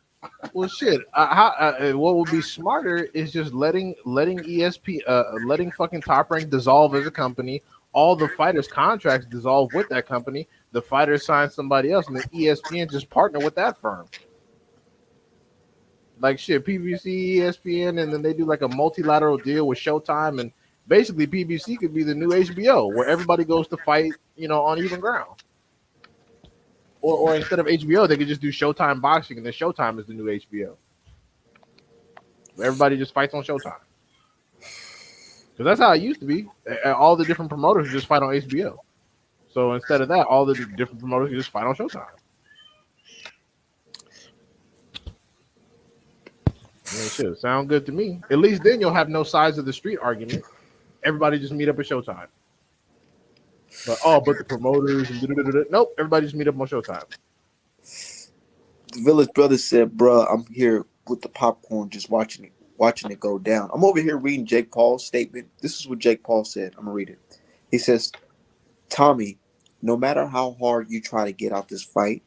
Well, shit. What would be smarter is just letting letting fucking Top Rank dissolve as a company. All the fighters' contracts dissolve with that company. The fighters sign somebody else, and the ESPN just partner with that firm. Like shit, PBC, ESPN, and then they do like a multilateral deal with Showtime, and basically PBC could be the new HBO, where everybody goes to fight, on even ground. Or instead of HBO, they could just do Showtime boxing, and then Showtime is the new HBO. Everybody just fights on Showtime. Because that's how it used to be. All the different promoters just fight on HBO. So instead of that, all the different promoters just fight on Showtime. Yeah, shit, sound good to me. At least then you'll have no sides of the street argument. Everybody just meet up at Showtime. But the promoters and nope, everybody just meet up on Showtime. The Village Brother said, "Bruh, I'm here with the popcorn, just watching it go down." I'm over here reading Jake Paul's statement. This is what Jake Paul said. I'm gonna read it. He says, "Tommy, no matter how hard you try to get out this fight,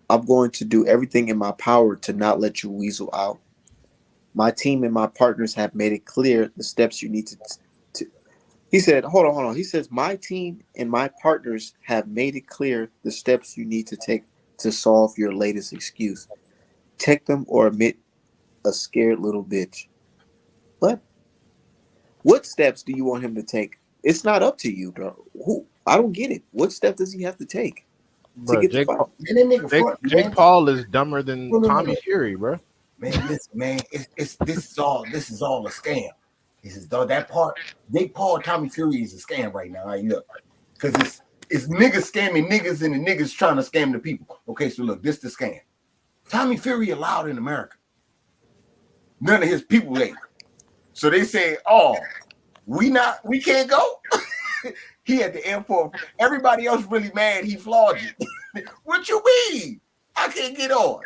I'm going to do everything in my power to not let you weasel out. My team and my partners have made it clear the steps you need to." He said, hold on. He says, "My team and my partners have made it clear the steps you need to take to solve your latest excuse. Take them or admit a scared little bitch." What steps do you want him to take? It's not up to you, bro. I don't get it. What step does he have to take to Bro, get the fight? Jake Paul is dumber than Tommy Fury, bro. Man, listen, man, this is all a scam. This is that part. Jake Paul, Tommy Fury is a scam right now. Right, look, because it's niggas scamming niggas and the niggas trying to scam the people. Okay, so look, this is the scam. Tommy Fury allowed in America. None of his people ain't. So they say, "Oh, we can't go." He at the airport. Everybody else really mad. He flawed you. What you mean? I can't get on.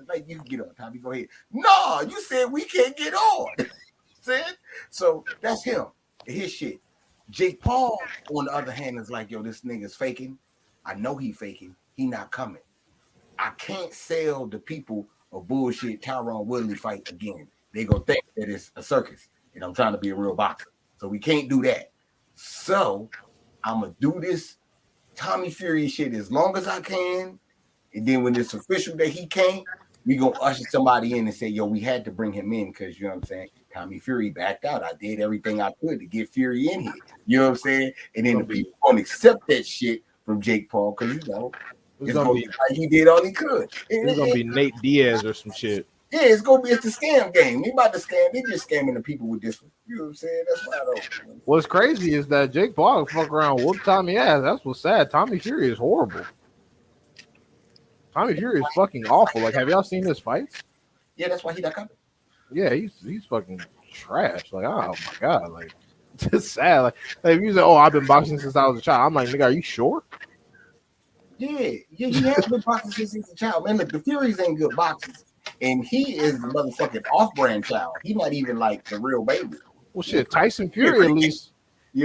Like, you can get on, Tommy. Go ahead. No, you said we can't get on. So that's him. His shit. Jake Paul, on the other hand, is like, yo, this nigga's faking. I know he faking. He not coming. I can't sell the people a bullshit Tyron Woodley fight again. They gonna think that it's a circus and I'm trying to be a real boxer. So we can't do that. So I'm gonna do this Tommy Fury shit as long as I can. And then when it's official that he can't, we gonna usher somebody in and say, yo, we had to bring him in because, you know what I'm saying, Tommy Fury backed out. I did everything I could to get Fury in here. You know what I'm saying? And then the people gonna accept that shit from Jake Paul because, you know, it's gonna be like he did all he could. It's gonna be Nate Diaz or some shit. Yeah, it's the scam game. They about to scam. They just scamming the people with this one. You know what I'm saying? That's why I don't. What's crazy is that Jake Paul fuck around whoop Tommy ass. That's what's sad. Tommy Fury is horrible. Tommy Fury is fucking awful. Like, have y'all seen his fights? Yeah, that's why he not coming. Yeah, he's fucking trash. Like, oh my god, like it's sad. Like if you say, "Oh, I've been boxing since I was a child," I'm like, nigga, are you sure? Yeah, he has been boxing since he's a child. Man, look, the Furies ain't good boxers, and he is the motherfucking off-brand child. He's not even like the real baby. Well, shit, Tyson Fury at least.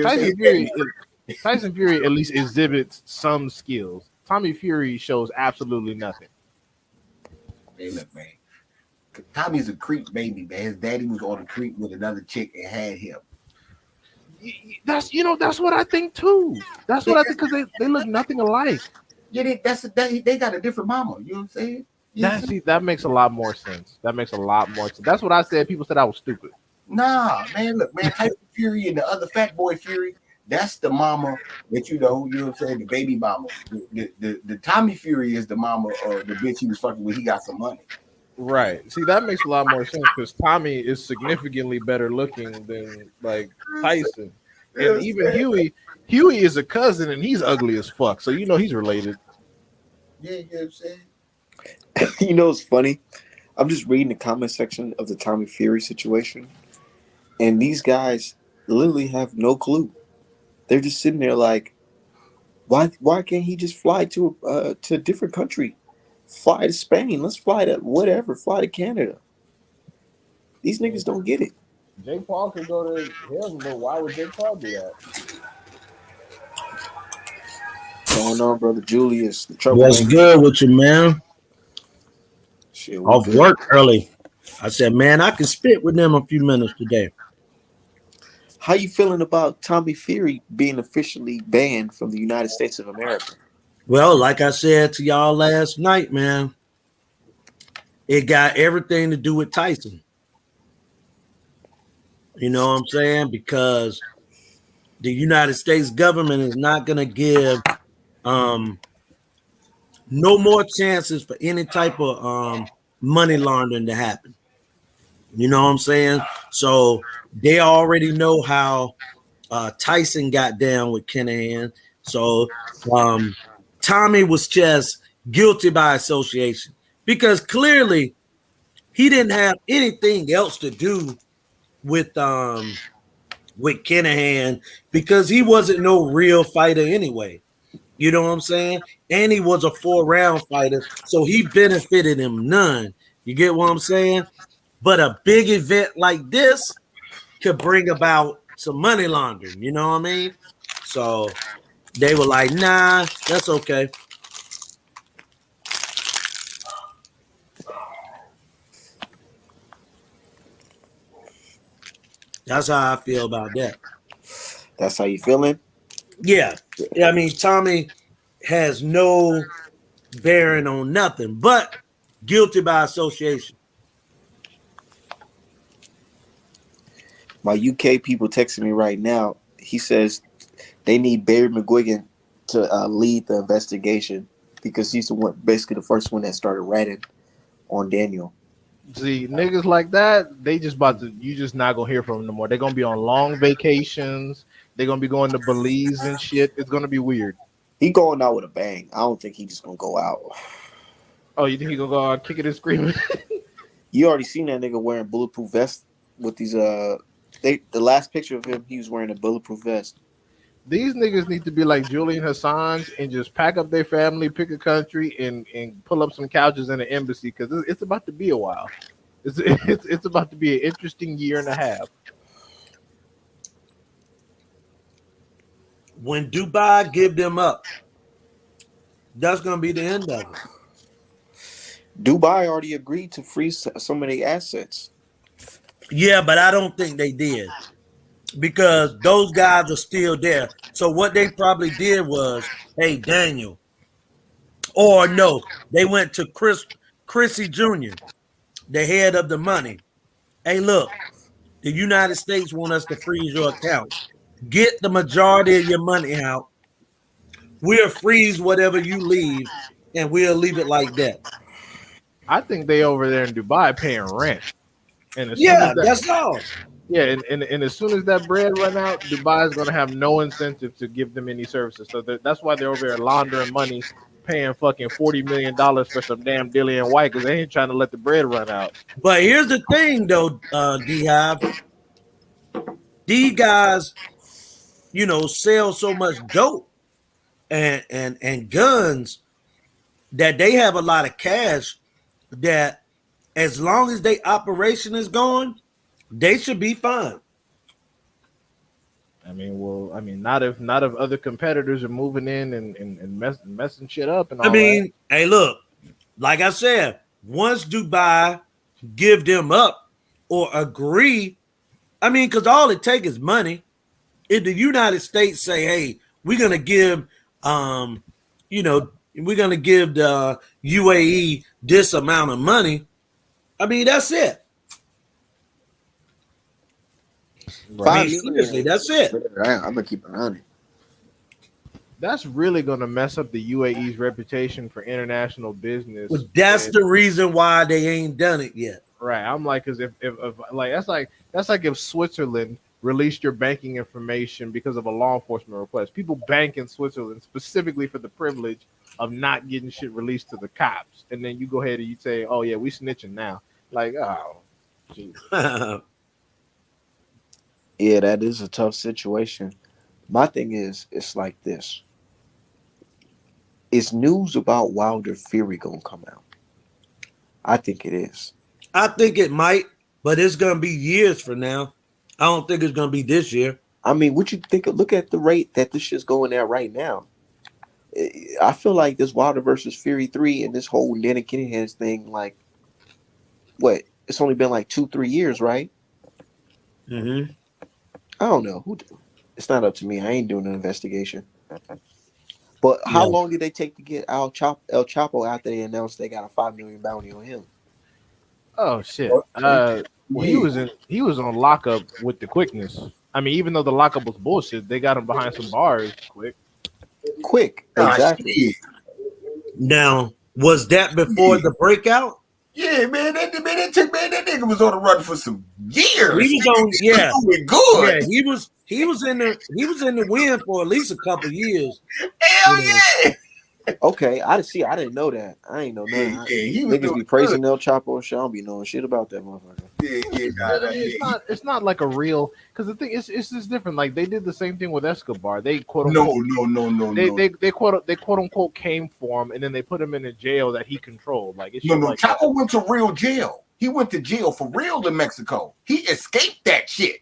Tyson Fury at least exhibits some skills. Tommy Fury shows absolutely nothing. Hey, look, man. Tommy's a creep baby, man. His daddy was on a creep with another chick and had him. That's what I think too. That's what I think because they look nothing alike. Yeah, they got a different mama. You know what I'm saying? That makes a lot more sense. That's what I said. People said I was stupid. Nah, man. Look, man. Tyson Fury and the other fat boy Fury. That's the mama that you know what I'm saying, the baby mama. The Tommy Fury is the mama of the bitch he was fucking with. He got some money. Right. See, that makes a lot more sense because Tommy is significantly better looking than like Tyson. And even Huey is a cousin and he's ugly as fuck. So you know he's related. Yeah, you know what I'm saying? You know what's funny? I'm just reading the comment section of the Tommy Fury situation, and these guys literally have no clue. They're just sitting there like, why can't he just fly to a different country? Fly to Spain. Let's fly to whatever. Fly to Canada. These niggas don't get it. Jake Paul could go to him, but why would Jake Paul do that? What's going on, brother Julius? The trouble. What's good with you, man? Shit, Off work early. I said, man, I can spit with them a few minutes today. How you feeling about Tommy Fury being officially banned from the United States of America? Well, like I said to y'all last night, man, it got everything to do with Tyson. You know what I'm saying? Because the United States government is not going to give no more chances for any type of money laundering to happen. You know what I'm saying? So they already know how Tyson got down with Kinahan. So Tommy was just guilty by association because clearly he didn't have anything else to do with Kinahan because he wasn't no real fighter anyway. You know what I'm saying? And he was a 4-round fighter, so he benefited him none. You get what I'm saying? But a big event like this could bring about some money laundering. You know what I mean? So they were like, nah, that's okay. That's how I feel about that. That's how you feeling? Yeah. I mean, Tommy has no bearing on nothing, but guilty by association. My UK people texting me right now. He says they need Barry McGuigan to lead the investigation because he's the one, basically the first one that started ratting on Daniel. See, niggas like that, they just about to. You just not gonna hear from them no more. They're gonna be on long vacations. They're gonna be going to Belize and shit. It's gonna be weird. He going out with a bang. I don't think he's just gonna go out. Oh, you think he gonna go out kicking and screaming? You already seen that nigga wearing bulletproof vest with these the last picture of him, he was wearing a bulletproof vest. These niggas need to be like Julian Hassan's and just pack up their family, pick a country, and pull up some couches in the embassy because it's about to be a while. It's about to be an interesting year and a half. When Dubai give them up, that's gonna be the end of it. Dubai already agreed to freeze some of their assets. Yeah, but I don't think they did because those guys are still there. So what they probably did was, hey, Daniel, or no, they went to Chrissy Jr., the head of the money. Hey, look, the United States want us to freeze your account. Get the majority of your money out. We'll freeze whatever you leave, and we'll leave it like that. I think they over there in Dubai paying rent. And that's all. Yeah, and as soon as that bread run out, Dubai is going to have no incentive to give them any services. So that's why they're over there laundering money, paying fucking $40 million for some damn Dillian White because they ain't trying to let the bread run out. But here's the thing, though, D-Hive. These guys, sell so much dope and guns that they have a lot of cash that as long as their operation is going, they should be fine. Not if other competitors are moving in and messing shit up and all that. Hey, look, like I said, once Dubai give them up or agree, because all it takes is money. If the United States say, hey, we're gonna give the UAE this amount of money, that's it. Seriously, that's it. I'm gonna keep an eye on it. That's really gonna mess up the UAE's reputation for international business. Well, that's the reason why they ain't done it yet. Right. I'm like, because if that's like if Switzerland released your banking information because of a law enforcement request. People bank in Switzerland specifically for the privilege of not getting shit released to the cops, and then you go ahead and you say, "Oh yeah, we snitching now." Like, oh, geez. Yeah, that is a tough situation. My thing is, it's like this. Is news about Wilder Fury gonna come out? I think it is. I think it might, but it's gonna be years from now. I don't think it's gonna be this year. What you think? Look at the rate that this shit's going at right now. I feel like this Wilder versus Fury 3 and this whole Danny Kinahan's thing, like, what? It's only been like 2-3 years, right? Mm-hmm. I don't know. It's not up to me. I ain't doing an investigation. But how long did they take to get El Chapo after they announced they got a $5 million bounty on him? Oh shit! He was on lockup with the quickness. Even though the lockup was bullshit, they got him behind some bars quick. Exactly. Now, was that before the breakout? Yeah, man, that nigga was on the run for some years. He was on, doing good. Yeah, he was in the wind for at least a couple of years. Hell yeah. Okay, I didn't know that. I ain't know Yeah, nothing. yeah, he was Niggas doing be good. praising El Chapo and shit. I don't be knowing shit about that motherfucker. Yeah, I mean, it's not like a real, because the thing is, it's just different. Like they did the same thing with Escobar. They quote unquote they quote unquote came for him, and then they put him in a jail that he controlled. Like it's shit like that. Chapo went to real jail. He went to jail for real in Mexico. He escaped that shit.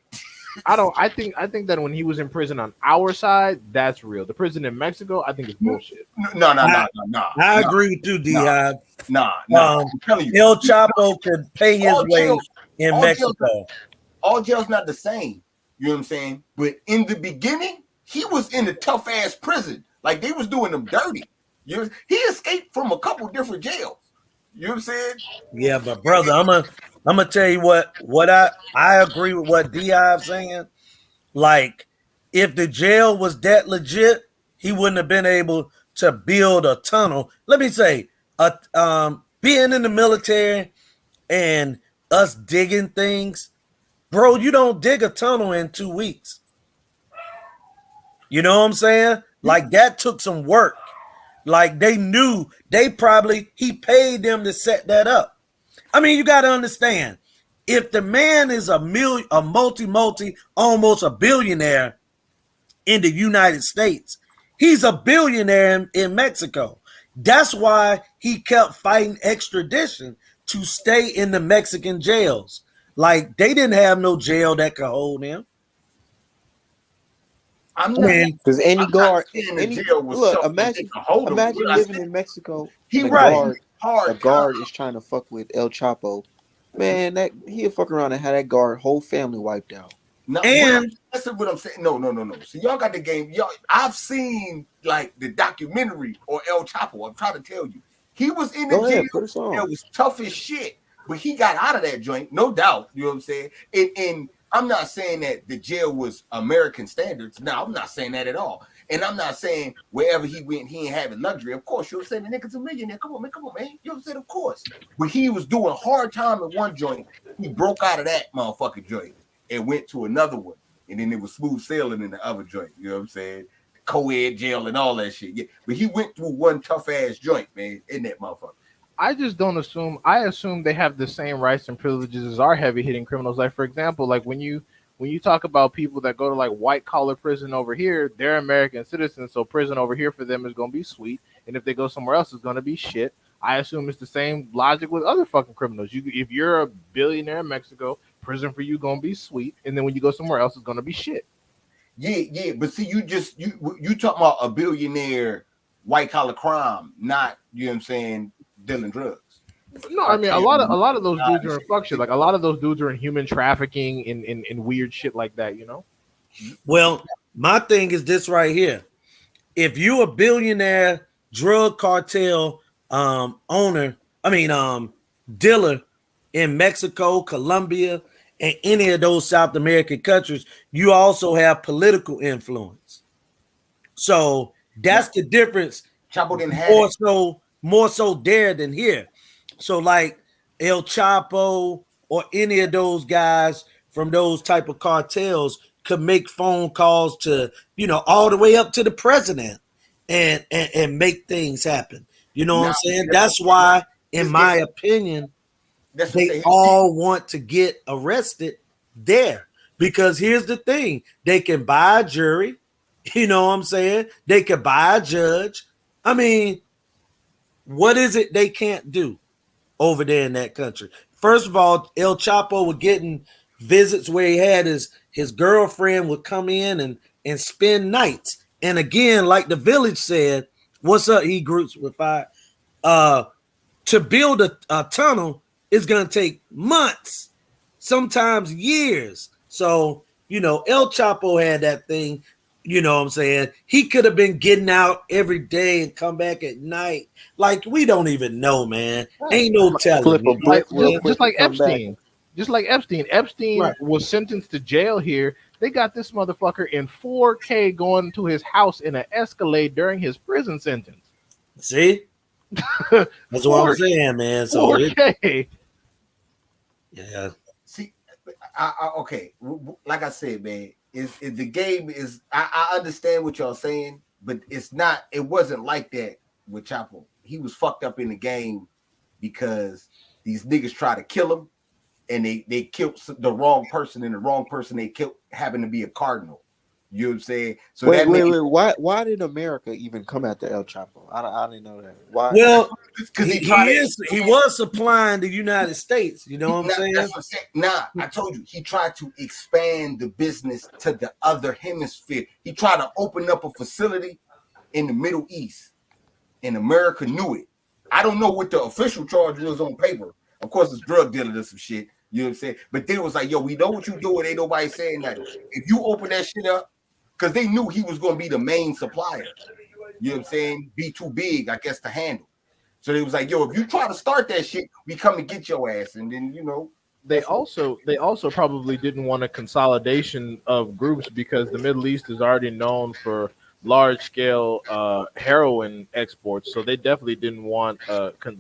I think that when he was in prison on our side, that's real. The prison in Mexico, I think it's bullshit. No. I agree with you, D-Hive. Nah. I'm telling you, El Chapo could pay his way in all Mexico. All jail's not the same. You know what I'm saying? But in the beginning, he was in a tough ass prison. Like they was doing him dirty. He escaped from a couple different jails. You know what I'm saying? Yeah, but brother, I'm gonna tell you what I agree with what D-Hive's saying. Like, if the jail was that legit, he wouldn't have been able to build a tunnel. Let me say, being in the military and us digging things, bro, you don't dig a tunnel in 2 weeks. You know what I'm saying? Like that took some work. Like they knew he paid them to set that up. I mean, you got to understand, if the man is a multi, almost a billionaire in the United States, he's a billionaire in Mexico. That's why he kept fighting extradition to stay in the Mexican jails. Like they didn't have no jail that could hold him. Because imagine living in Mexico. A guard is trying to fuck with El Chapo. Man, that he'll fuck around and have that guard whole family wiped out. No, and that's what I'm saying. No. So y'all got the game. I've seen like the documentary or El Chapo. I'm trying to tell you, he was in the jail. It was tough as shit, but he got out of that joint, no doubt. You know what I'm saying? And I'm not saying that the jail was American standards. No, I'm not saying that at all. And I'm not saying wherever he went, he ain't having luxury. Of course, you're saying the nigga's a millionaire. Come on, man. You know what I'm saying? Of course. But he was doing hard time in one joint. He broke out of that motherfucking joint and went to another one. And then it was smooth sailing in the other joint. You know what I'm saying? Co-ed jail and all that shit. Yeah. But he went through one tough ass joint, man, in that motherfucker. I just don't assume. I assume they have the same rights and privileges as our heavy hitting criminals. Like, for example, like when you talk about people that go to like white collar prison over here, they're American citizens, so prison over here for them is gonna be sweet, and if they go somewhere else, it's gonna be shit. I assume it's the same logic with other fucking criminals. If you're a billionaire in Mexico, prison for you gonna be sweet, and then when you go somewhere else, it's gonna be shit. Yeah. But see, you talking about a billionaire white collar crime, not, you know what I'm saying, dealing drugs. No, I mean a lot of those dudes are in fuck shit. Like a lot of those dudes are in human trafficking in weird shit like that, you know? Well, my thing is this right here. If you a billionaire drug cartel dealer in Mexico, Colombia, and any of those South American countries, you also have political influence. So that's the difference. Chapo didn't have more so there than here. So like El Chapo or any of those guys from those type of cartels could make phone calls to, all the way up to the president and make things happen. You know what I'm saying? That's why, in my opinion, they all want to get arrested there. Because here's the thing. They can buy a jury. You know what I'm saying? They can buy a judge. I mean, what is it they can't do over there in that country? First of all, El Chapo was getting visits where he had his girlfriend would come in and spend nights. And again, like the village said, what's up, groups with fire? To build a tunnel is going to take months, sometimes years. So, El Chapo had that thing. You know what I'm saying? He could have been getting out every day and come back at night. Like, we don't even know, man. Ain't no telling. Just like Epstein. Just like Epstein. Epstein was sentenced to jail here. They got this motherfucker in 4K going to his house in an Escalade during his prison sentence. See? That's what I'm saying, man. So 4K. Yeah. See, okay. Like I said, man, the game is. I understand what y'all saying, but it wasn't like that with Chapo. He was fucked up in the game because these niggas tried to kill him, and they killed the wrong person, and the wrong person they killed happened to be a cardinal. You know what I'm saying? So wait. Why did America even come after El Chapo? I didn't know that. Why? Well, because he was supplying the United States. You know what I'm saying? That's what I'm saying. Nah, I told you he tried to expand the business to the other hemisphere. He tried to open up a facility in the Middle East, and America knew it. I don't know what the official charge was on paper. Of course, it's drug dealer or some shit. You know what I'm saying? But they was like, yo, we know what you doing. Ain't nobody saying that. If you open that shit up, because they knew he was going to be the main supplier. You know what I'm saying? Be too big, I guess, to handle. So they was like, yo, if you try to start that shit, we come and get your ass. And then, you know. They also probably didn't want a consolidation of groups because the Middle East is already known for large scale heroin exports. So they definitely didn't want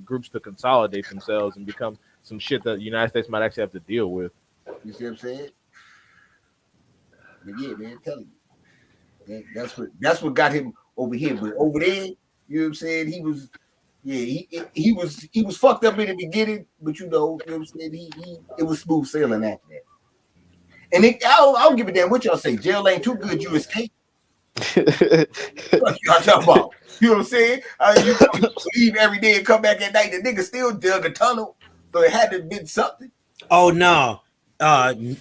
groups to consolidate themselves and become some shit that the United States might actually have to deal with. You see what I'm saying? But yeah, man, I'm telling you. That's what got him over here. But over there, you know what I'm saying? He was fucked up in the beginning, but you know what I'm saying? It was smooth sailing after that. And I don't give a damn what y'all say. Jail ain't too good, you escape. What y'all talking about? You know what I'm saying? You leave every day and come back at night. The nigga still dug a tunnel, so it had to have been something. Oh no.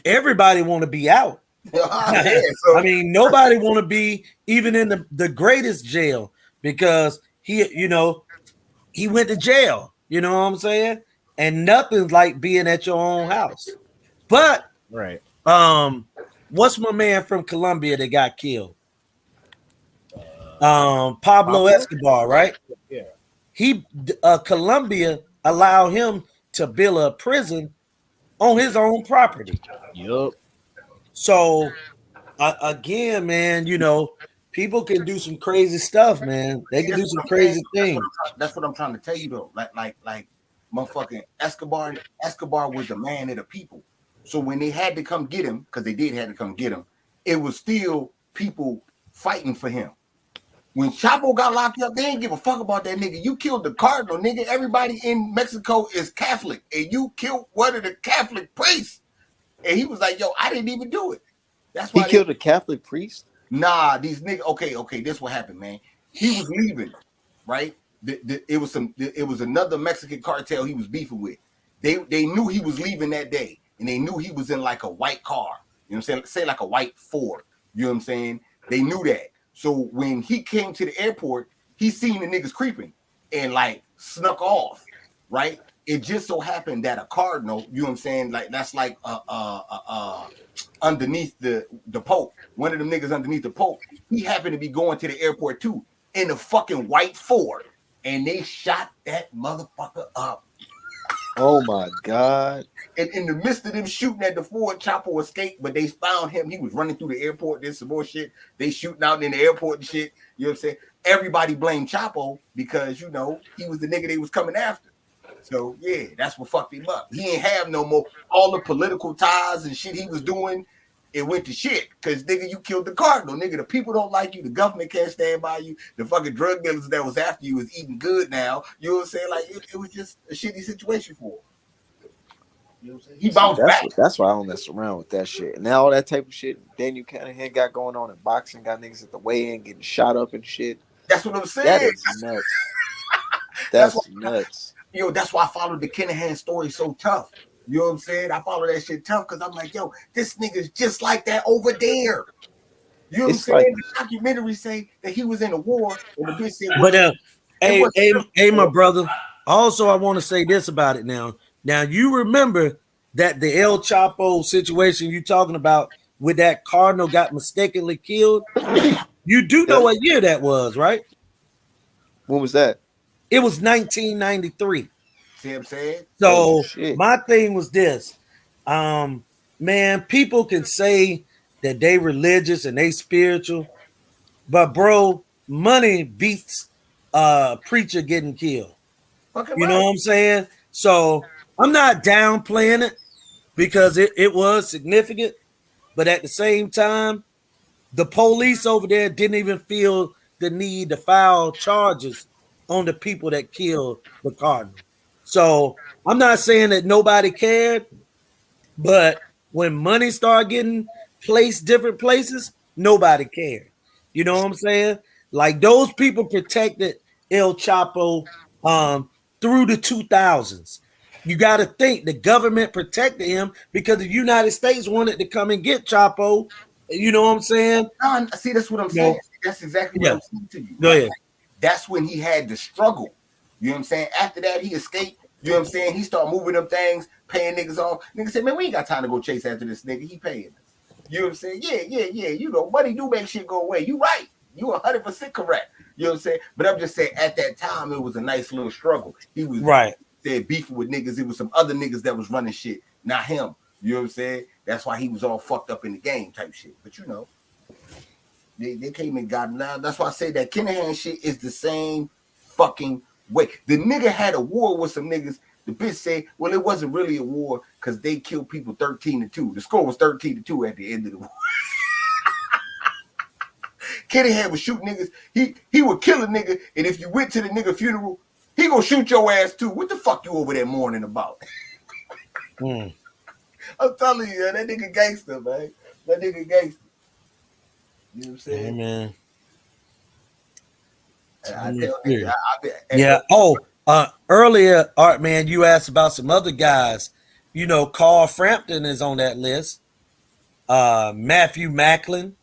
Everybody want to be out. Yeah, so. I mean, nobody want to be even in the greatest jail because he went to jail. You know what I'm saying? And nothing's like being at your own house. But right. What's my man from Colombia that got killed? Pablo Escobar, right? Yeah. He Colombia allowed him to build a prison on his own property. Yup. So again, man, you know, people can do some crazy stuff, man. They can do some crazy things. That's what I'm trying to tell you, though. Like motherfucking Escobar was the man of the people. So when they had to come get him, because they did have to come get him, it was still people fighting for him. When Chapo got locked up, they didn't give a fuck about that nigga. You killed the cardinal, nigga. Everybody in Mexico is Catholic, and you killed one of the Catholic priests. And he was like, yo, I didn't even do it. That's why he killed a Catholic priest? Nah, these niggas. Okay. This what happened, man. He was leaving, right? It was another Mexican cartel he was beefing with. They knew he was leaving that day, and they knew he was in like a white car. You know what I'm saying? Say like a white Ford. You know what I'm saying? They knew that. So when he came to the airport, he seen the niggas creeping and like snuck off, right? It just so happened that a cardinal, you know what I'm saying? Like that's like underneath the Pope. One of them niggas underneath the Pope. He happened to be going to the airport too in a fucking white Ford, and they shot that motherfucker up. Oh my God. And in the midst of them shooting at the Ford, Chapo escaped, but they found him. He was running through the airport, did some more shit. They shooting out in the airport and shit. You know what I'm saying? Everybody blamed Chapo because, you know, he was the nigga they was coming after. So, yeah, that's what fucked him up. He ain't have no more. All the political ties and shit he was doing, it went to shit. Because, nigga, you killed the cardinal. Nigga, the people don't like you. The government can't stand by you. The fucking drug dealers that was after you is eating good now. You know what I'm saying? Like, it was just a shitty situation for him. You know what I'm saying? He bounced back. That's why I don't mess around with that shit. And now all that type of shit Daniel Cunningham got going on in boxing, got niggas at the weigh-in getting shot up and shit. That's what I'm saying. That is nuts. That's nuts. Yo, that's why I followed the Cunningham story so tough. You know what I'm saying? I follow that shit tough because I'm like, yo, this nigga's just like that over there. You know what I'm saying? Like, the documentary say that he was in a war, and the bitch said, but hey, my brother. Also, I want to say this about it now. Now, you remember that the El Chapo situation you talking about with that cardinal got mistakenly killed? You do know what year that was, right? When was that? It was 1993. See what I'm saying? So my thing was this. Man, people can say that they religious and they spiritual, but bro, money beats preacher getting killed. You know what I'm saying? So I'm not downplaying it because it was significant, but at the same time, the police over there didn't even feel the need to file charges on the people that killed the cardinal. So I'm not saying that nobody cared, but when money started getting placed different places, nobody cared. You know what I'm saying? Like those people protected El Chapo through the 2000s. You got to think the government protected him because the United States wanted to come and get Chapo. You know what I'm saying? See, that's what I'm No. saying. That's exactly what Yeah. I'm saying to you. Go ahead. That's when he had the struggle. You know what I'm saying? After that, he escaped. You know what I'm saying? He started moving them things, paying niggas off. Niggas said, man, we ain't got time to go chase after this nigga. He paying us. You know what I'm saying? Yeah. You know, money do make shit go away. You right. You 100% correct. You know what I'm saying? But I'm just saying, at that time, it was a nice little struggle. He was right. Said beefing with niggas. It was some other niggas that was running shit, not him. You know what I'm saying? That's why he was all fucked up in the game type shit. But you know, they came and got him. Now that's why I say that Kinahan shit is the same fucking way. The nigga had a war with some niggas. The bitch said, well, it wasn't really a war because they killed people 13-2. The score was 13-2 at the end of the war. Kinahan would shoot niggas. He would kill a nigga, and if you went to the nigga funeral, he gonna shoot your ass too. What the fuck you over there mourning about? I'm telling you, that nigga gangster, man. That nigga gangster. You know what I'm saying? Amen. Yeah. Earlier, Art Man, you asked about some other guys. You know, Carl Frampton is on that list. Matthew Macklin.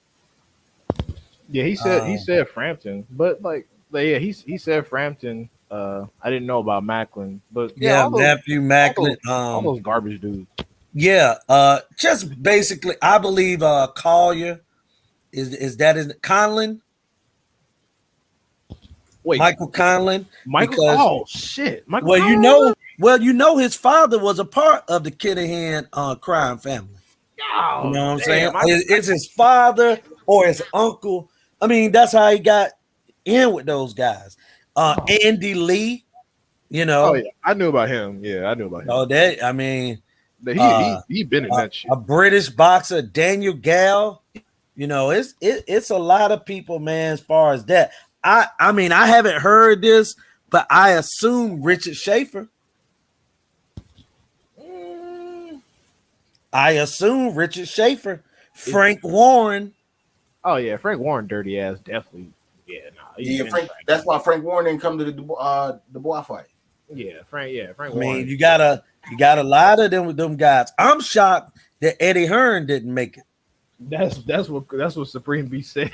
Yeah, he said Frampton, but he said Frampton. I didn't know about Macklin, but Matthew Macklin. All those garbage dudes. Yeah, just basically, I believe Collier is Conlon. Wait, Michael Conlon. Oh shit, Michael. You know, his father was a part of the Kinahan crime family. Oh, you know what I'm saying? It's his father or his uncle. I mean, that's how he got in with those guys. Andy Lee, you know. Oh yeah, I knew about him. Yeah, I knew about him. Oh, that I mean, he been in that shit. A British boxer, Daniel Gall. You know, it's a lot of people, man. As far as that, I mean, I haven't heard this, but I assume Richard Schaefer. Frank Warren. Oh yeah, Frank Warren, dirty ass, definitely. Yeah, Frank. That's why Frank Warren didn't come to the Dubois fight. Yeah, Frank Warren. I mean, you got a lot of them with them guys. I'm shocked that Eddie Hearn didn't make it. That's what Supreme Beast said.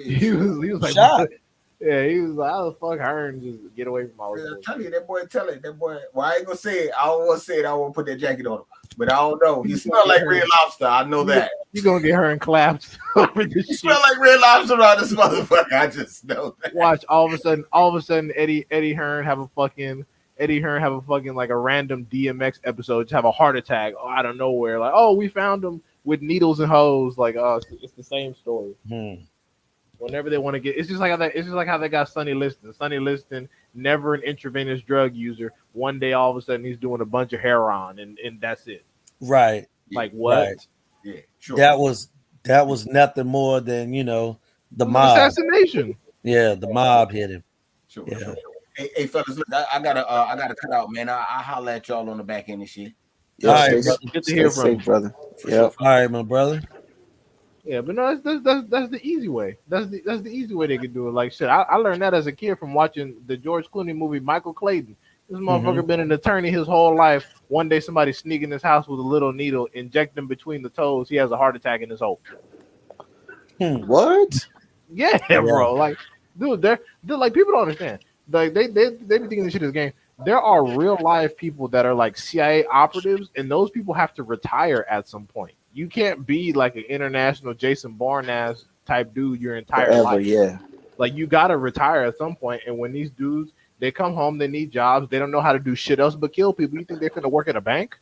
he was like, shocked. Yeah, he was like, how the fuck Hearn just get away from all this? I'm telling you, that boy. Well, I ain't gonna say it. I don't want to say it. I won't put that jacket on him. But I don't know. He smell like Red Lobster. I know that. You gonna get Hearn clapped over this shit. Smell like Red Lobster on this motherfucker. I just know that. Watch all of a sudden Eddie Hearn have a fucking like a random DMX episode, just have a heart attack out of nowhere. Like, oh, we found him with needles and hose. Like, oh, it's the same story. Whenever they want to get, it's just like how they got Sonny Liston. Sonny Liston, never an intravenous drug user. One day, all of a sudden, he's doing a bunch of heroin, and that's it. Right. Like what? Right. Yeah. Sure. That was nothing more than the mob assassination. Yeah, the mob hit him. Sure. Yeah. Sure. Hey, fellas, look, I gotta cut out, man. I holler at y'all on the back end and shit. Yo, All right, stay, good to hear stay from safe, brother. Sure. All right, my brother. Yeah, but no, that's the easy way. That's the easy way they could do it. Like shit, I learned that as a kid from watching the George Clooney movie Michael Clayton. This motherfucker been an attorney his whole life. One day somebody sneak in his house with a little needle, inject him between the toes. He has a heart attack in his hole. What? Yeah, bro. Like, dude, they're like, people don't understand. Like they be thinking this shit is a game. There are real life people that are like CIA operatives, and those people have to retire at some point. You can't be like an international Jason Bourne ass type dude your entire life. Yeah. Like, you gotta retire at some point. And when these dudes, they come home, they need jobs, they don't know how to do shit else but kill people. You think they're gonna work at a bank?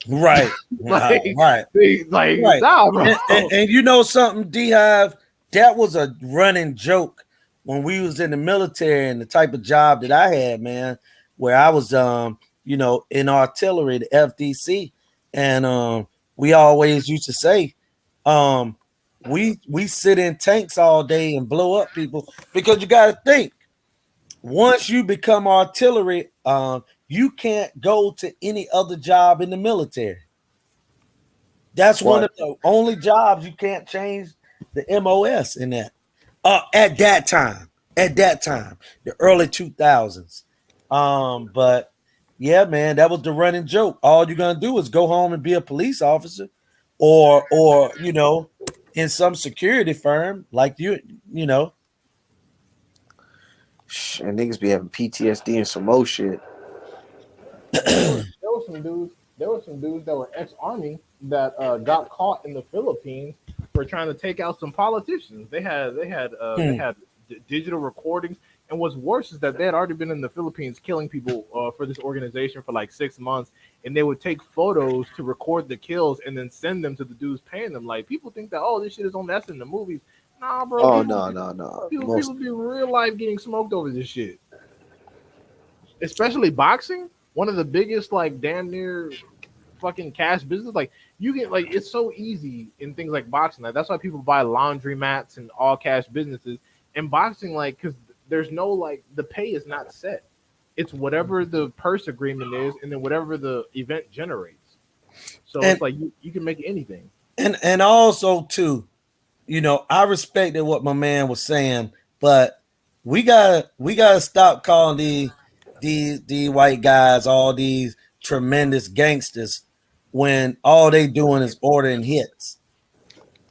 Right. Like, right. Right. Nah, bro. And you know something, D-Hive, that was a running joke when we was in the military and the type of job that I had, man, where I was in artillery, the FDC, and we always used to say, we sit in tanks all day and blow up people, because you got to think, once you become artillery, you can't go to any other job in the military. That's one of the only jobs you can't change the MOS in that. At that time, the early 2000s. But yeah, man, that was the running joke. All you're gonna do is go home and be a police officer, or you know, in some security firm like you know. And niggas be having PTSD and some more shit. There were some dudes. There were some dudes that were ex-army that got caught in the Philippines for trying to take out some politicians. They had digital recordings, and what's worse is that they had already been in the Philippines killing people for this organization for like 6 months, and they would take photos to record the kills and then send them to the dudes paying them. Like people think that this shit is on that's in the movies. Nah, bro. Oh no. People be real life getting smoked over this shit, especially boxing. One of the biggest, like, damn near fucking cash business. Like, you get, like, it's so easy in things like boxing. Like, that's why people buy laundry mats and all cash businesses. In boxing, like, because there's no, like, the pay is not set. It's whatever the purse agreement is and then whatever the event generates. So it's like you can make anything. And also, too, you know, I respected what my man was saying, but we gotta stop calling these white guys all these tremendous gangsters when all they doing is ordering hits.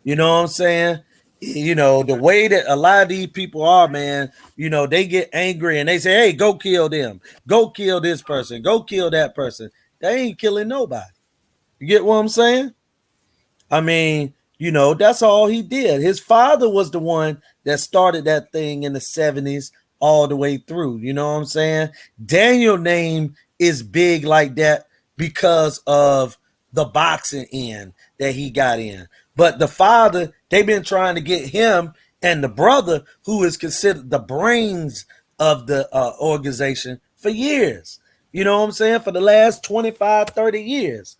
You know what I'm saying? You know, the way that a lot of these people are, man, you know, they get angry and they say, hey, go kill them, go kill this person, go kill that person. They ain't killing nobody. You get what I'm saying? I mean, you know, that's all he did. His father was the one that started that thing in the 70s all the way through. You know what I'm saying? Daniel's name is big like that because of the boxing end that he got in. But the father, they've been trying to get him and the brother, who is considered the brains of the organization, for years. You know what I'm saying? For the last 25, 30 years.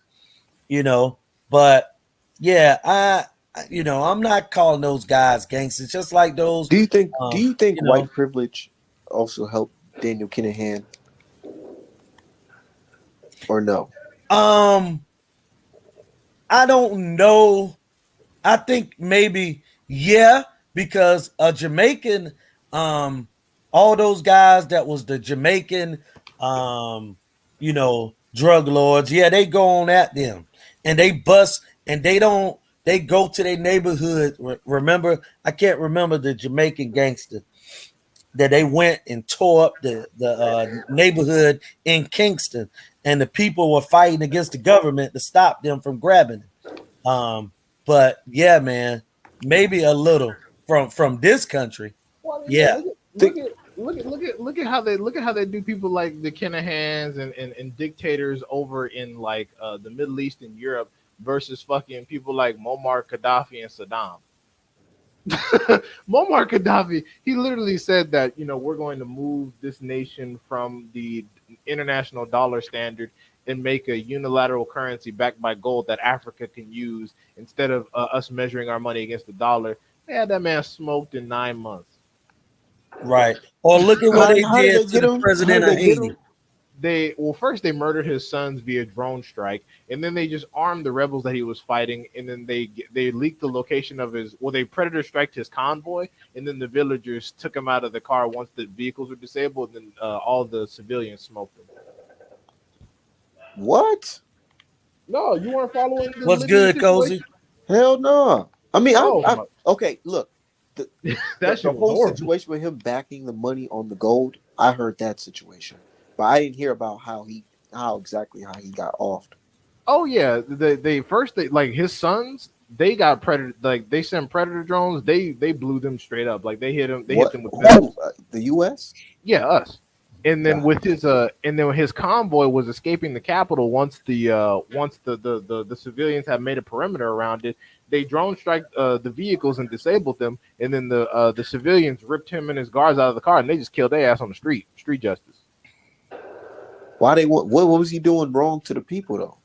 You know, but yeah, I'm not calling those guys gangsters, just like those. Do you think white know, privilege also helped Daniel Kinahan? Or no? I don't know. I think maybe yeah, because a Jamaican, all those guys that was the Jamaican, drug lords, yeah, they go on at them and they bust and they go to their neighborhood. Remember, I can't remember the Jamaican gangster that they went and tore up the neighborhood in Kingston, and the people were fighting against the government to stop them from grabbing it. But yeah, man, maybe a little from this country. Well, yeah. Look at how they do people like the Kinahans and dictators over in like the Middle East and Europe versus fucking people like Muammar Gaddafi and Saddam. Muammar Gaddafi, he literally said that, we're going to move this nation from the international dollar standard and make a unilateral currency backed by gold that Africa can use instead of us measuring our money against the dollar. They had that man smoked in 9 months. Right. Or look at what they did to the president of Haiti. First they murdered his sons via drone strike, and then they just armed the rebels that he was fighting, and then they leaked the location of they predator striked his convoy, and then the villagers took him out of the car once the vehicles were disabled, and then all the civilians smoked him. What? No, you weren't following. What's good, Cozy? Hell no. I mean, okay. Look, the whole horrible situation with him backing the money on the gold. I heard that situation, but I didn't hear about how he got offed. Oh yeah, they like his sons. They got predator. Like they sent predator drones. They blew them straight up. Like they hit them. They hit them with the U.S. Yeah, us. And then with his convoy was escaping the capital once the civilians had made a perimeter around it. They drone strike the vehicles and disabled them, and then the civilians ripped him and his guards out of the car, and they just killed their ass on the street. Street justice. What was he doing wrong to the people though?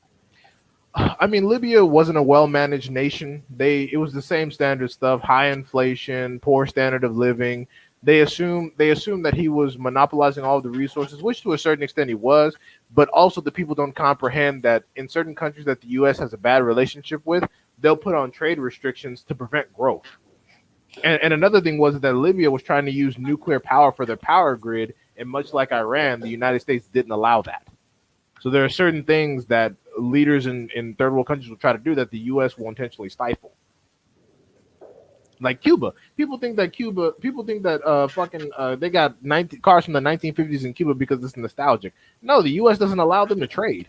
I mean, Libya wasn't a well-managed nation. It was the same standard stuff: high inflation, poor standard of living. They assume that he was monopolizing all of the resources, which to a certain extent he was, but also the people don't comprehend that in certain countries that the US has a bad relationship with, they'll put on trade restrictions to prevent growth. And another thing was that Libya was trying to use nuclear power for their power grid, and much like Iran, the United States didn't allow that. So there are certain things that leaders in third world countries will try to do that the US will intentionally stifle. Like Cuba. People think that they got 90 cars from the 1950s in Cuba because it's nostalgic. No, the US doesn't allow them to trade.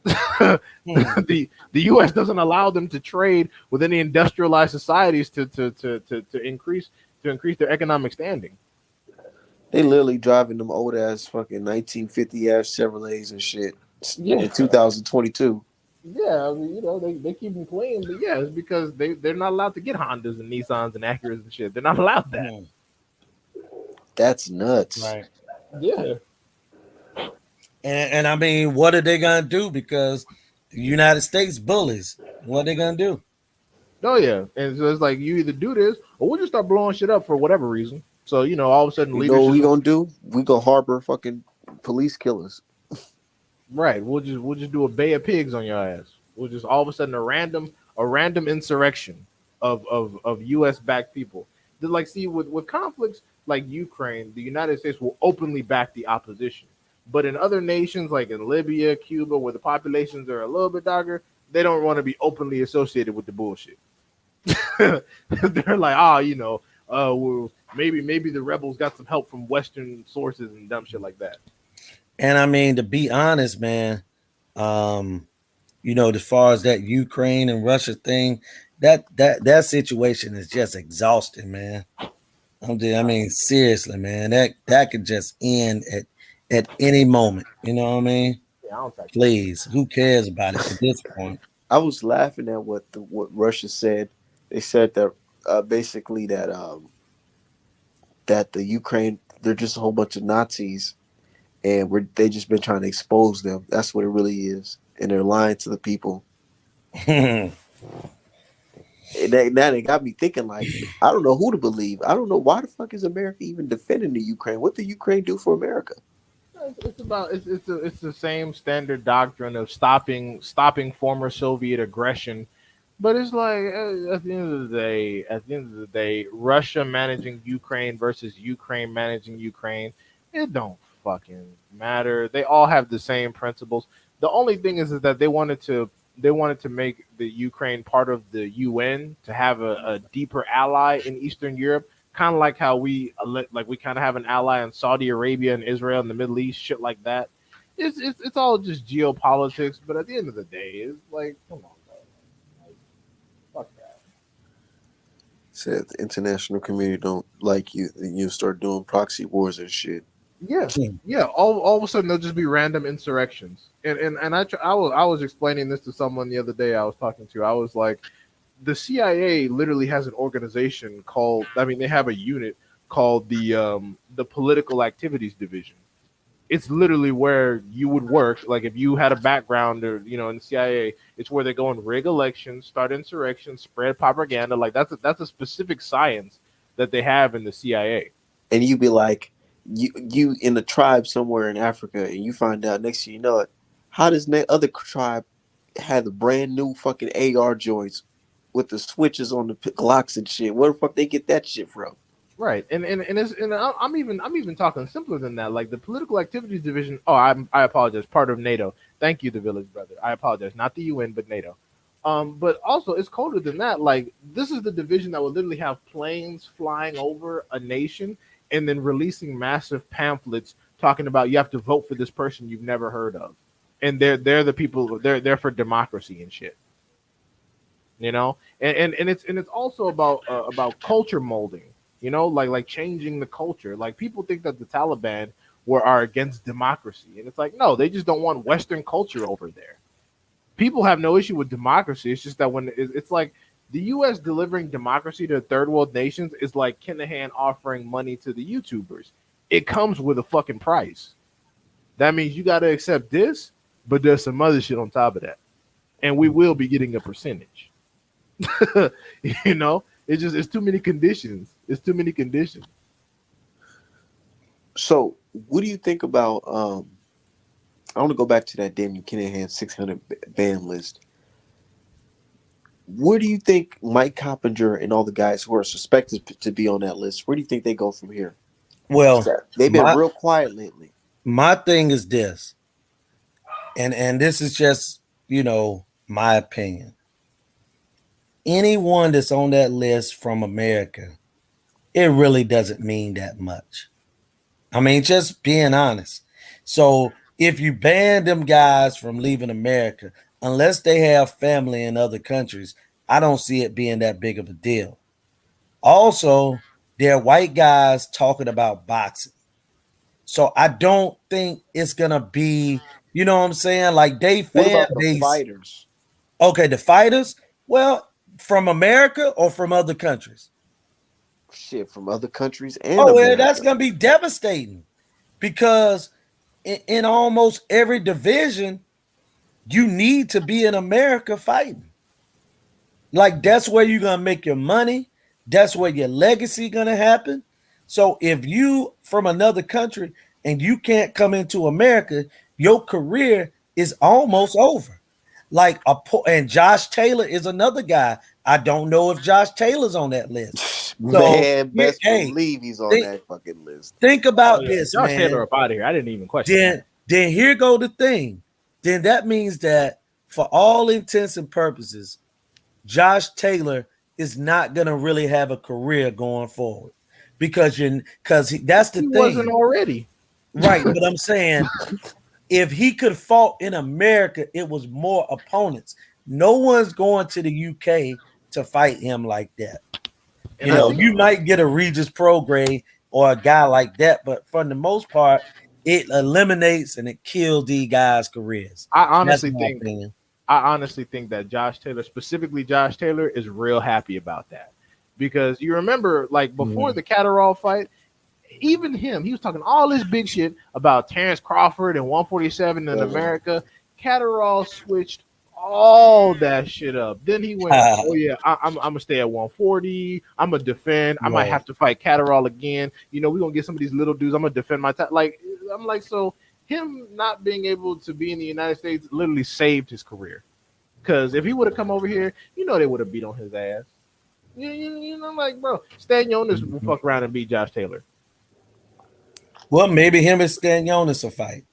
the US doesn't allow them to trade with any industrialized societies to increase their economic standing. They literally driving them old ass fucking 1950 ass Chevrolets and shit in 2022. Yeah, I mean, you know, they keep them clean, but yeah, it's because they're not allowed to get Hondas and Nissans and Acuras and shit. They're not allowed that. That's nuts. Right. Yeah. And I mean, what are they gonna do? Because the United States bullies. What are they gonna do? Oh yeah, and so it's like you either do this or we'll just start blowing shit up for whatever reason. So you know, all of a sudden, You know what we gonna do? We gonna harbor fucking police killers. right? We'll just do a Bay of Pigs on your ass. We'll just all of a sudden a random insurrection of U.S. backed people. Like, see, with conflicts like Ukraine, the United States will openly back the opposition. But in other nations like in Libya, Cuba, where the populations are a little bit darker, they don't want to be openly associated with the bullshit. They're like, well, maybe the rebels got some help from Western sources and dumb shit like that. And I mean, to be honest, man, as far as that Ukraine and Russia thing, that situation is just exhausting, man. I mean, seriously, man, that could just end at any moment. You know what I mean? Yeah, please, who cares about it at this point? I was laughing at what Russia said. They said that basically that the Ukraine, they're just a whole bunch of Nazis, and they just been trying to expose them. That's what it really is, and they're lying to the people. And now they got me thinking, like, I don't know who to believe. I don't know why the fuck is America even defending the Ukraine? What did Ukraine do for America? It's the same standard doctrine of stopping former Soviet aggression, but it's like at the end of the day, Russia managing Ukraine versus Ukraine managing Ukraine, it don't fucking matter. They all have the same principles. The only thing is that they wanted to make the Ukraine part of the UN to have a deeper ally in Eastern Europe. Kind of like how we kind of have an ally in Saudi Arabia and Israel and the Middle East, shit like that. It's all just geopolitics, but at the end of the day, it's like, come on, bro. Like, fuck that. Said the international community don't like you, and you start doing proxy wars and shit. Yeah. All of a sudden there'll just be random insurrections, and I was explaining this to someone the other day. I was talking to. I was like, the CIA literally has an organization called, they have a unit called the Political Activities Division. It's literally where you would work. Like if you had a background or, in the CIA, it's where they go and rig elections, start insurrections, spread propaganda. Like that's a specific science that they have in the CIA. And you'd be like, you in a tribe somewhere in Africa, and you find out next thing you know it, how does that other tribe have the brand new fucking AR joints with the switches on the Glocks and shit? Where the fuck they get that shit from? Right, and I'm even talking simpler than that. Like the Political Activities Division. Oh, I apologize. Part of NATO. Thank you, the Village Brother. I apologize. Not the UN, but NATO. But also it's colder than that. Like this is the division that will literally have planes flying over a nation and then releasing massive pamphlets talking about you have to vote for this person you've never heard of, and they're the people. They're for democracy and shit. And it's also about culture molding, like changing the culture. Like people think that the Taliban are against democracy, and it's like, no, they just don't want Western culture over there. People have no issue with democracy. It's just that when it's like the U.S. delivering democracy to third world nations is like Kinahan offering money to the YouTubers. It comes with a fucking price. That means you got to accept this, but there's some other shit on top of that, and we will be getting a percentage. It's too many conditions. It's too many conditions. So, what do you think about? I want to go back to that Daniel Kinahan 600 band list. Where do you think Mike Coppinger and all the guys who are suspected to be on that list? Where do you think they go from here? Well, They've been my real quiet lately. my thing is this, and this is just my opinion. Anyone that's on that list from America, it really doesn't mean that much. I mean, just being honest. So if you ban them guys from leaving America, unless they have family in other countries, I don't see it being that big of a deal. Also, they're white guys talking about boxing. So I don't think it's gonna be, you know what I'm saying? Like they What fan about the base. fighters? Okay, the fighters. Well, from America or from other countries? Shit, from other countries and Oh, well, that's America. gonna be devastating because in almost every division, you need to be in America fighting. Like that's where you're gonna make your money. That's where your legacy gonna happen. So if you from another country and you can't come into America, your career is almost over. Like and Josh Taylor is another guy. I don't know if Josh Taylor's on that list. So Man, best hey, believe he's on think, that fucking list. think Oh about yeah, this, Josh man. Taylor up out of here. I didn't even question that. Then here go the thing. Then that means that for all intents and purposes, Josh Taylor is not gonna really have a career going forward because that's the He thing, wasn't already. right? But I'm saying if he could fought in America, it was more opponents. No one's going to the UK to fight him like that. And I think You might get a Regis Prograis or a guy like that, but for the most part, it eliminates and it kills these guys' careers. I honestly That's my think opinion. that Josh Taylor, specifically Josh Taylor, is real happy about that. Because you remember, like before the Catterall fight, even him, he was talking all this big shit about Terrence Crawford and 147 in America. Catterall switched all that shit up. Then he went, oh yeah, I'm gonna stay at 140. I'm gonna defend. I might have to fight Catterall again. You know, we're gonna get some of these little dudes. I'm gonna defend my time. Like I'm like, so him not being able to be in the United States literally saved his career. Because if he would have come over here, you know, they would have beat on his ass. You know, like bro, Stan Jonas will fuck around and beat Josh Taylor. Well, maybe him and Stan Jonas will fight.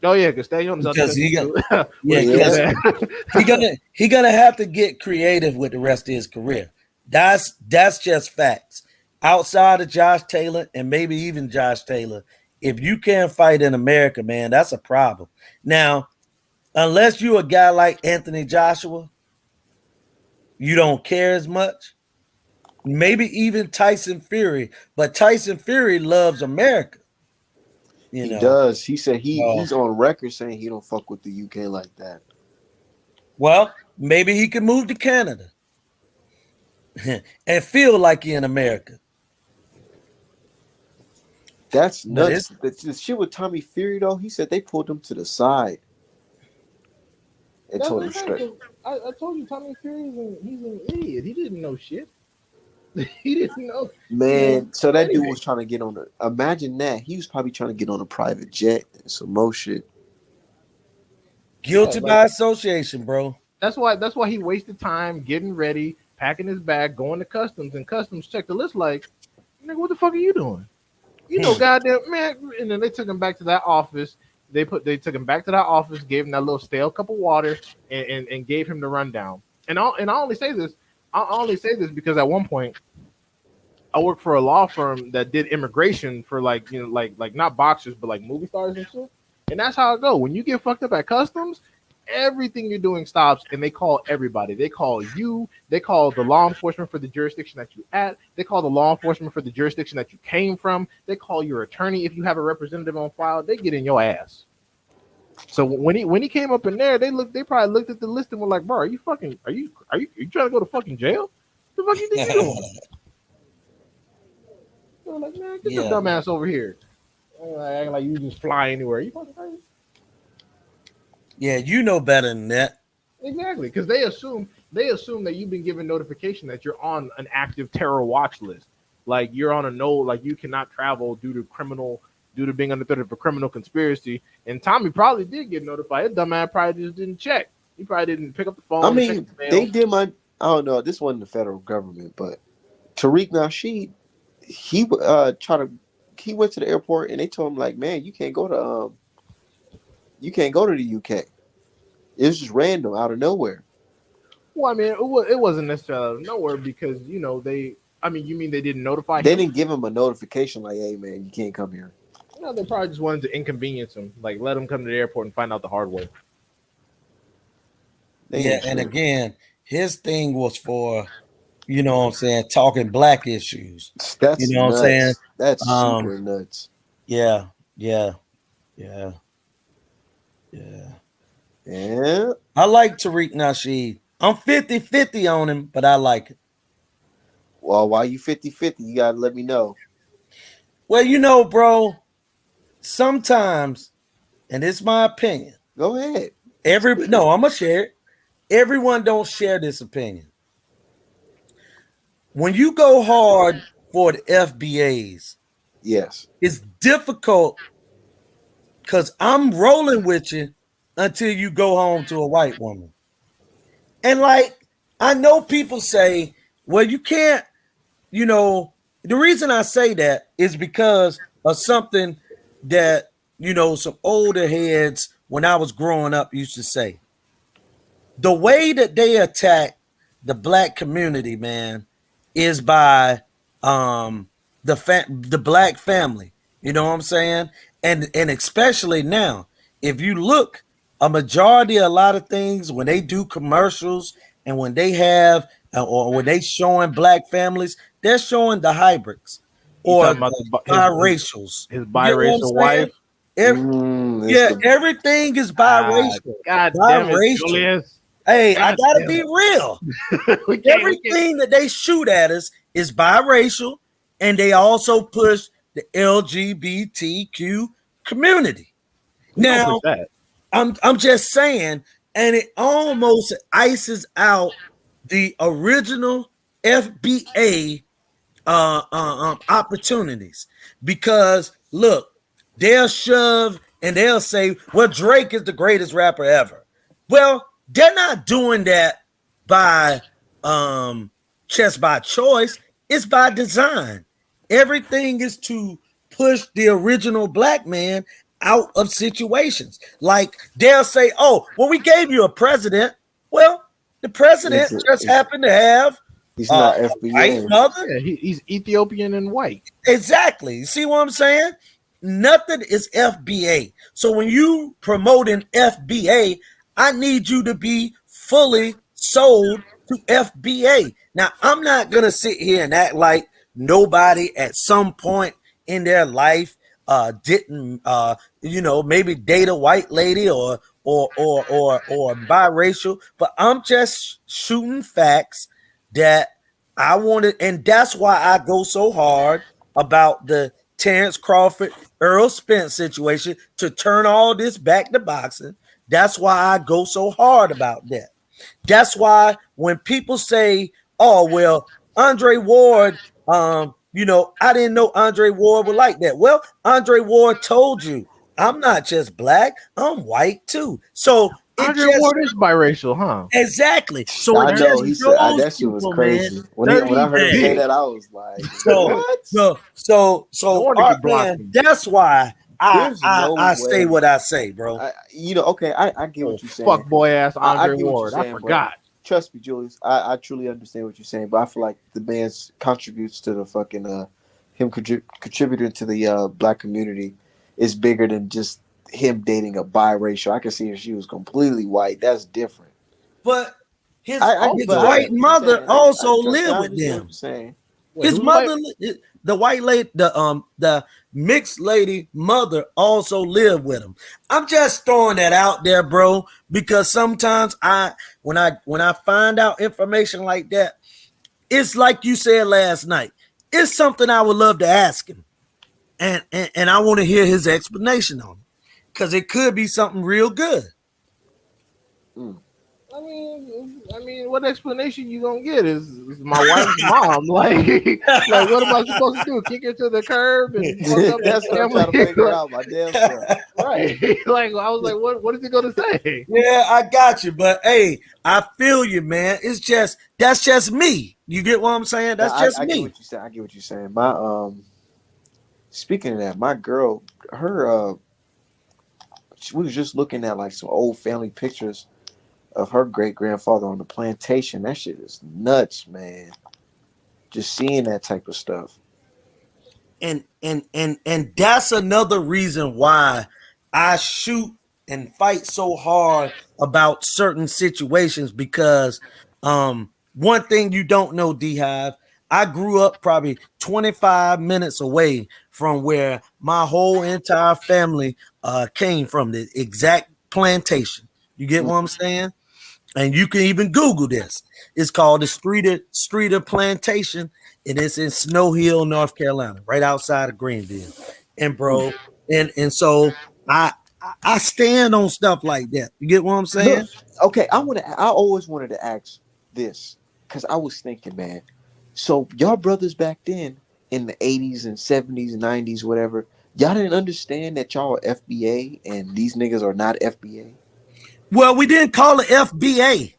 Oh yeah, because Stan Jonas Because he he gonna have to get creative with the rest of his career. That's just facts. Outside of Josh Taylor and maybe even Josh Taylor, if you can't fight in America, man, that's a problem. Now, unless you a guy like Anthony Joshua, you don't care as much. Maybe even Tyson Fury, but Tyson Fury loves America. He does. He said he's on record saying he don't fuck with the UK like that. Well, maybe he could move to Canada and feel like he in America. That's nuts. The shit with Tommy Fury, though, he said they pulled him to the side and told him straight. I told you, Tommy Fury he's an idiot. He didn't know shit. He didn't know. Man, so that dude was trying to get on a. Imagine that. He was probably trying to get on a private jet and some more shit. Guilty by association, bro. That's why he wasted time getting ready, packing his bag, going to customs, and customs checked the list like, nigga, what the fuck are you doing? You know, goddamn man. And then they took him back to that office. They took him back to that office, gave him that little stale cup of water, and gave him the rundown. And I only say this because at one point I worked for a law firm that did immigration for like not boxers but like movie stars and shit. And that's how it go. When you get fucked up at customs, everything you're doing stops, and they call everybody. They call you. They call the law enforcement for the jurisdiction that you at. They call the law enforcement for the jurisdiction that you came from. They call your attorney if you have a representative on file. They get in your ass. So when he came up in there, they probably looked at the list and were like, "Bro, are you trying to go to fucking jail? What the fuck you think you're doing?" They were like, "Man, get your dumb ass over here." Acting like you just fly anywhere. You fucking crazy? Yeah, you know better than that. Exactly, because they assume that you've been given notification that you're on an active terror watch list. Like you're on like you cannot travel due to criminal due to being under threat of a criminal conspiracy. And Tommy probably did get notified. His dumb ass probably just didn't check. He probably didn't pick up the phone. I mean, check the mail. they did my. I don't know. This wasn't the federal government, but Tariq Nasheed, he he went to the airport and they told him like, man, you can't go to the UK. It was just random out of nowhere. Well, I mean, it wasn't necessarily out of nowhere because you know they. I mean, you mean they didn't notify They him? didn't give him a notification like, hey man, you can't come here. No, they probably just wanted to inconvenience him, like let him come to the airport and find out the hard way. They Yeah, ain't and sure. again, his thing was for, you know what I'm saying, talking black issues. That's You know what I'm nuts. saying? That's Um, super nuts. Yeah. Yeah. I like Tariq Nasheed. I'm 50-50 on him, but I like it. Well, while you 50-50, you gotta let me know. Well, you know, bro, sometimes, and it's my opinion, Go ahead. I'm gonna share it. Everyone don't share this opinion. When you go hard for the FBAs, Yes. it's difficult because I'm rolling with you until you go home to a white woman. And like, I know people say, well, you can't, you know, the reason I say that is because of something that, you know, some older heads when I was growing up used to say. The way that they attack the black community, man, is by the black family. You know what I'm saying? And especially now, if you look, a lot of things when they do commercials and when they have or when they showing black families, they're showing the hybrids You or talking about biracials. his You get what I'm biracial wife? saying? It's the- Everything is biracial. God damn it, Biracial. Julius. Hey, I God gotta damn be it. real. We can't- Everything that they shoot at us is biracial, and they also push the LGBTQ community. we don't Now, push that. I'm just saying, and it almost ices out the original FBA opportunities because look, they'll shove and they'll say, well, Drake is the greatest rapper ever. Well, they're not doing that by just by choice, it's by design. Everything is to push the original black man out of situations. Like they'll say, oh, well, we gave you a president. Well, the president just happened to have he's not a FBA. white mother. Yeah, he's Ethiopian and white. Exactly. You see what I'm saying? Nothing is FBA. So when you promote an FBA, I need you to be fully sold to FBA. Now, I'm not going to sit here and act like nobody at some point in their life didn't maybe date a white lady or biracial, but I'm just shooting facts that I wanted, and that's why I go so hard about the Terrence Crawford, Earl Spence situation to turn all this back to boxing. That's why I go so hard about that. That's why when people say, oh, well, Andre Ward, I didn't know Andre Ward would like that. Well, Andre Ward told you, I'm not just black, I'm white too. So Andre Ward is biracial, huh? Exactly. So I know he said that shit was crazy. When I heard him say that, I was like, what? So Art Man, that's why I say what I say, bro. I get what you're saying. Fuck boy ass Andre I Ward. I forgot. Trust me, Julius. I truly understand what you're saying, but I feel like the man contributes to the fucking him contributing to the black community is bigger than just him dating a biracial. I can see if she was completely white. That's different. But his white mother also lived with them. His mother, the white lady, the mixed lady mother also lived with him. I'm just throwing that out there, bro, because sometimes when I find out information like that, it's like you said last night. It's something I would love to ask him, and I want to hear his explanation on it, because it could be something real good. I I mean, what explanation you gonna get is my wife's mom. Like, what am I supposed to do? Kick her to the curb and fuck up That's the what I'm trying to family? figure out my damn self. Right? Like, I was like, what is he gonna say? Yeah, I got you, but hey, I feel you, man. That's just me. You get what I'm saying? That's Now, just I get me. what you saying. I get what you're saying. My speaking of that, my girl, her we was just looking at like some old family pictures of her great grandfather on the plantation. That shit is nuts, man. Just seeing that type of stuff. And that's another reason why I shoot and fight so hard about certain situations because one thing you don't know, D Hive, I grew up probably 25 minutes away from where my whole entire family came from, the exact plantation. You get what I'm saying? And you can even Google this. It's called the Streeter Plantation, and it's in Snow Hill, North Carolina, right outside of Greenville. And bro, and so I stand on stuff like that. You get what I'm saying? Look, okay, I always wanted to ask this because I was thinking, man. So y'all brothers back then in the 80s and 70s and 90s, whatever, y'all didn't understand that y'all are FBA and these niggas are not FBA. Well, we didn't call it FBA.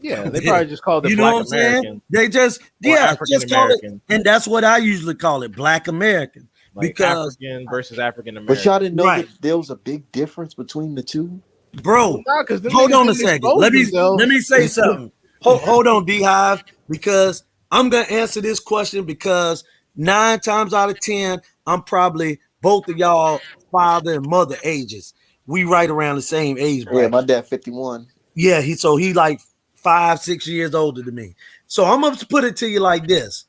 Yeah, they probably just called it You know Black what I'm saying? American. They just just call it, African-American. and that's what I usually call it, Black American, Like because African versus African But American. y'all didn't know Right. that there was a big difference between the two. bro. Nah, 'cause them Hold niggas on a didn't second. expose Let themselves. me say something. Hold on, D Hive, because I'm gonna answer this question because 9 times out of 10, I'm probably both of y'all father and mother ages. We right around the same age Yeah, bracket. my dad 51. Yeah, he like 5-6 years older than me. So I'm gonna put it to you like this: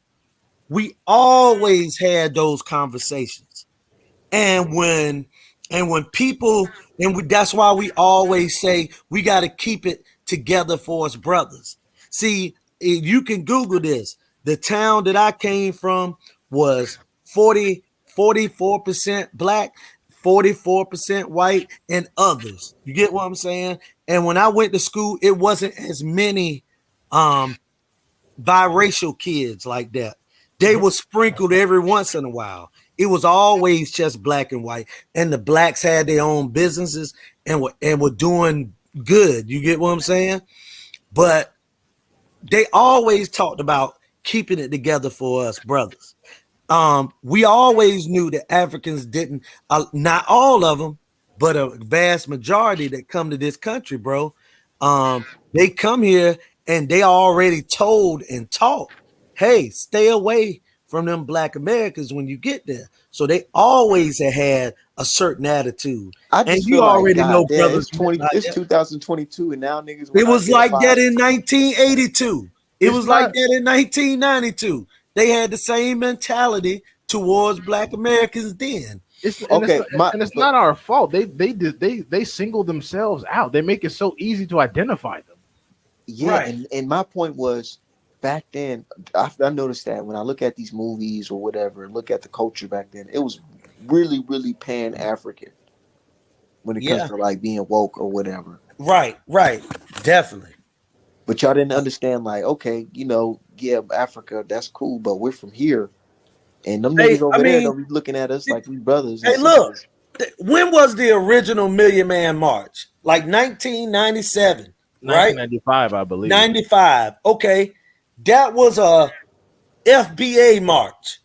we always had those conversations, and when people that's why we always say we got to keep it together for us brothers. See, you can Google this. The town that I came from was 44% black, 44% white, and others. You get what I'm saying? And when I went to school, it wasn't as many um biracial kids like that. They were sprinkled every once in a while. It was always just black and white, and the blacks had their own businesses and were doing good. You get what I'm saying? But they always talked about keeping it together for us brothers. We always knew that Africans didn't, not all of them, but a vast majority that come to this country, bro. They come here and they already told and taught, hey, stay away from them black Americans when you get there. So they always had a certain attitude. I And just you feel like, already know, God damn, brothers. it's 2022, and now niggas. It went out was there like to that buy- in 1982. It It's was like not- that in 1992. They had the same mentality towards black Americans then. Okay, It's not our fault. They single themselves out. They make it so easy to identify them. Yeah, Right. and my point was back then. I noticed that when I look at these movies or whatever, look at the culture back then, it was really, really Pan African when it Yeah. comes to like being woke or whatever. Right, definitely. But y'all didn't understand, like, okay, yeah, Africa, that's cool, but we're from here, and them Hey, niggas over I there mean- don't be looking at us like we brothers. and Hey, look, sisters. when was the original Million Man March? Like 1997, right? 1995, I believe. 95. Okay, that was a FBA march.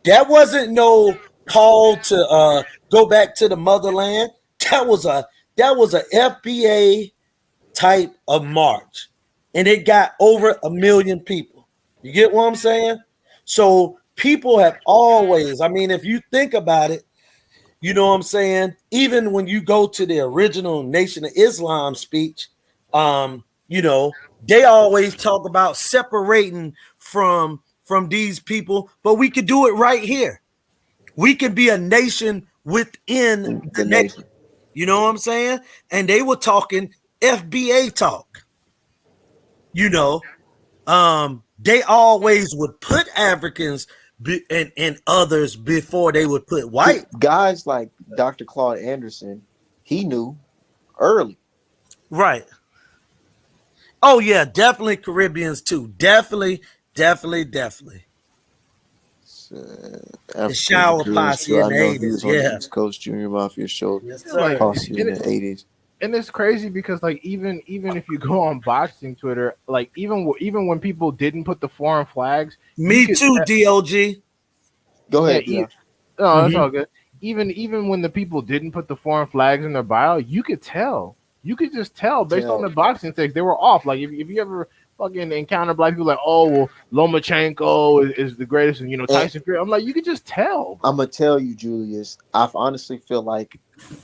That wasn't no call to go back to the motherland. That was a FBA type of march, and it got over 1 million people. You get what I'm saying? So people have always, I mean, if you think about it, you know what I'm saying? Even when you go to the original Nation of Islam speech, they always talk about separating from these people, but we could do it right here. We can be a nation within the nation. You know what I'm saying? And they were talking FBA talk. They always would put Africans and others before they would put white. Guys like Dr. Claude Anderson, he knew early. Right. Oh yeah, definitely Caribbeans too. Definitely. The Africa shower Nigerians posse too. in I the know he 80s. was on the Yeah. East Coast Junior Mafia show Yes, Yeah, like, sir. posse in the 80s. and it's crazy because like even if you go on boxing Twitter, like even when people didn't put the foreign flags, you Me could too, DOG. Go yeah, ahead, Dion. no, that's Mhm. all good. Even when the people didn't put the foreign flags in their bio, you could tell. You could just tell based on Tell. the boxing stakes they were off. Like if you ever fucking encounter black people like, oh well, Lomachenko is the greatest, and And Tyson Fury. I'm like, you could just tell, I'm bro. gonna tell you, Julius. I honestly feel like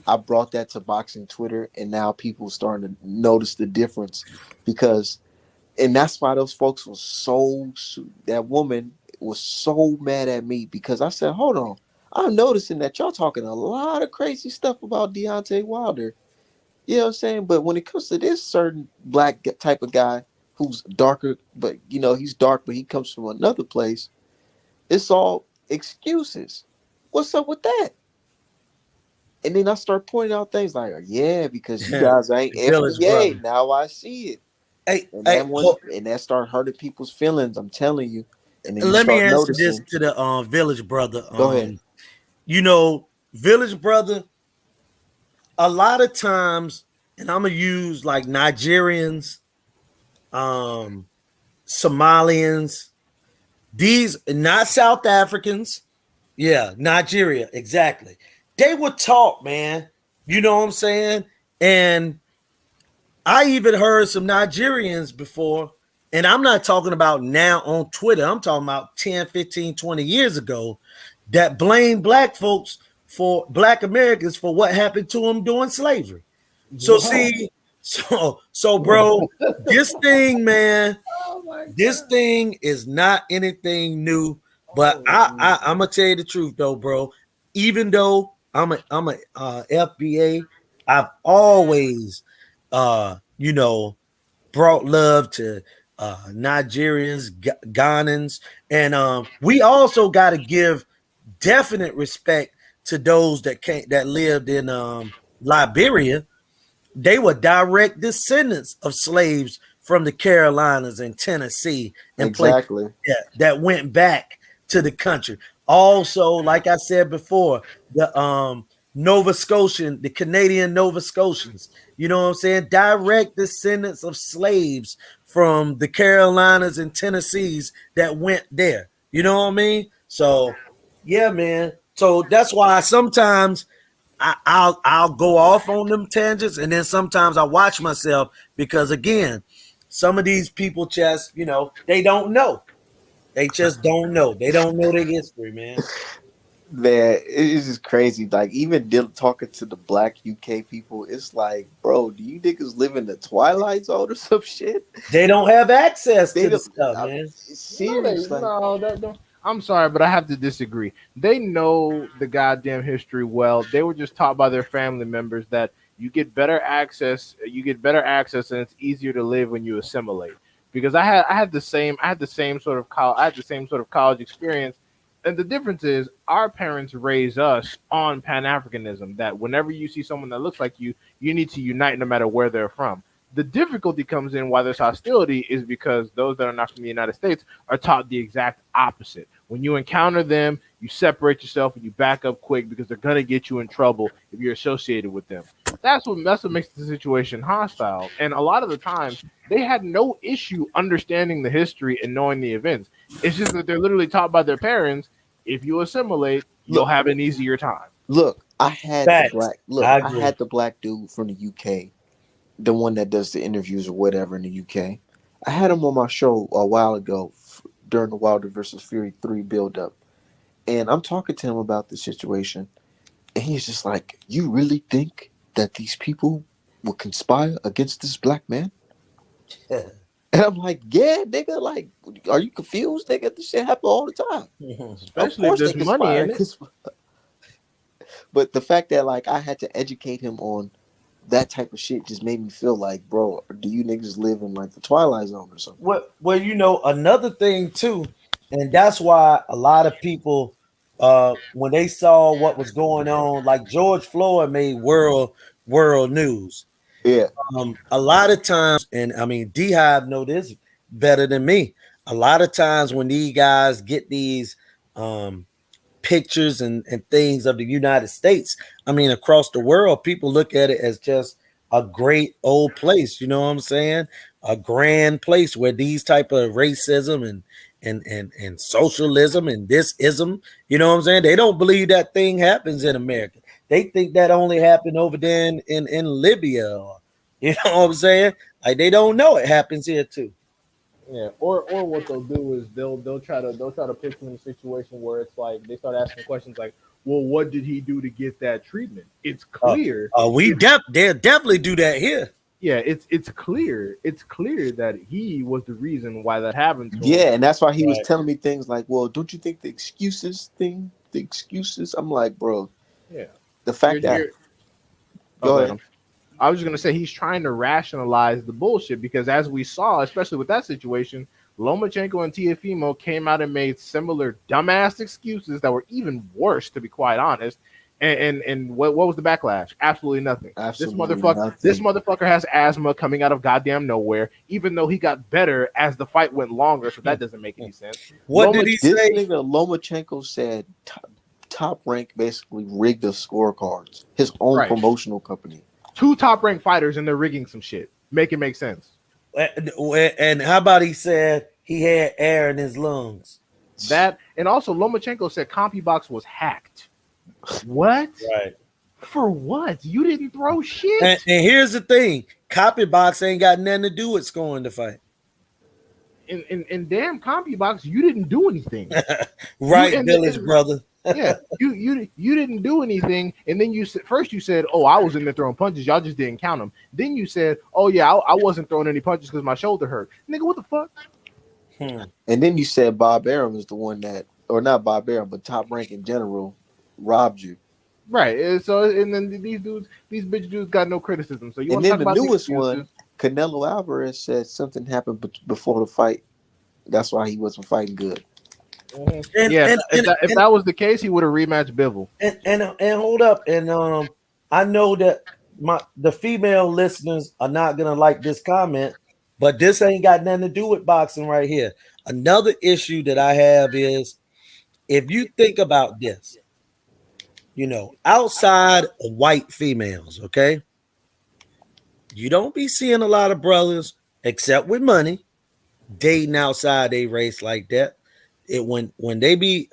I brought that to boxing Twitter, and now people starting to notice the difference because, and that's why those folks was that woman was so mad at me because I said, hold on, I'm noticing that y'all talking a lot of crazy stuff about Deontay Wilder. You know what I'm saying? But when it comes to this certain type of guy who's darker, but he's dark, but he comes from another place, it's all excuses. What's up with that? And then I start pointing out things like, yeah, because you guys ain't The Village Brother. FBA. Now I see it. Hey, And hey, that start hurting people's feelings. I'm telling you. And then you let me start answer this noticing. to the Village Brother. Go ahead. Village Brother, a lot of times, and I'm gonna use like Nigerians, Somalians, these not South Africans. Yeah, Nigeria, exactly. They would talk, man. You know what I'm saying? And I even heard some Nigerians before, and I'm not talking about now on Twitter. I'm talking about 10, 15, 20 years ago that blame black folks for black Americans for what happened to them during slavery. So Wow. see, so bro, this thing, man, Oh my this thing is not anything new. But I'm gonna tell you the truth though, bro. Even though I'm a FBA, I've always brought love to Nigerians, Ghanans, and we also got to give definite respect to those that lived in Liberia. They were direct descendants of slaves from the Carolinas and Tennessee and places Exactly. that went back to the country. Also, like I said before, the Nova Scotian, the Canadian Nova Scotians, you know what I'm saying? Direct descendants of slaves from the Carolinas and Tennessees that went there. You know what I mean? So, yeah, man. So that's why sometimes I'll go off on them tangents, and then sometimes I watch myself because again, some of these people just they don't know. They just don't know. They don't know their history, man. Man, it's just crazy. Like, even talking to the black UK people, it's like, bro, do you niggas live in the Twilight Zone or some shit? They don't have access They to the don't. stuff, man. Serious. Like, I'm sorry, but I have to disagree. They know the goddamn history well. They were just taught by their family members that you get better access, and it's easier to live when you assimilate. Because I had the same sort of college experience, and the difference is our parents raised us on Pan Africanism. That whenever you see someone that looks like you need to unite no matter where they're from. The difficulty comes in why there's hostility is because those that are not from the United States are taught the exact opposite. When you encounter them, you separate yourself and you back up quick because they're gonna get you in trouble if you're associated with them. That's what makes the situation hostile. And a lot of the times they had no issue understanding the history and knowing the events. It's just that they're literally taught by their parents, if you assimilate, you'll have an easier time. look, I had Facts. the black. Look, I I agree. had the black dude from the UK, the one that does the interviews or whatever in the UK. I had him on my show a while ago during the Wilder versus Fury 3 build up. And I'm talking to him about the situation. And he's just like, you really think that these people will conspire against this black man? Yeah. And I'm like, yeah, nigga, like, are you confused, nigga? This shit happen all the time. Especially if there's money in it. But the fact that, like, I had to educate him on that type of shit just made me feel like, bro, do you niggas live in, like, the Twilight Zone or something? Well, another thing too, and that's why a lot of people, when they saw what was going on, like George Floyd made world news. Yeah. A lot of times, and I mean, D-Hive know this better than me. A lot of times when these guys get these pictures and things of the United States, I mean, across the world, people look at it as just a great old place. You know what I'm saying? A grand place where these type of racism and socialism and this ism, you know what I'm saying? They don't believe that thing happens in America. They think that only happened over there in Libya, or, you know what I'm saying? Like they don't know it happens here too. Yeah, or what they'll do is they'll try to put you in a situation where it's like they start asking questions like, well, what did he do to get that treatment? It's clear. They'll definitely do that here. Yeah, it's clear. It's clear that he was the reason why that happened to him. Yeah, and that's why he was Right. telling me things like, well, don't you think the excuses? I'm like, bro, Yeah. the fact that go ahead. I was just gonna say he's trying to rationalize the bullshit because as we saw, especially with that situation, Lomachenko and Tiafimo came out and made similar dumbass excuses that were even worse, to be quite honest. And what was the backlash? Absolutely nothing. Absolutely This motherfucker has asthma coming out of goddamn nowhere, even though he got better as the fight went longer. So that doesn't make any sense. What did he This say? nigga Lomachenko said Top Rank basically rigged the scorecards. His own promotional company. 2 top-ranked fighters and they're rigging some shit. Make it make sense. And how about he said he had air in his lungs? That and also Lomachenko said CompuBox was hacked. What? Right. For what? You didn't throw shit. And here's the thing: CompuBox ain't got nothing to do with scoring the fight. And damn CompuBox, you didn't do anything. Right, Village brother. Yeah, you didn't do anything, and then you said, "Oh, I was in there throwing punches. Y'all just didn't count them." Then you said, "Oh yeah, I wasn't throwing any punches because my shoulder hurt." Nigga, what the fuck? And then you said Bob Arum is the one that, or not Bob Arum, but Top Rank in general, robbed you. Right. And so, and then these bitch dudes got no criticism. So you want And to then talk the about newest one, Canelo Alvarez said something happened before the fight. That's why he wasn't fighting good. If that was the case, he would have rematched Bivol. And hold up, and I know that the female listeners are not gonna like this comment, but this ain't got nothing to do with boxing right here. Another issue that I have is if you think about this, you know, outside of white females, okay, you don't be seeing a lot of brothers except with money dating outside a race like that. It when they be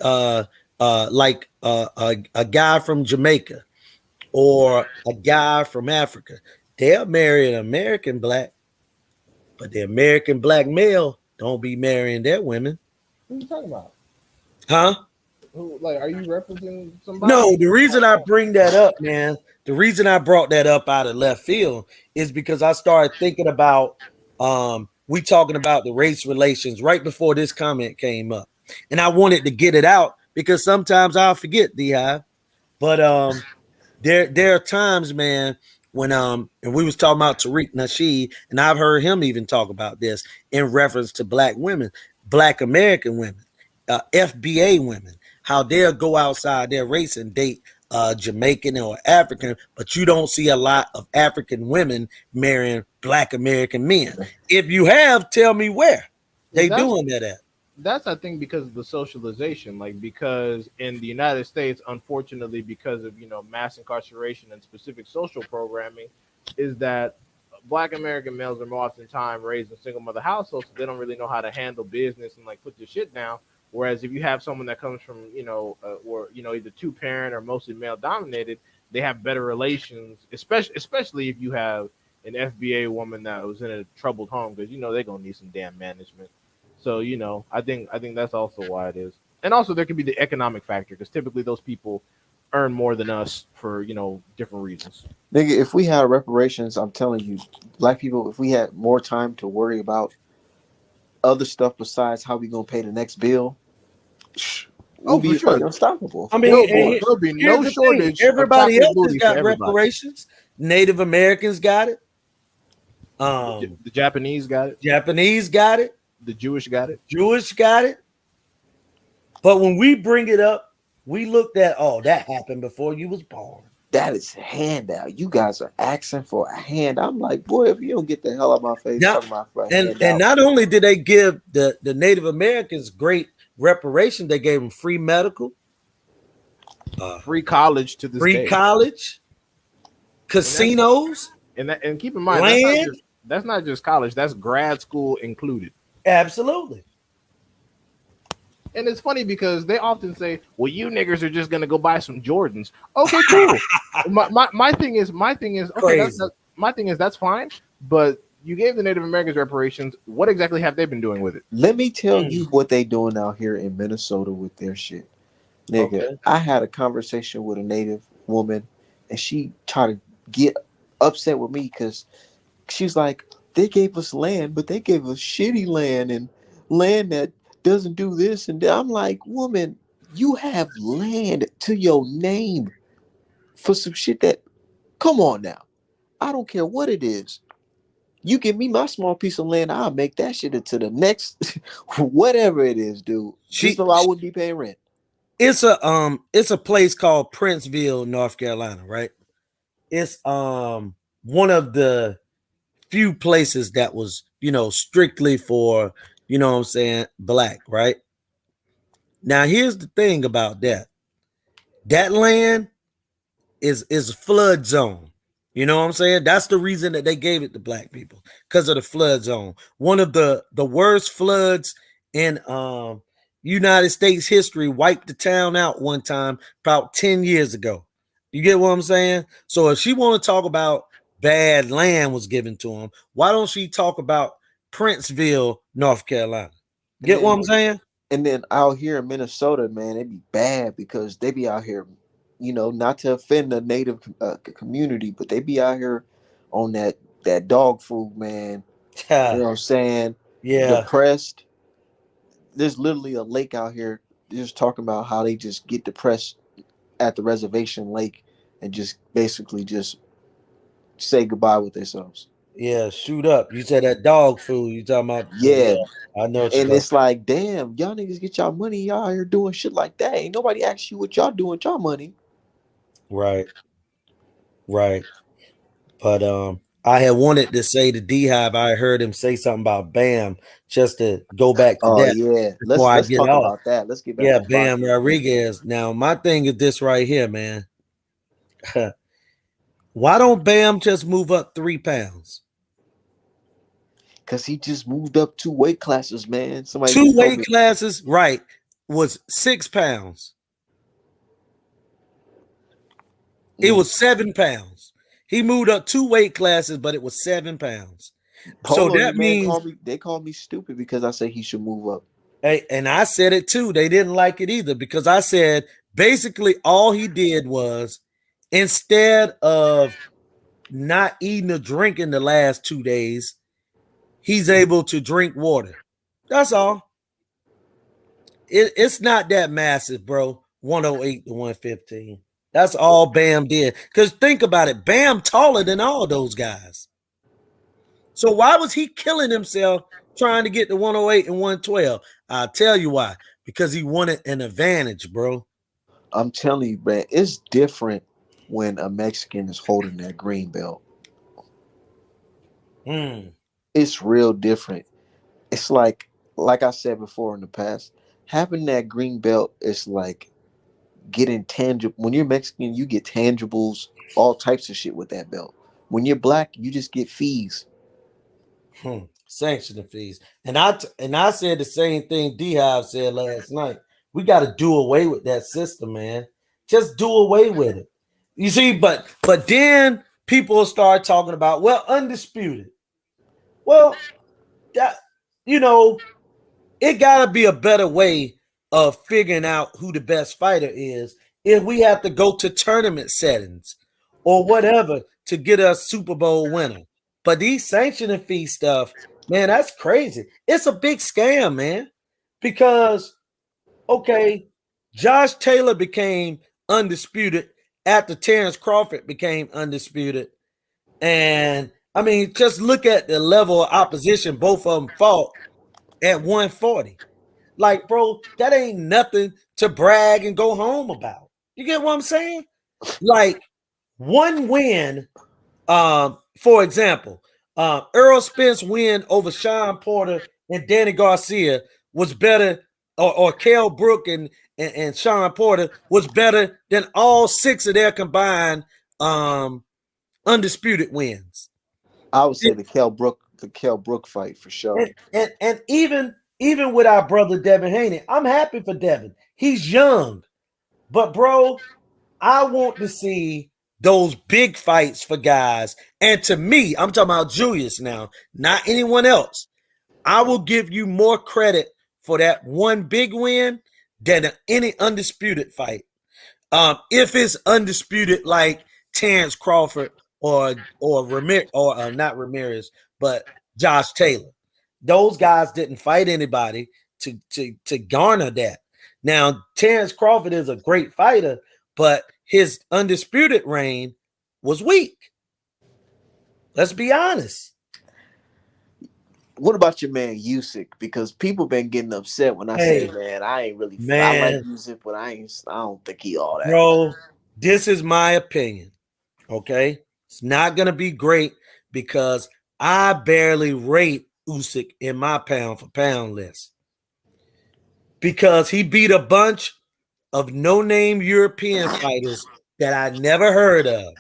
like a guy from Jamaica or a guy from Africa, they'll marry an American black, but the American black male don't be marrying their women. What are you talking about? Huh? Like, are you referencing somebody? No, the reason I bring that up, man, the reason I brought that up out of left field is because I started thinking about we talking about the race relations right before this comment came up. And I wanted to get it out because sometimes I'll forget, D-Hive. But there are times, man, when and we was talking about Tariq Nasheed, and I've heard him even talk about this in reference to black women, black American women, FBA women, how they'll go outside their race and date Jamaican or African, but you don't see a lot of African women marrying black American men. If you have, tell me where they doing that at. That's, I think, because of the socialization, like because in the United States, unfortunately, because of, you know, mass incarceration and specific social programming, is that black American males are more often time raised in single mother households, so they don't really know how to handle business and like put their shit down. Whereas if you have someone that comes from, you know, or, you know, either 2-parent or mostly male dominated, they have better relations, especially if you have an FBA woman that was in a troubled home, because, you know, they're going to need some damn management. So, you know, I think that's also why it is. And also there could be the economic factor, because typically those people earn more than us for, you know, different reasons. Nigga, if we had reparations, I'm telling you, black people, if we had more time to worry about other stuff besides how we gonna pay the next bill, we'll be unstoppable. I mean, there'll be no shortage. Everybody else has got reparations. Native Americans got it. The Japanese got it. Japanese got it. The Jewish got it. Jewish got it. But when we bring it up, we looked at, oh, that happened before you was born. that is handout. You guys are asking for a hand. I'm like, boy, if you don't get the hell out of my face Now, talking about for a and handout. not only did they give the Native Americans great reparation, they gave them free medical, Free college to this free day. college, casinos, And keep in mind, land. that's not just college, that's grad school included. Absolutely. And it's funny because they often say, well, you niggers are just gonna go buy some Jordans. Okay, cool. my thing is okay, my thing is that's fine, but you gave the Native Americans reparations. What exactly have they been doing with it? Let me tell you what they doing out here in Minnesota with their shit. Nigga, Okay. I had a conversation with a Native woman and she tried to get upset with me because she's like, they gave us land, but they gave us shitty land and land that doesn't do this and that. I'm like, woman, you have land to your name for some shit that, come on now. I don't care what it is. You give me my small piece of land, I'll make that shit into the next whatever it is, dude. Just so I wouldn't be paying rent. It's a place called Princeville, North Carolina, right? It's one of the few places that was, strictly for, what I'm saying, black, right? Now here's the thing about that. That land is a flood zone. You know what I'm saying? That's the reason that they gave it to black people, because of the flood zone. One of the worst floods in United States history wiped the town out one time about 10 years ago. You get what I'm saying? So if she want to talk about bad land was given to him, why don't she talk about Princeville, North Carolina? Get what I'm saying? And then out here in Minnesota, man, it'd be bad because they be out here, not to offend the Native community, but they be out here on that dog food, man. You know what I'm saying? Yeah. Depressed. There's literally a lake out here just talking about how they just get depressed at the reservation lake and just basically just say goodbye with themselves. Yeah, shoot up. You said that dog food. You talking about? Yeah. I know. And it's like, damn, y'all niggas get y'all money. Y'all out here doing shit like that. Ain't nobody asked you what y'all doing with y'all money. Right. But I had wanted to say to D-Hive, I heard him say something about Bam, just to go back to that. Yeah. Let's talk about that. Let's get back to Bam Rodriguez. Now, my thing is this right here, man. Why don't Bam just move up 3 pounds? Because he just moved up 2 weight classes, man. Somebody 2 weight classes, right, was 6 pounds. It was 7 pounds. He moved up 2 weight classes, but it was 7 pounds. Polo, so that means they called me stupid because I said he should move up. Hey, and I said it too. They didn't like it either because I said basically all he did was, instead of not eating or drinking the last 2 days, he's able to drink water. That's all. It's not that massive, bro. 108 to 115. That's all Bam did. Because think about it, Bam taller than all those guys. So why was he killing himself trying to get to 108 and 112? I'll tell you why. Because he wanted an advantage, bro. I'm telling you, man, it's different when a Mexican is holding that green belt. It's real different. It's like I said before in the past, having that green belt is like getting tangible. When you're Mexican, you get tangibles, all types of shit with that belt. When you're black, you just get fees. Sanctioning fees. And I said the same thing D-Hive said last night. We got to do away with that system, man. Just do away with it. You see, but then people start talking about, well, undisputed. Well, that, it got to be a better way of figuring out who the best fighter is if we have to go to tournament settings or whatever to get a Super Bowl winner. But these sanctioning fee stuff, man, that's crazy. It's a big scam, man. Because, okay, Josh Taylor became undisputed after Terrence Crawford became undisputed. And, I mean, just look at the level of opposition both of them fought at 140. Like, bro, that ain't nothing to brag and go home about. You get what I'm saying? Like, one win, for example, Earl Spence win over Sean Porter and Danny Garcia was better, or Kell Brook and Sean Porter was better than all 6 of their combined undisputed wins. I would say the Kell Brook fight for sure. And even with our brother Devin Haney, I'm happy for Devin. He's young, but bro, I want to see those big fights for guys. And to me, I'm talking about Julius now, not anyone else. I will give you more credit for that one big win than any undisputed fight. If it's undisputed like Terrence Crawford or Ramirez, or not Ramirez, but Josh Taylor. Those guys didn't fight anybody to garner that. Now, Terrence Crawford is a great fighter, but his undisputed reign was weak. Let's be honest. What about your man Usyk? Because people been getting upset when I say, man, I ain't really. I like Usyk, but I don't think he all that. Bro, this is my opinion. Okay, it's not gonna be great because I barely rate Usyk in my pound for pound list because he beat a bunch of no-name European fighters that I never heard of,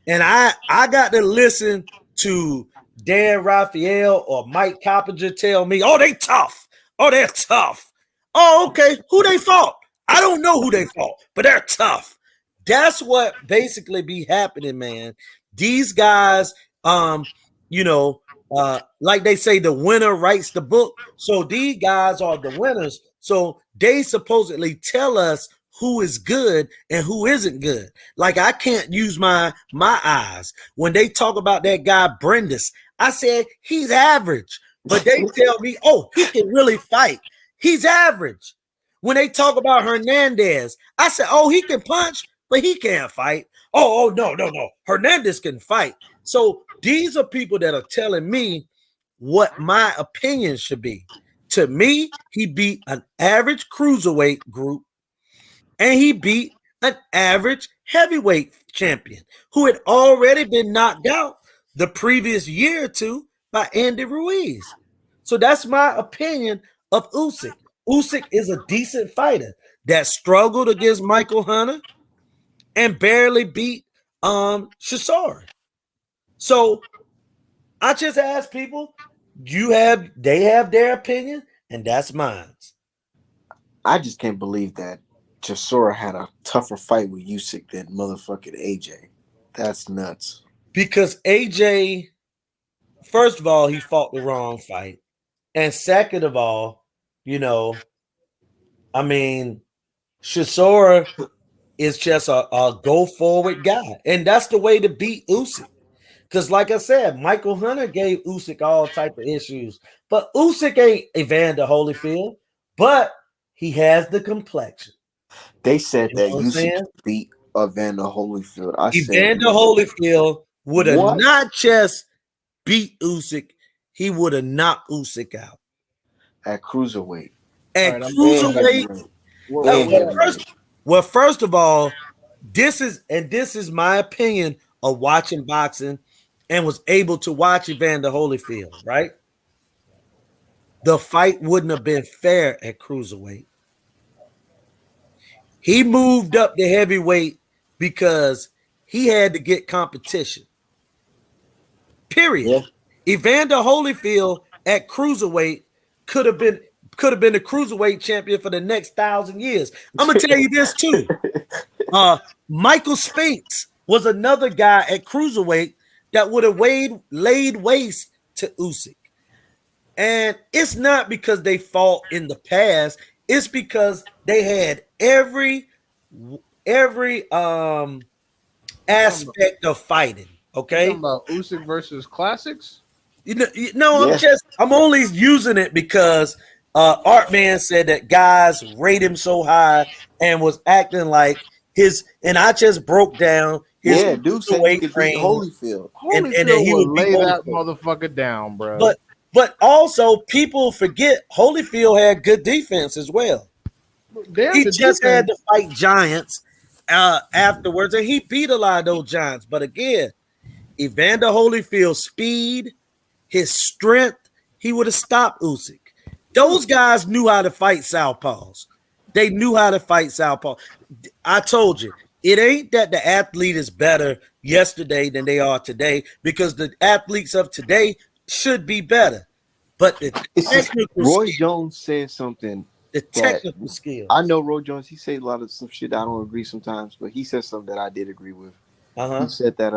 and I got to listen to Dan Raphael or Mike Coppinger tell me, oh, they tough. Oh, they're tough. Oh, okay. Who they fought? I don't know who they fought, but they're tough. That's what basically be happening, man. These guys, like they say, the winner writes the book. So these guys are the winners. So they supposedly tell us who is good and who isn't good. Like I can't use my eyes. When they talk about that guy, Brendis, I said, he's average. But they tell me, oh, he can really fight. He's average. When they talk about Hernandez, I said, oh, he can punch, but he can't fight. Oh, no. Hernandez can fight. So these are people that are telling me what my opinion should be. To me, he beat an average cruiserweight group, and he beat an average heavyweight champion who had already been knocked out the previous year or two by Andy Ruiz. So that's my opinion of Usyk. Usyk is a decent fighter that struggled against Michael Hunter and barely beat Chisora. So I just ask people, they have their opinion, and that's mine. I just can't believe that Chisora had a tougher fight with Usyk than motherfucking AJ. That's nuts. Because AJ, first of all, he fought the wrong fight. And second of all, Chisora is just a go-forward guy. And that's the way to beat Usyk. Because like I said, Michael Hunter gave Usyk all type of issues. But Usyk ain't Evander Holyfield. But he has the complexion. They said that Usyk beat Evander Holyfield. Evander Holyfield would have not just beat Usyk, he would have knocked Usyk out. At cruiserweight. Cruiserweight. First of all, this is my opinion of watching boxing and was able to watch Evander Holyfield, right? The fight wouldn't have been fair at cruiserweight. He moved up to heavyweight because he had to get competition. Period. Yeah. Evander Holyfield at cruiserweight could have been the cruiserweight champion for the next 1,000 years. I'm gonna tell you this too. Michael Spinks was another guy at cruiserweight that would have laid waste to Usyk. And it's not because they fought in the past. It's because they had every aspect of fighting. Okay, talking about Usyk versus classics. Yeah. I'm only using it because Artman said that guys rate him so high and was acting like his. And I just broke down his dude said he could beat Holyfield. And then he would lay that motherfucker down, bro. But also people forget Holyfield had good defense as well. He just had to fight giants afterwards, and he beat a lot of those giants. But again, Evander Holyfield's speed, his strength, he would have stopped Usyk. Those guys knew how to fight southpaws. They knew how to fight southpaw. I told you, it ain't that the athlete is better yesterday than they are today, because the athletes of today should be better. But the Roy Jones said something. The technical skills. I know Roy Jones. He said a lot of some shit I don't agree sometimes, but he said something that I did agree with. He said that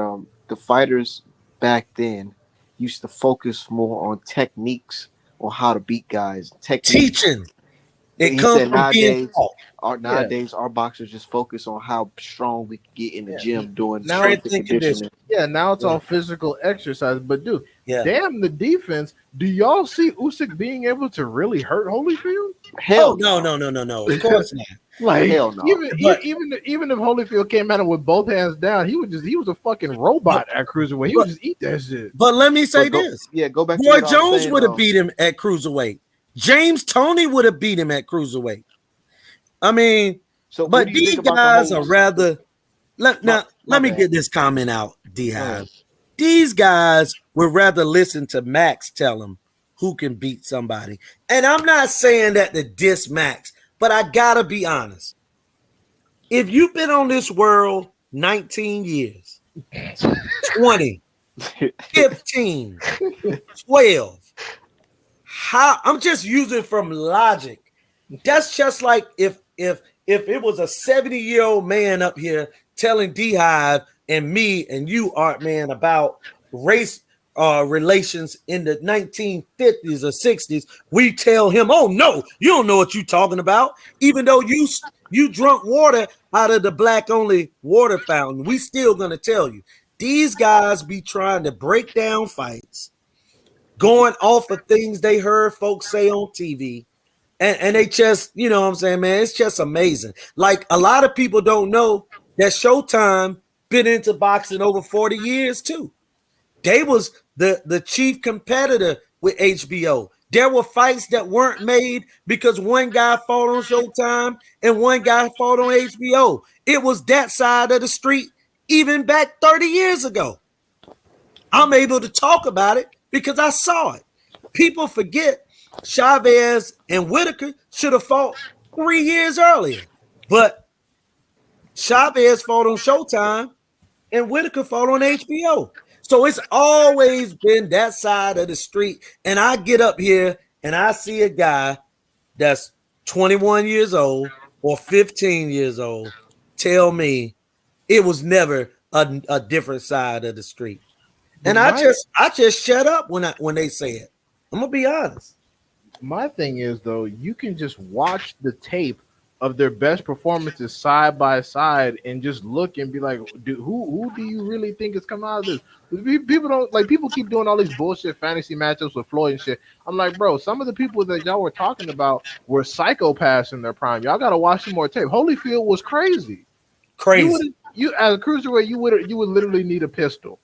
the fighters back then used to focus more on techniques, on how to beat guys. Teaching. It comes from being taught. Nowadays, our boxers just focus on how strong we can get in the gym doing strength and conditioning. Yeah, now it's all physical exercise. But dude, damn the defense. Do y'all see Usyk being able to really hurt Holyfield? Hell no. Of course not. Like, hell no. Even if Holyfield came at him with both hands down, he was a fucking robot at cruiserweight. He would just eat that shit. But let me say this. Go back. Roy Jones would have beat him at cruiserweight. James Toney would have beat him at cruiserweight. I mean, but these guys are rather. Let me get this comment out, D-Hive. These guys would rather listen to Max tell them who can beat somebody. And I'm not saying that to diss Max, but I gotta be honest. If you've been on this world 19 years, 20, 15, 12, how I'm just using from logic. That's just like if it was a 70-year-old man up here telling D-Hive and me and you, Art Man, about race relations in the 1950s or 60s, we tell him, oh no, you don't know what you're talking about, even though you drunk water out of the black only water fountain. We still gonna tell you. These guys be trying to break down fights, going off of things they heard folks say on TV. And they just, you know what I'm saying, man, it's just amazing. Like, a lot of people don't know that Showtime been into boxing over 40 years too. They was the chief competitor with HBO. There were fights that weren't made because one guy fought on Showtime and one guy fought on HBO. It was that side of the street even back 30 years ago. I'm able to talk about it because I saw it. People forget Chavez and Whitaker should have fought 3 years earlier, but Chavez fought on Showtime and Whitaker fought on HBO. So it's always been that side of the street. And I get up here and I see a guy that's 21 years old or 15 years old tell me it was never a different side of the street. And I just shut up when they say it. I'm gonna be honest. My thing is, though, you can just watch the tape of their best performances side by side and just look and be like, who do you really think is coming out of this? People keep doing all these bullshit fantasy matchups with Floyd and shit. I'm like, bro, some of the people that y'all were talking about were psychopaths in their prime. Y'all got to watch some more tape. Holyfield was crazy. You as a cruiserweight, you would literally need a pistol.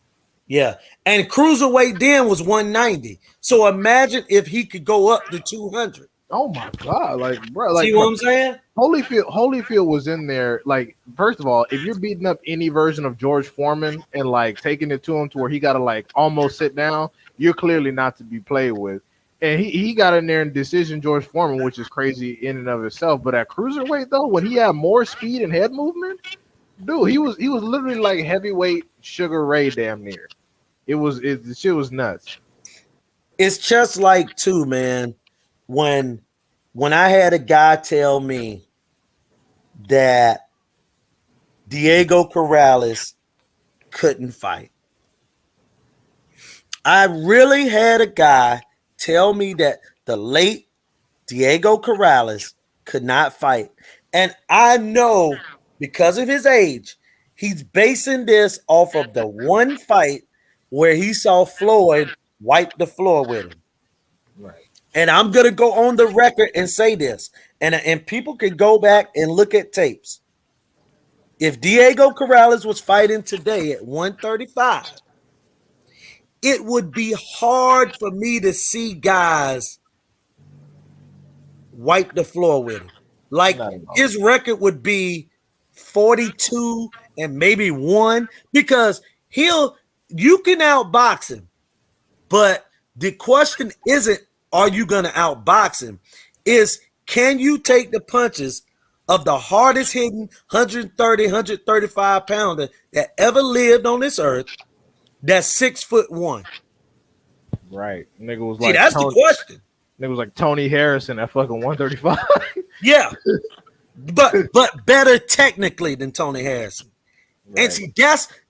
Yeah, and cruiserweight then was 190. So imagine if he could go up to 200. Oh my god, bro, see what I'm saying? Holyfield was in there. Like, first of all, if you're beating up any version of George Foreman and like taking it to him to where he got to like almost sit down, you're clearly not to be played with. And he got in there and decision George Foreman, which is crazy in and of itself. But at cruiserweight though, when he had more speed and head movement, dude, he was literally like heavyweight Sugar Ray damn near. The shit was nuts. It's just like too, man. When I had a guy tell me that Diego Corrales couldn't fight, I really had a guy tell me that the late Diego Corrales could not fight. And I know because of his age, he's basing this off of the one fight where he saw Floyd wipe the floor with him. Right. And I'm going to go on the record and say this, and people can go back and look at tapes. If Diego Corrales was fighting today at 135, it would be hard for me to see guys wipe the floor with him. Like, his record would be 42 and maybe 1 because you can outbox him, but the question isn't are you going to outbox him? Is can you take the punches of the hardest hitting 130, 135 pounder that ever lived on this earth that's 6'1"? Right. Nigga was See, like that's the question. Nigga was like Tony Harrison at fucking 135. Yeah. But better technically than Tony Harrison. Right. And see,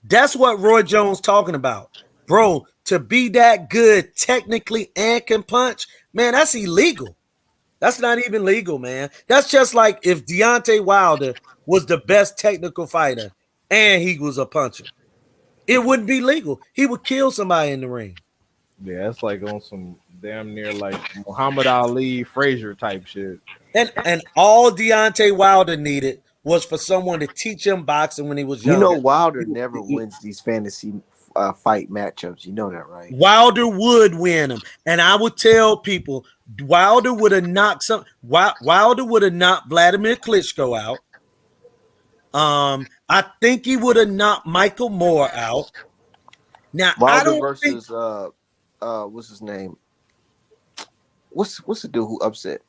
that's what Roy Jones talking about. Bro, to be that good technically and can punch, man, that's illegal. That's not even legal, man. That's just like if Deontay Wilder was the best technical fighter and he was a puncher. It wouldn't be legal. He would kill somebody in the ring. Yeah, it's like on some damn near like Muhammad Ali, Frazier type shit. And all Deontay Wilder needed was for someone to teach him boxing when he was young. You know, Wilder never wins these fantasy fight matchups. You know that, right? Wilder would win them, and I would tell people Wilder would have knocked Wilder would have knocked Vladimir Klitschko out. I think he would have knocked Michael Moore out. Now Wilder I don't versus what's his name? What's the dude who upset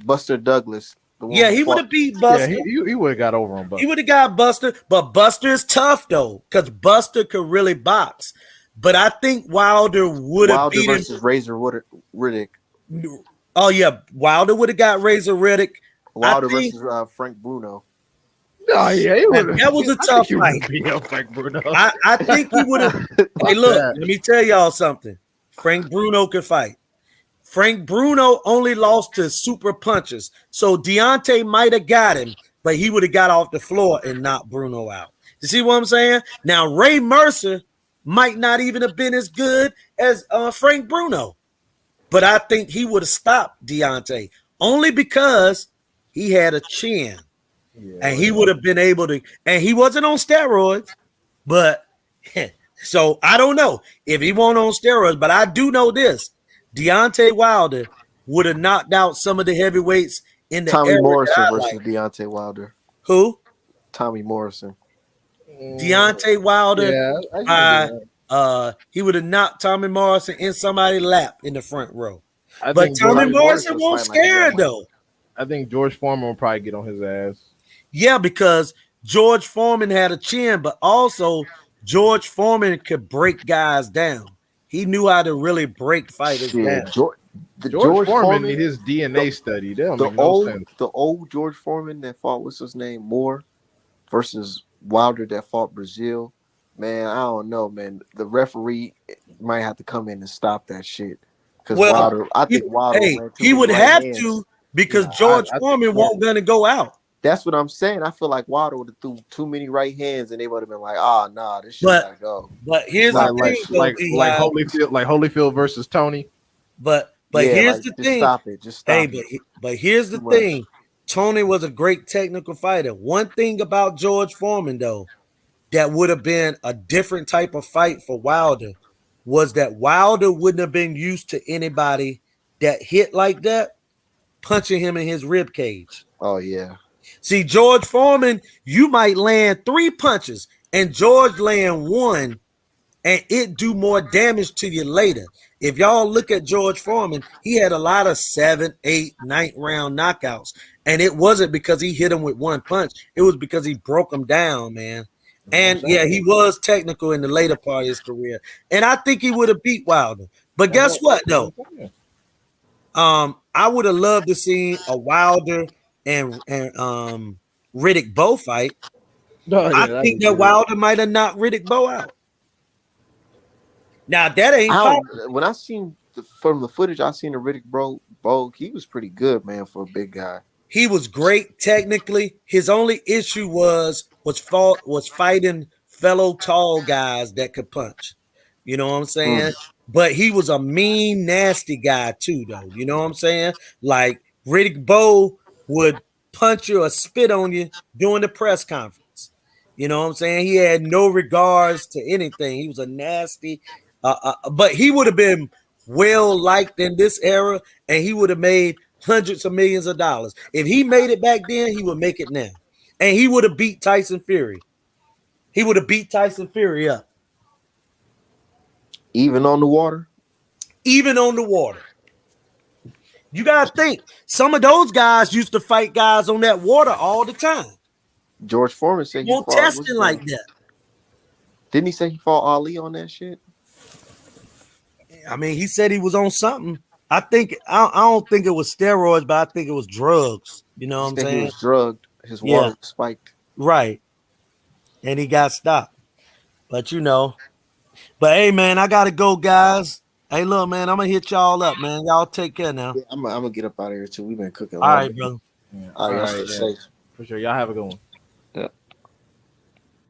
Buster Douglas? Yeah, he would have beat Buster. Yeah, he would have got over him. He would have got Buster, but Buster is tough though, because Buster could really box. But I think Wilder would have beat versus Razor Riddick. Oh yeah, Wilder would have got Razor Riddick. Wilder versus Frank Bruno. Oh yeah, that was a tough fight. Frank Bruno. I think he would have. Hey, look, let me tell y'all something. Frank Bruno could fight. Frank Bruno only lost to super punchers. So Deontay might have got him, but he would have got off the floor and knocked Bruno out. You see what I'm saying? Now, Ray Mercer might not even have been as good as Frank Bruno, but I think he would have stopped Deontay only because he had a chin. Yeah, and he would have been able to, and he wasn't on steroids, but so I don't know if he wasn't on steroids, but I do know this. Deontay Wilder would have knocked out some of the heavyweights in the Tommy Morrison versus Deontay Wilder. Who? Tommy Morrison. Deontay Wilder. Yeah, he would have knocked Tommy Morrison in somebody's lap in the front row. But Tommy Morrison won't scare though. I think George Foreman will probably get on his ass. Yeah, because George Foreman had a chin, but also George Foreman could break guys down. He knew how to really break fighters down. George Foreman need his DNA study. The old George Foreman that fought, what's his name, Moore versus Wilder that fought Brazil. Man, I don't know, man. The referee might have to come in and stop that shit. Because Wilder, I think Wilder. He would have to because George Foreman won't gonna go out. That's what I'm saying. I feel like Wilder would have threw too many right hands, and they would have been like, "Ah, nah, this shit gotta go." But here's the thing, like Holyfield versus Tony. But here's the thing. Stop it. Just stop it. But here's the thing. Tony was a great technical fighter. One thing about George Foreman, though, that would have been a different type of fight for Wilder was that Wilder wouldn't have been used to anybody that hit like that punching him in his rib cage. Oh yeah. See, George Foreman, you might land 3 punches and George land 1 and it do more damage to you later. If y'all look at George Foreman, he had a lot of 7, 8, 9th round knockouts. And it wasn't because he hit him with 1 punch. It was because he broke him down, man. And yeah, he was technical in the later part of his career. And I think he would have beat Wilder. But guess what, though? I would have loved to see a Wilder and Riddick Bowe fight. I think that Wilder might have knocked Riddick Bowe out. Now that ain't when I seen from the footage I seen of Riddick Bowe, he was pretty good, man, for a big guy. He was great technically. His only issue was fighting fellow tall guys that could punch. You know what I'm saying? But he was a mean, nasty guy too, though. You know what I'm saying? Like Riddick Bowe would punch you or spit on you during the press conference. You know what I'm saying? He had no regards to anything. He was a nasty, but he would have been well liked in this era, and he would have made hundreds of millions of dollars. If he made it back then, he would make it now. and he would have beat Tyson Fury. He would have beat Tyson Fury up. Even on the water? Even on the water. You gotta think, some of those guys used to fight guys on that water all the time. George Foreman said he Won't fought. testing like that. Didn't he say he fought Ali on that shit? I mean, he said he was on something. I don't think it was steroids, but I think it was drugs. You know what I'm He saying? was drugged. His water was spiked. Right. And he got stopped. But you know. But hey, man, I gotta go, guys. Hey, look, man, I'm gonna hit y'all up, man. Y'all take care now. Yeah, I'm gonna get up out of here too. We've been cooking. All right, brother. Yeah. All right, y'all stay safe. For sure. Y'all have a good one.